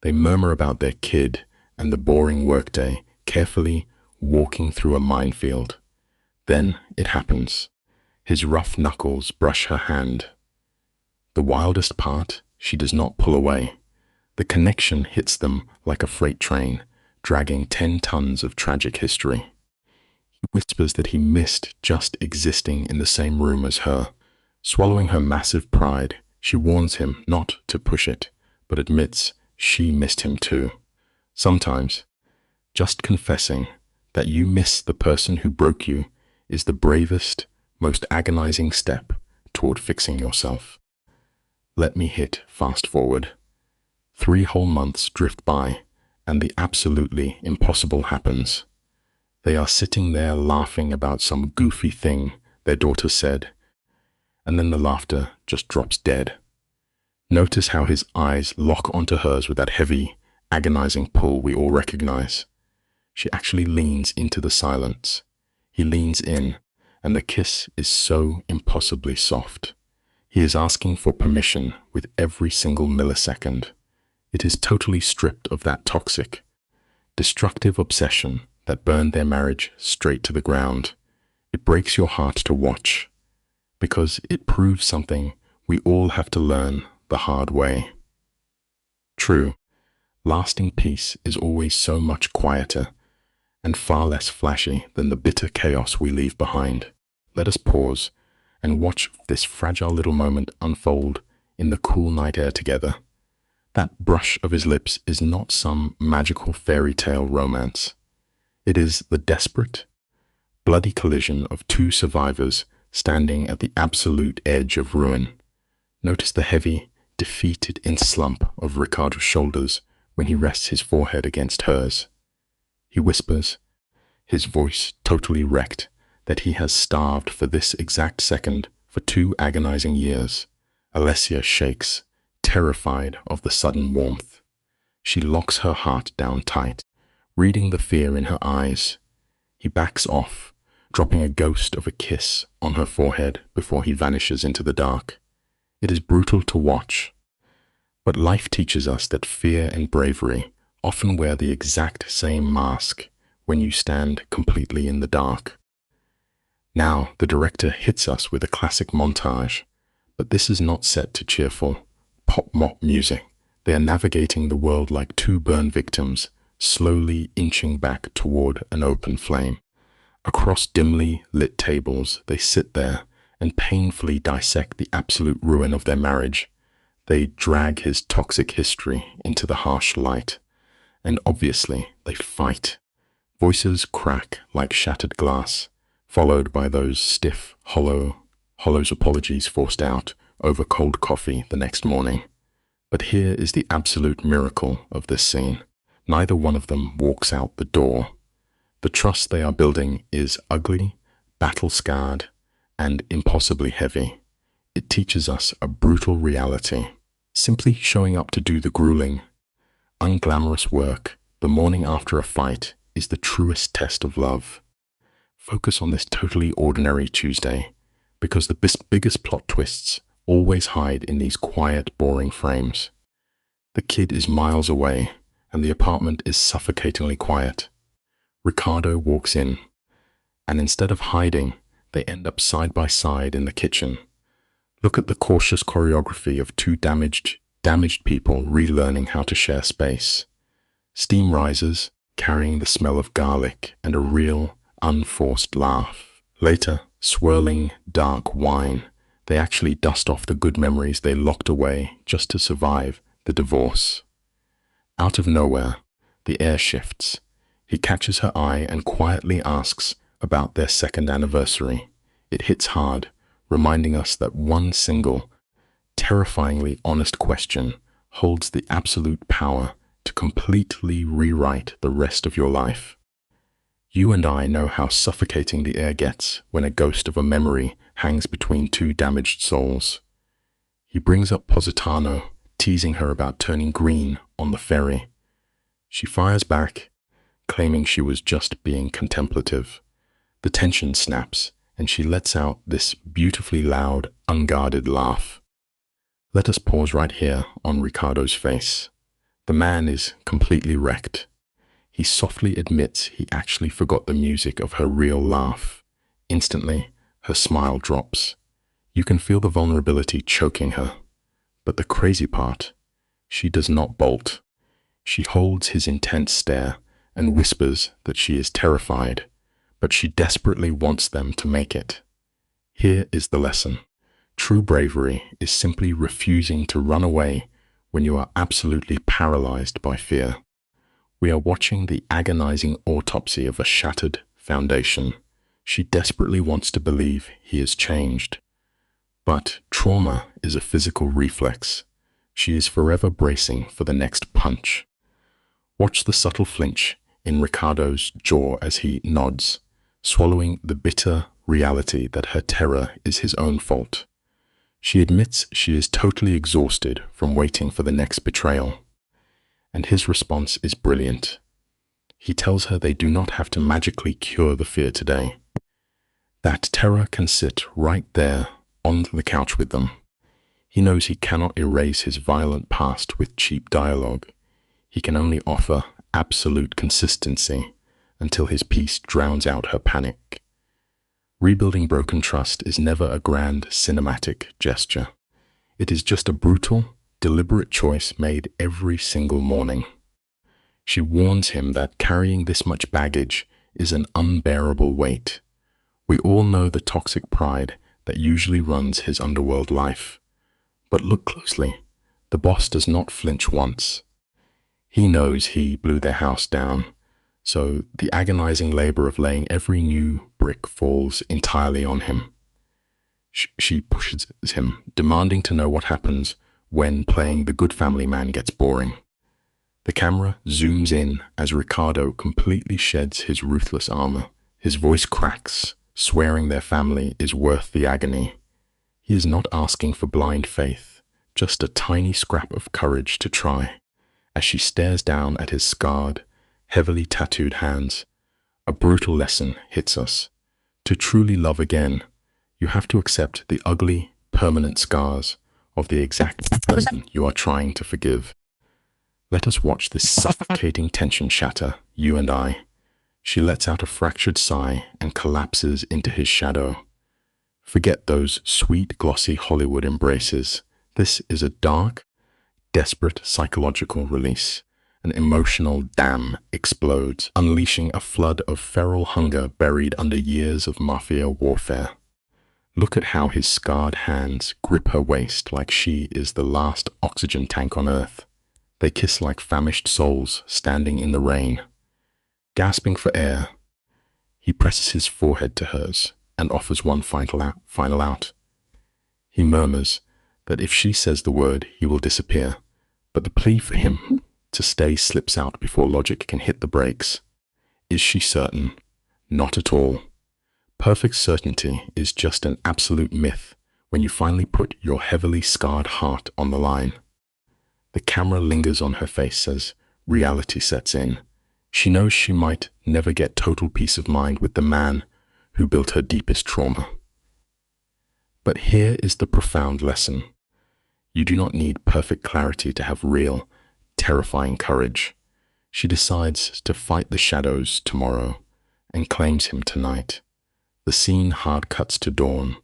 They murmur about their kid and the boring workday, carefully walking through a minefield. Then it happens. His rough knuckles brush her hand. The wildest part, she does not pull away. The connection hits them like a freight train, dragging 10 tons of tragic history. He whispers that he missed just existing in the same room as her. Swallowing her massive pride, she warns him not to push it, but admits she missed him too. Sometimes, just confessing that you miss the person who broke you is the bravest, most agonizing step toward fixing yourself. Let me hit fast forward. 3 whole months drift by, and the absolutely impossible happens. They are sitting there laughing about some goofy thing their daughter said, and then the laughter just drops dead. Notice how his eyes lock onto hers with that heavy, agonizing pull we all recognize. She actually leans into the silence. He leans in, and the kiss is so impossibly soft. He is asking for permission with every single millisecond. It is totally stripped of that toxic, destructive obsession that burned their marriage straight to the ground. It breaks your heart to watch, because it proves something we all have to learn the hard way. True, lasting peace is always so much quieter and far less flashy than the bitter chaos we leave behind. Let us pause and watch this fragile little moment unfold in the cool night air together. That brush of his lips is not some magical fairy tale romance. It is the desperate, bloody collision of 2 survivors standing at the absolute edge of ruin. Notice the heavy, defeated slump of Ricardo's shoulders when he rests his forehead against hers. He whispers, his voice totally wrecked, that he has starved for this exact second for 2 agonizing years. Alessia shakes, terrified of the sudden warmth. She locks her heart down tight, reading the fear in her eyes. He backs off, dropping a ghost of a kiss on her forehead before he vanishes into the dark. It is brutal to watch, but life teaches us that fear and bravery often wear the exact same mask when you stand completely in the dark. Now the director hits us with a classic montage, but this is not set to cheerful pop-mop music. They are navigating the world like 2 burn victims, slowly inching back toward an open flame. Across dimly lit tables, they sit there and painfully dissect the absolute ruin of their marriage. They drag his toxic history into the harsh light. And obviously, they fight. Voices crack like shattered glass, followed by those stiff, hollows apologies forced out over cold coffee the next morning. But here is the absolute miracle of this scene. Neither one of them walks out the door. The trust they are building is ugly, battle-scarred, and impossibly heavy. It teaches us a brutal reality. Simply showing up to do the grueling, unglamorous work the morning after a fight is the truest test of love. Focus on this totally ordinary Tuesday, because the biggest plot twists always hide in these quiet, boring frames. The kid is miles away, and the apartment is suffocatingly quiet. Ricardo walks in, and instead of hiding, they end up side by side in the kitchen. Look at the cautious choreography of 2 damaged people relearning how to share space. Steam rises, carrying the smell of garlic and a real, unforced laugh. Later, swirling dark wine, they actually dust off the good memories they locked away just to survive the divorce. Out of nowhere, the air shifts. He catches her eye and quietly asks about their 2nd anniversary. It hits hard, reminding us that one single, terrifyingly honest question holds the absolute power to completely rewrite the rest of your life. You and I know how suffocating the air gets when a ghost of a memory hangs between two damaged souls. He brings up Positano, teasing her about turning green on the ferry. She fires back, claiming she was just being contemplative. The tension snaps, and she lets out this beautifully loud, unguarded laugh. Let us pause right here on Ricardo's face. The man is completely wrecked. He softly admits he actually forgot the music of her real laugh. Instantly, her smile drops. You can feel the vulnerability choking her. But the crazy part, she does not bolt. She holds his intense stare and whispers that she is terrified, but she desperately wants them to make it. Here is the lesson. True bravery is simply refusing to run away when you are absolutely paralyzed by fear. We are watching the agonizing autopsy of a shattered foundation. She desperately wants to believe he has changed. But trauma is a physical reflex. She is forever bracing for the next punch. Watch the subtle flinch in Ricardo's jaw as he nods, swallowing the bitter reality that her terror is his own fault. She admits she is totally exhausted from waiting for the next betrayal. And his response is brilliant. He tells her they do not have to magically cure the fear today. That terror can sit right there on the couch with them. He knows he cannot erase his violent past with cheap dialogue. He can only offer absolute consistency until his peace drowns out her panic. Rebuilding broken trust is never a grand cinematic gesture. It is just a brutal, deliberate choice made every single morning. She warns him that carrying this much baggage is an unbearable weight. We all know the toxic pride that usually runs his underworld life. But look closely. The boss does not flinch once. He knows he blew their house down, so the agonizing labor of laying every new brick falls entirely on him. She pushes him, demanding to know what happens when playing the good family man gets boring. The camera zooms in as Ricardo completely sheds his ruthless armor. His voice cracks, swearing their family is worth the agony. He is not asking for blind faith, just a tiny scrap of courage to try. As she stares down at his scarred, heavily tattooed hands, a brutal lesson hits us. To truly love again, you have to accept the ugly, permanent scars of the exact person you are trying to forgive. Let us watch this suffocating tension shatter, you and I. She lets out a fractured sigh and collapses into his shadow. Forget those sweet, glossy Hollywood embraces. This is a dark, desperate psychological release. An emotional dam explodes, unleashing a flood of feral hunger buried under years of Mafia warfare. Look at how his scarred hands grip her waist like she is the last oxygen tank on Earth. They kiss like famished souls standing in the rain. Gasping for air, he presses his forehead to hers and offers one final out. He murmurs that if she says the word, he will disappear, but the plea for him to stay slips out before logic can hit the brakes. Is she certain? Not at all. Perfect certainty is just an absolute myth when you finally put your heavily scarred heart on the line. The camera lingers on her face as reality sets in. She knows she might never get total peace of mind with the man who built her deepest trauma. But here is the profound lesson. You do not need perfect clarity to have real, terrifying courage. She decides to fight the shadows tomorrow and claims him tonight. The scene hard cuts to dawn.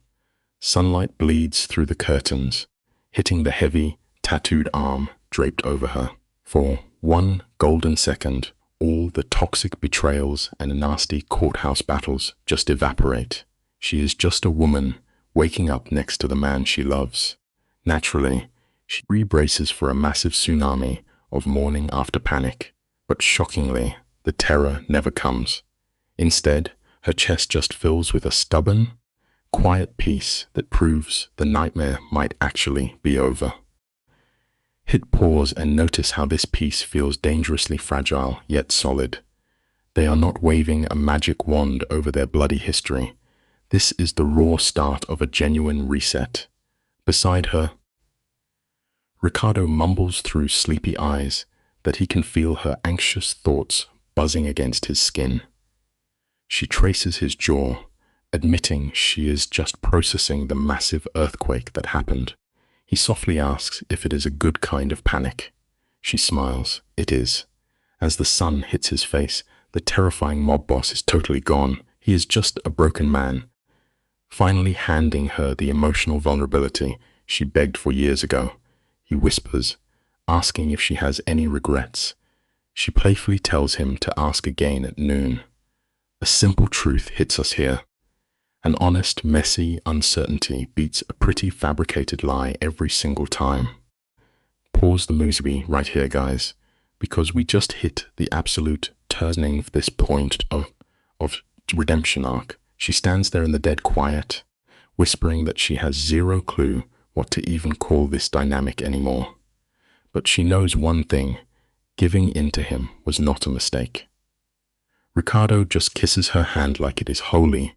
Sunlight bleeds through the curtains, hitting the heavy, tattooed arm draped over her. For one golden second, all the toxic betrayals and nasty courthouse battles just evaporate. She is just a woman waking up next to the man she loves. Naturally, she rebraces for a massive tsunami of mourning after panic, but shockingly, the terror never comes. Instead, her chest just fills with a stubborn, quiet peace that proves the nightmare might actually be over. Hit pause and notice how this peace feels dangerously fragile yet solid. They are not waving a magic wand over their bloody history. This is the raw start of a genuine reset. Beside her, Ricardo mumbles through sleepy eyes that he can feel her anxious thoughts buzzing against his skin. She traces his jaw, admitting she is just processing the massive earthquake that happened. He softly asks if it is a good kind of panic. She smiles. It is. As the sun hits his face, the terrifying mob boss is totally gone. He is just a broken man. Finally handing her the emotional vulnerability she begged for years ago, he whispers, asking if she has any regrets. She playfully tells him to ask again at noon. A simple truth hits us here. An honest, messy uncertainty beats a pretty fabricated lie every single time. Pause the movie right here, guys, because we just hit the absolute turning of this point of redemption arc. She stands there in the dead quiet, whispering that she has zero clue what to even call this dynamic anymore. But she knows one thing: giving in to him was not a mistake. Ricardo just kisses her hand like it is holy,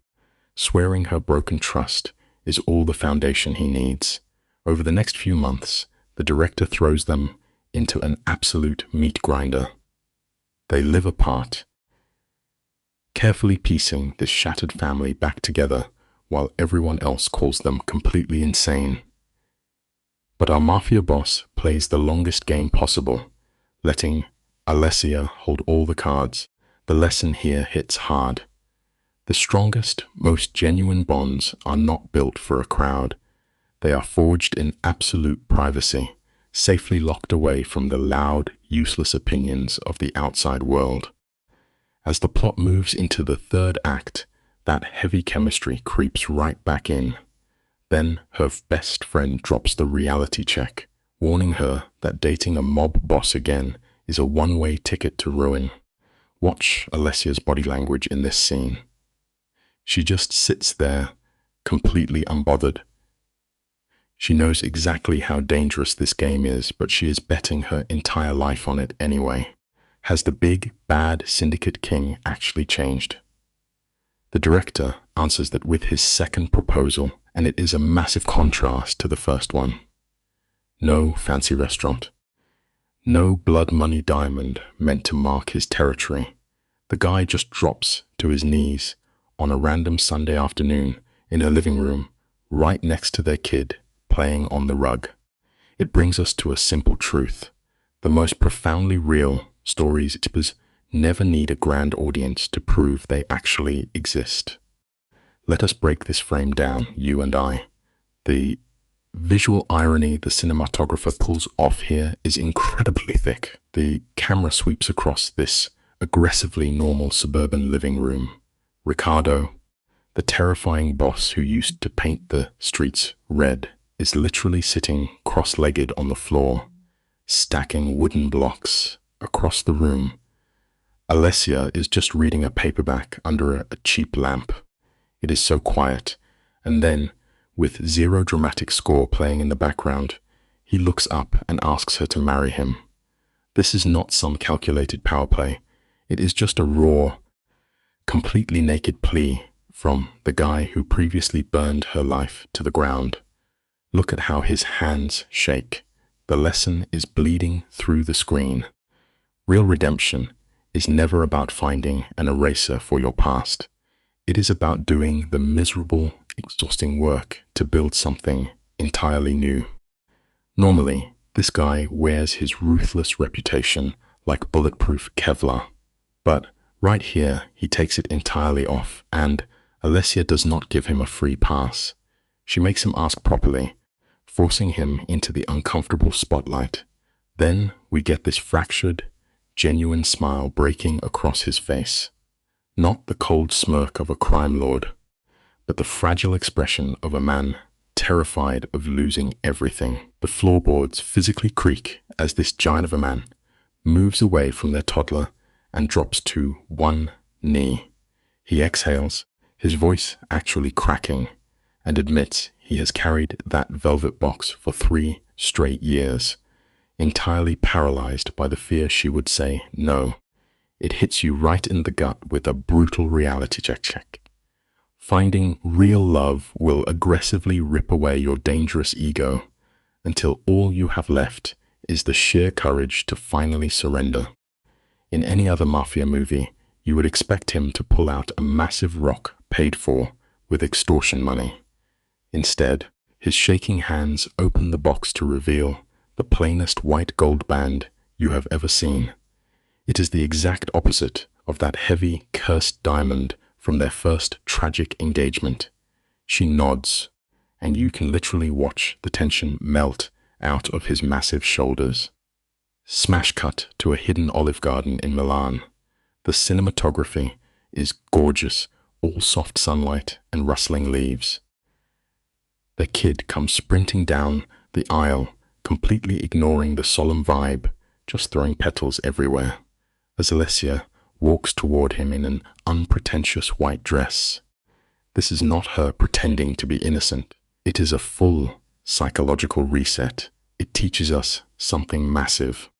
swearing her broken trust is all the foundation he needs. Over the next few months, the director throws them into an absolute meat grinder. They live apart, carefully piecing this shattered family back together while everyone else calls them completely insane. But our mafia boss plays the longest game possible, letting Alessia hold all the cards. The lesson here hits hard. The strongest, most genuine bonds are not built for a crowd. They are forged in absolute privacy, safely locked away from the loud, useless opinions of the outside world. As the plot moves into the third act, that heavy chemistry creeps right back in. Then her best friend drops the reality check, warning her that dating a mob boss again is a one-way ticket to ruin. Watch Alessia's body language in this scene. She just sits there, completely unbothered. She knows exactly how dangerous this game is, but she is betting her entire life on it anyway. Has the big, bad syndicate king actually changed? The director answers that with his second proposal, and it is a massive contrast to the first one. No fancy restaurant. No blood money diamond meant to mark his territory. The guy just drops to his knees on a random Sunday afternoon in her living room, right next to their kid, playing on the rug. It brings us to a simple truth. The most profoundly real stories never need a grand audience to prove they actually exist. Let us break this frame down, you and I. The visual irony the cinematographer pulls off here is incredibly thick. The camera sweeps across this aggressively normal suburban living room. Ricardo, the terrifying boss who used to paint the streets red, is literally sitting cross-legged on the floor, stacking wooden blocks across the room. Alessia is just reading a paperback under a cheap lamp. It is so quiet, and then, with zero dramatic score playing in the background, he looks up and asks her to marry him. This is not some calculated power play. It is just a raw, completely naked plea from the guy who previously burned her life to the ground. Look at how his hands shake. The lesson is bleeding through the screen. Real redemption is never about finding an eraser for your past. It is about doing the miserable, exhausting work to build something entirely new. Normally, this guy wears his ruthless reputation like bulletproof Kevlar. But right here, he takes it entirely off, and Alessia does not give him a free pass. She makes him ask properly, forcing him into the uncomfortable spotlight. Then we get this fractured, genuine smile breaking across his face. Not the cold smirk of a crime lord, but the fragile expression of a man terrified of losing everything. The floorboards physically creak as this giant of a man moves away from their toddler and drops to one knee. He exhales, his voice actually cracking, and admits he has carried that velvet box for 3 straight years, entirely paralyzed by the fear she would say no. It hits you right in the gut with a brutal reality check. Finding real love will aggressively rip away your dangerous ego until all you have left is the sheer courage to finally surrender. In any other Mafia movie, you would expect him to pull out a massive rock paid for with extortion money. Instead, his shaking hands open the box to reveal the plainest white gold band you have ever seen. It is the exact opposite of that heavy, cursed diamond from their first tragic engagement. She nods, and you can literally watch the tension melt out of his massive shoulders. Smash cut to a hidden olive garden in Milan. The cinematography is gorgeous, all soft sunlight and rustling leaves. The kid comes sprinting down the aisle, completely ignoring the solemn vibe, just throwing petals everywhere, as Alessia walks toward him in an unpretentious white dress. This is not her pretending to be innocent. It is a full psychological reset. It teaches us something massive.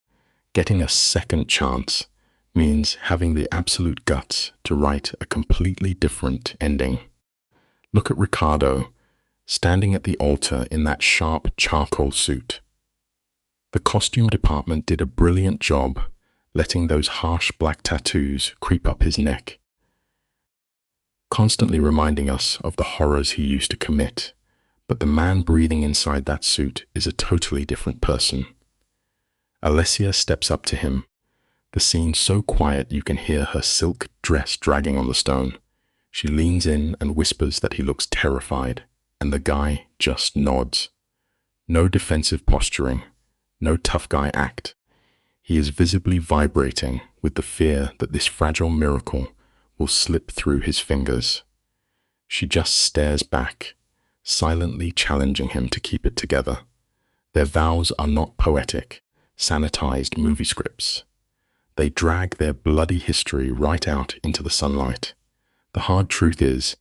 Getting a second chance means having the absolute guts to write a completely different ending. Look at Ricardo, standing at the altar in that sharp charcoal suit. The costume department did a brilliant job letting those harsh black tattoos creep up his neck, constantly reminding us of the horrors he used to commit. But the man breathing inside that suit is a totally different person. Alessia steps up to him, the scene so quiet you can hear her silk dress dragging on the stone. She leans in and whispers that he looks terrified, and the guy just nods. No defensive posturing, no tough guy act. He is visibly vibrating with the fear that this fragile miracle will slip through his fingers. She just stares back, silently challenging him to keep it together. Their vows are not poetic, sanitized movie scripts. They drag their bloody history right out into the sunlight. The hard truth is,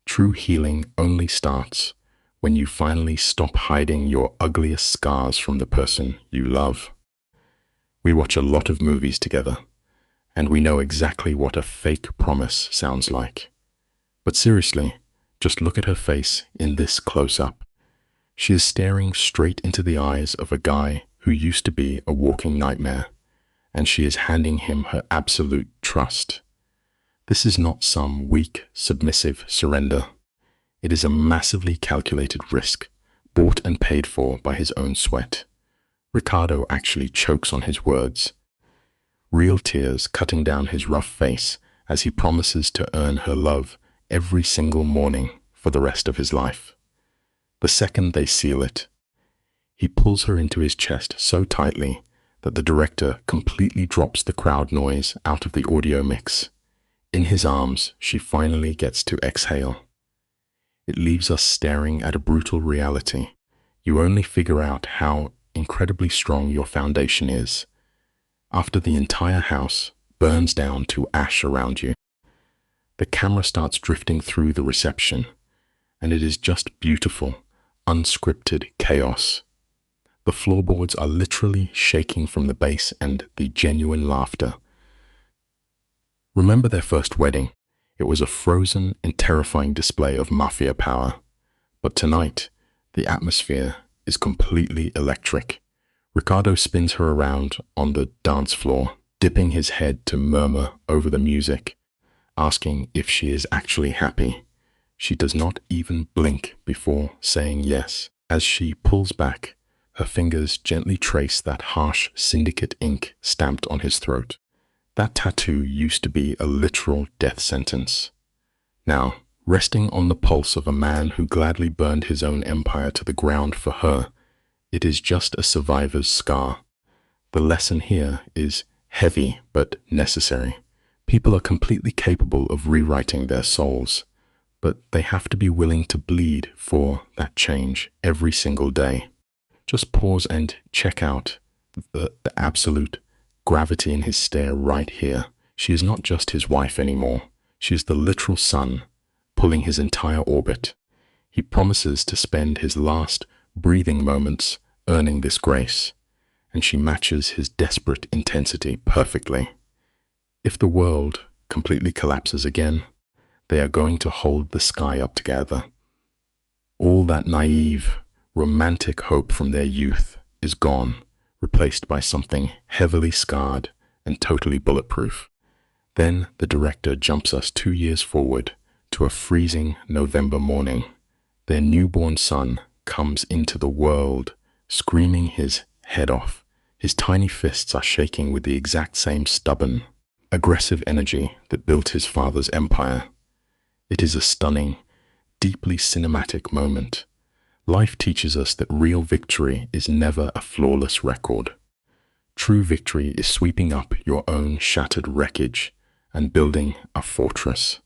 true healing only starts when you finally stop hiding your ugliest scars from the person you love. We watch a lot of movies together, and we know exactly what a fake promise sounds like. But seriously, just look at her face in this close-up. She is staring straight into the eyes of a guy who used to be a walking nightmare, and she is handing him her absolute trust. This is not some weak, submissive surrender. It is a massively calculated risk, bought and paid for by his own sweat. Ricardo actually chokes on his words, real tears cutting down his rough face as he promises to earn her love every single morning for the rest of his life. The second they seal it, he pulls her into his chest so tightly that the director completely drops the crowd noise out of the audio mix. In his arms, she finally gets to exhale. It leaves us staring at a brutal reality. You only figure out how incredibly strong your foundation is after the entire house burns down to ash around you. The camera starts drifting through the reception, and it is just beautiful, unscripted chaos. The floorboards are literally shaking from the bass and the genuine laughter. Remember their first wedding? It was a frozen and terrifying display of Mafia power. But tonight, the atmosphere is completely electric. Ricardo spins her around on the dance floor, dipping his head to murmur over the music, asking if she is actually happy. She does not even blink before saying yes. As she pulls back, her fingers gently trace that harsh syndicate ink stamped on his throat. That tattoo used to be a literal death sentence. Now, resting on the pulse of a man who gladly burned his own empire to the ground for her, it is just a survivor's scar. The lesson here is heavy but necessary. People are completely capable of rewriting their souls, but they have to be willing to bleed for that change every single day. Just pause and check out the absolute gravity in his stare right here. She is not just his wife anymore. She is the literal sun, pulling his entire orbit. He promises to spend his last breathing moments earning this grace, and she matches his desperate intensity perfectly. If the world completely collapses again, they are going to hold the sky up together. All that naive, romantic hope from their youth is gone, replaced by something heavily scarred and totally bulletproof. Then the director jumps us 2 years forward to a freezing November morning. Their newborn son comes into the world, screaming his head off. His tiny fists are shaking with the exact same stubborn, aggressive energy that built his father's empire. It is a stunning, deeply cinematic moment. Life teaches us that real victory is never a flawless record. True victory is sweeping up your own shattered wreckage and building a fortress.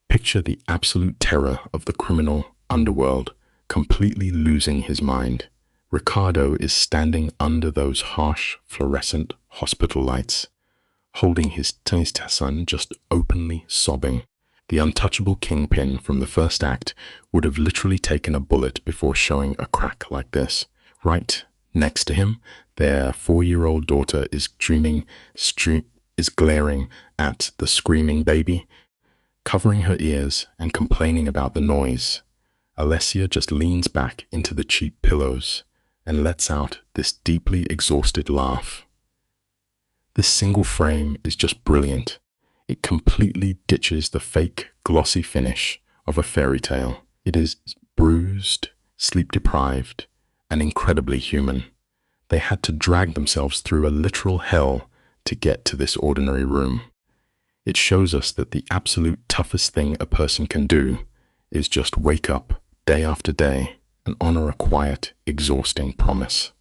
Picture the absolute terror of the criminal underworld, completely losing his mind. Ricardo is standing under those harsh, fluorescent hospital lights, holding his son, just openly sobbing. The untouchable kingpin from the first act would have literally taken a bullet before showing a crack like this. Right next to him, their 4-year-old daughter is glaring at the screaming baby, covering her ears and complaining about the noise. Alessia just leans back into the cheap pillows and lets out this deeply exhausted laugh. This single frame is just brilliant. It completely ditches the fake, glossy finish of a fairy tale. It is bruised, sleep-deprived, and incredibly human. They had to drag themselves through a literal hell to get to this ordinary room. It shows us that the absolute toughest thing a person can do is just wake up day after day and honor a quiet, exhausting promise.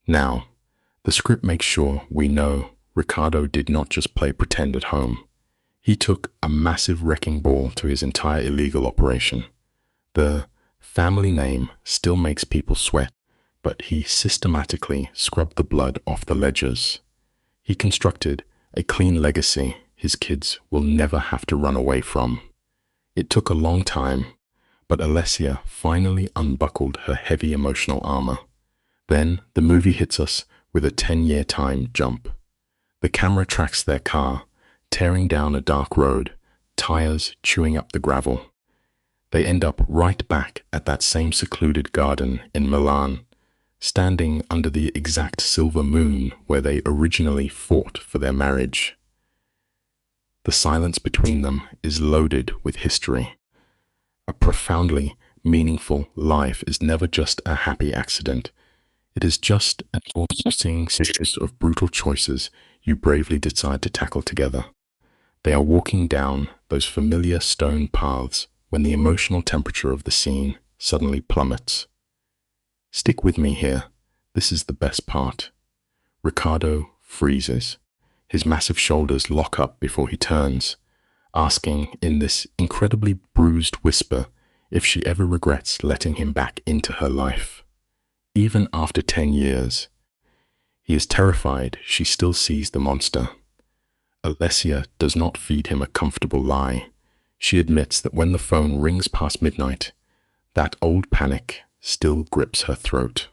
Now, the script makes sure we know Ricardo did not just play pretend at home. He took a massive wrecking ball to his entire illegal operation. The family name still makes people sweat, but he systematically scrubbed the blood off the ledgers. He constructed a clean legacy his kids will never have to run away from. It took a long time, but Alessia finally unbuckled her heavy emotional armor. Then the movie hits us with a 10-year time jump. The camera tracks their car, tearing down a dark road, tires chewing up the gravel. They end up right back at that same secluded garden in Milan, standing under the exact silver moon where they originally fought for their marriage. The silence between them is loaded with history. A profoundly meaningful life is never just a happy accident. It is just an all-seeing series of brutal choices you bravely decide to tackle together. They are walking down those familiar stone paths when the emotional temperature of the scene suddenly plummets. Stick with me here. This is the best part. Ricardo freezes. His massive shoulders lock up before he turns, asking in this incredibly bruised whisper if she ever regrets letting him back into her life. Even after 10 years, he is terrified she still sees the monster. Alessia does not feed him a comfortable lie. She admits that when the phone rings past midnight, that old panic still grips her throat.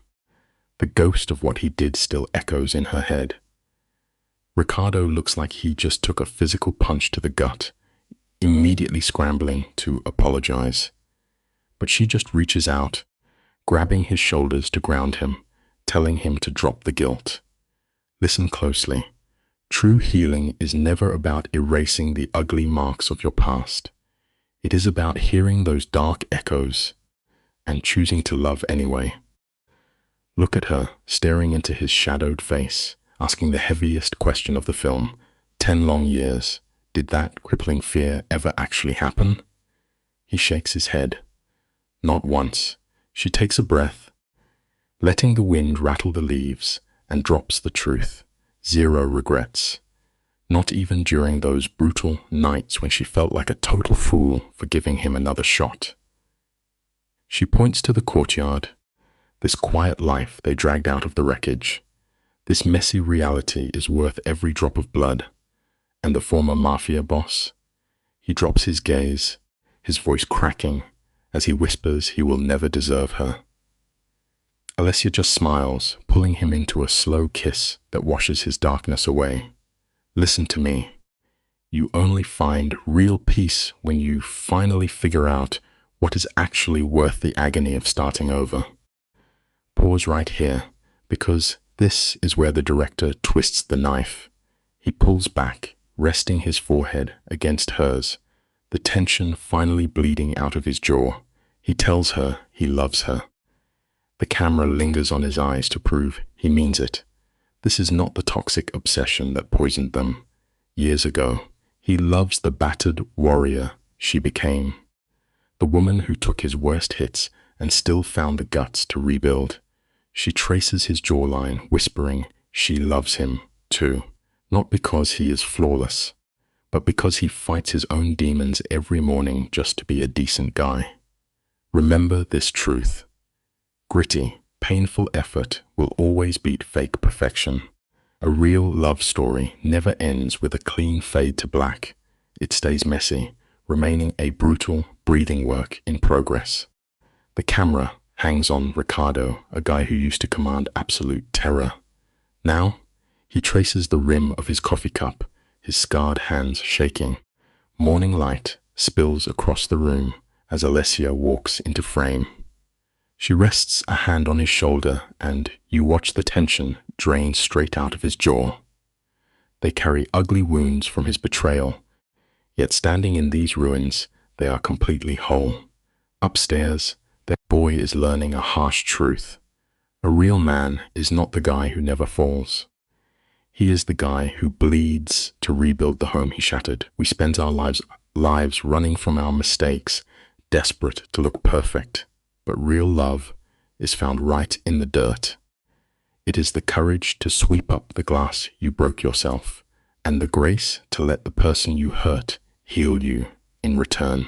The ghost of what he did still echoes in her head. Ricardo looks like he just took a physical punch to the gut, immediately scrambling to apologize. But she just reaches out, grabbing his shoulders to ground him, telling him to drop the guilt. Listen closely. True healing is never about erasing the ugly marks of your past. It is about hearing those dark echoes and choosing to love anyway. Look at her, staring into his shadowed face, asking the heaviest question of the film. 10 long years. Did that crippling fear ever actually happen? He shakes his head. Not once. She takes a breath, letting the wind rattle the leaves, and drops the truth. 0 regrets. Not even during those brutal nights when she felt like a total fool for giving him another shot. She points to the courtyard, this quiet life they dragged out of the wreckage. This messy reality is worth every drop of blood. And the former Mafia boss? He drops his gaze, his voice cracking, as he whispers he will never deserve her. Alessia just smiles, pulling him into a slow kiss that washes his darkness away. Listen to me. You only find real peace when you finally figure out what is actually worth the agony of starting over. Pause right here, because this is where the director twists the knife. He pulls back, resting his forehead against hers, the tension finally bleeding out of his jaw. He tells her he loves her. The camera lingers on his eyes to prove he means it. This is not the toxic obsession that poisoned them. Years ago, he loves the battered warrior she became. The woman who took his worst hits and still found the guts to rebuild. She traces his jawline, whispering she loves him too, not because he is flawless, but because he fights his own demons every morning just to be a decent guy. Remember this truth. Gritty, painful effort will always beat fake perfection. A real love story never ends with a clean fade to black. It stays messy, remaining a brutal, breathing work in progress. The camera hangs on Ricardo, a guy who used to command absolute terror. Now, he traces the rim of his coffee cup, his scarred hands shaking. Morning light spills across the room as Alessia walks into frame. She rests a hand on his shoulder, and you watch the tension drain straight out of his jaw. They carry ugly wounds from his betrayal, yet standing in these ruins, they are completely whole. Upstairs, their boy is learning a harsh truth. A real man is not the guy who never falls. He is the guy who bleeds to rebuild the home he shattered. We spend our lives running from our mistakes, desperate to look perfect. But real love is found right in the dirt. It is the courage to sweep up the glass you broke yourself, and the grace to let the person you hurt heal you in return.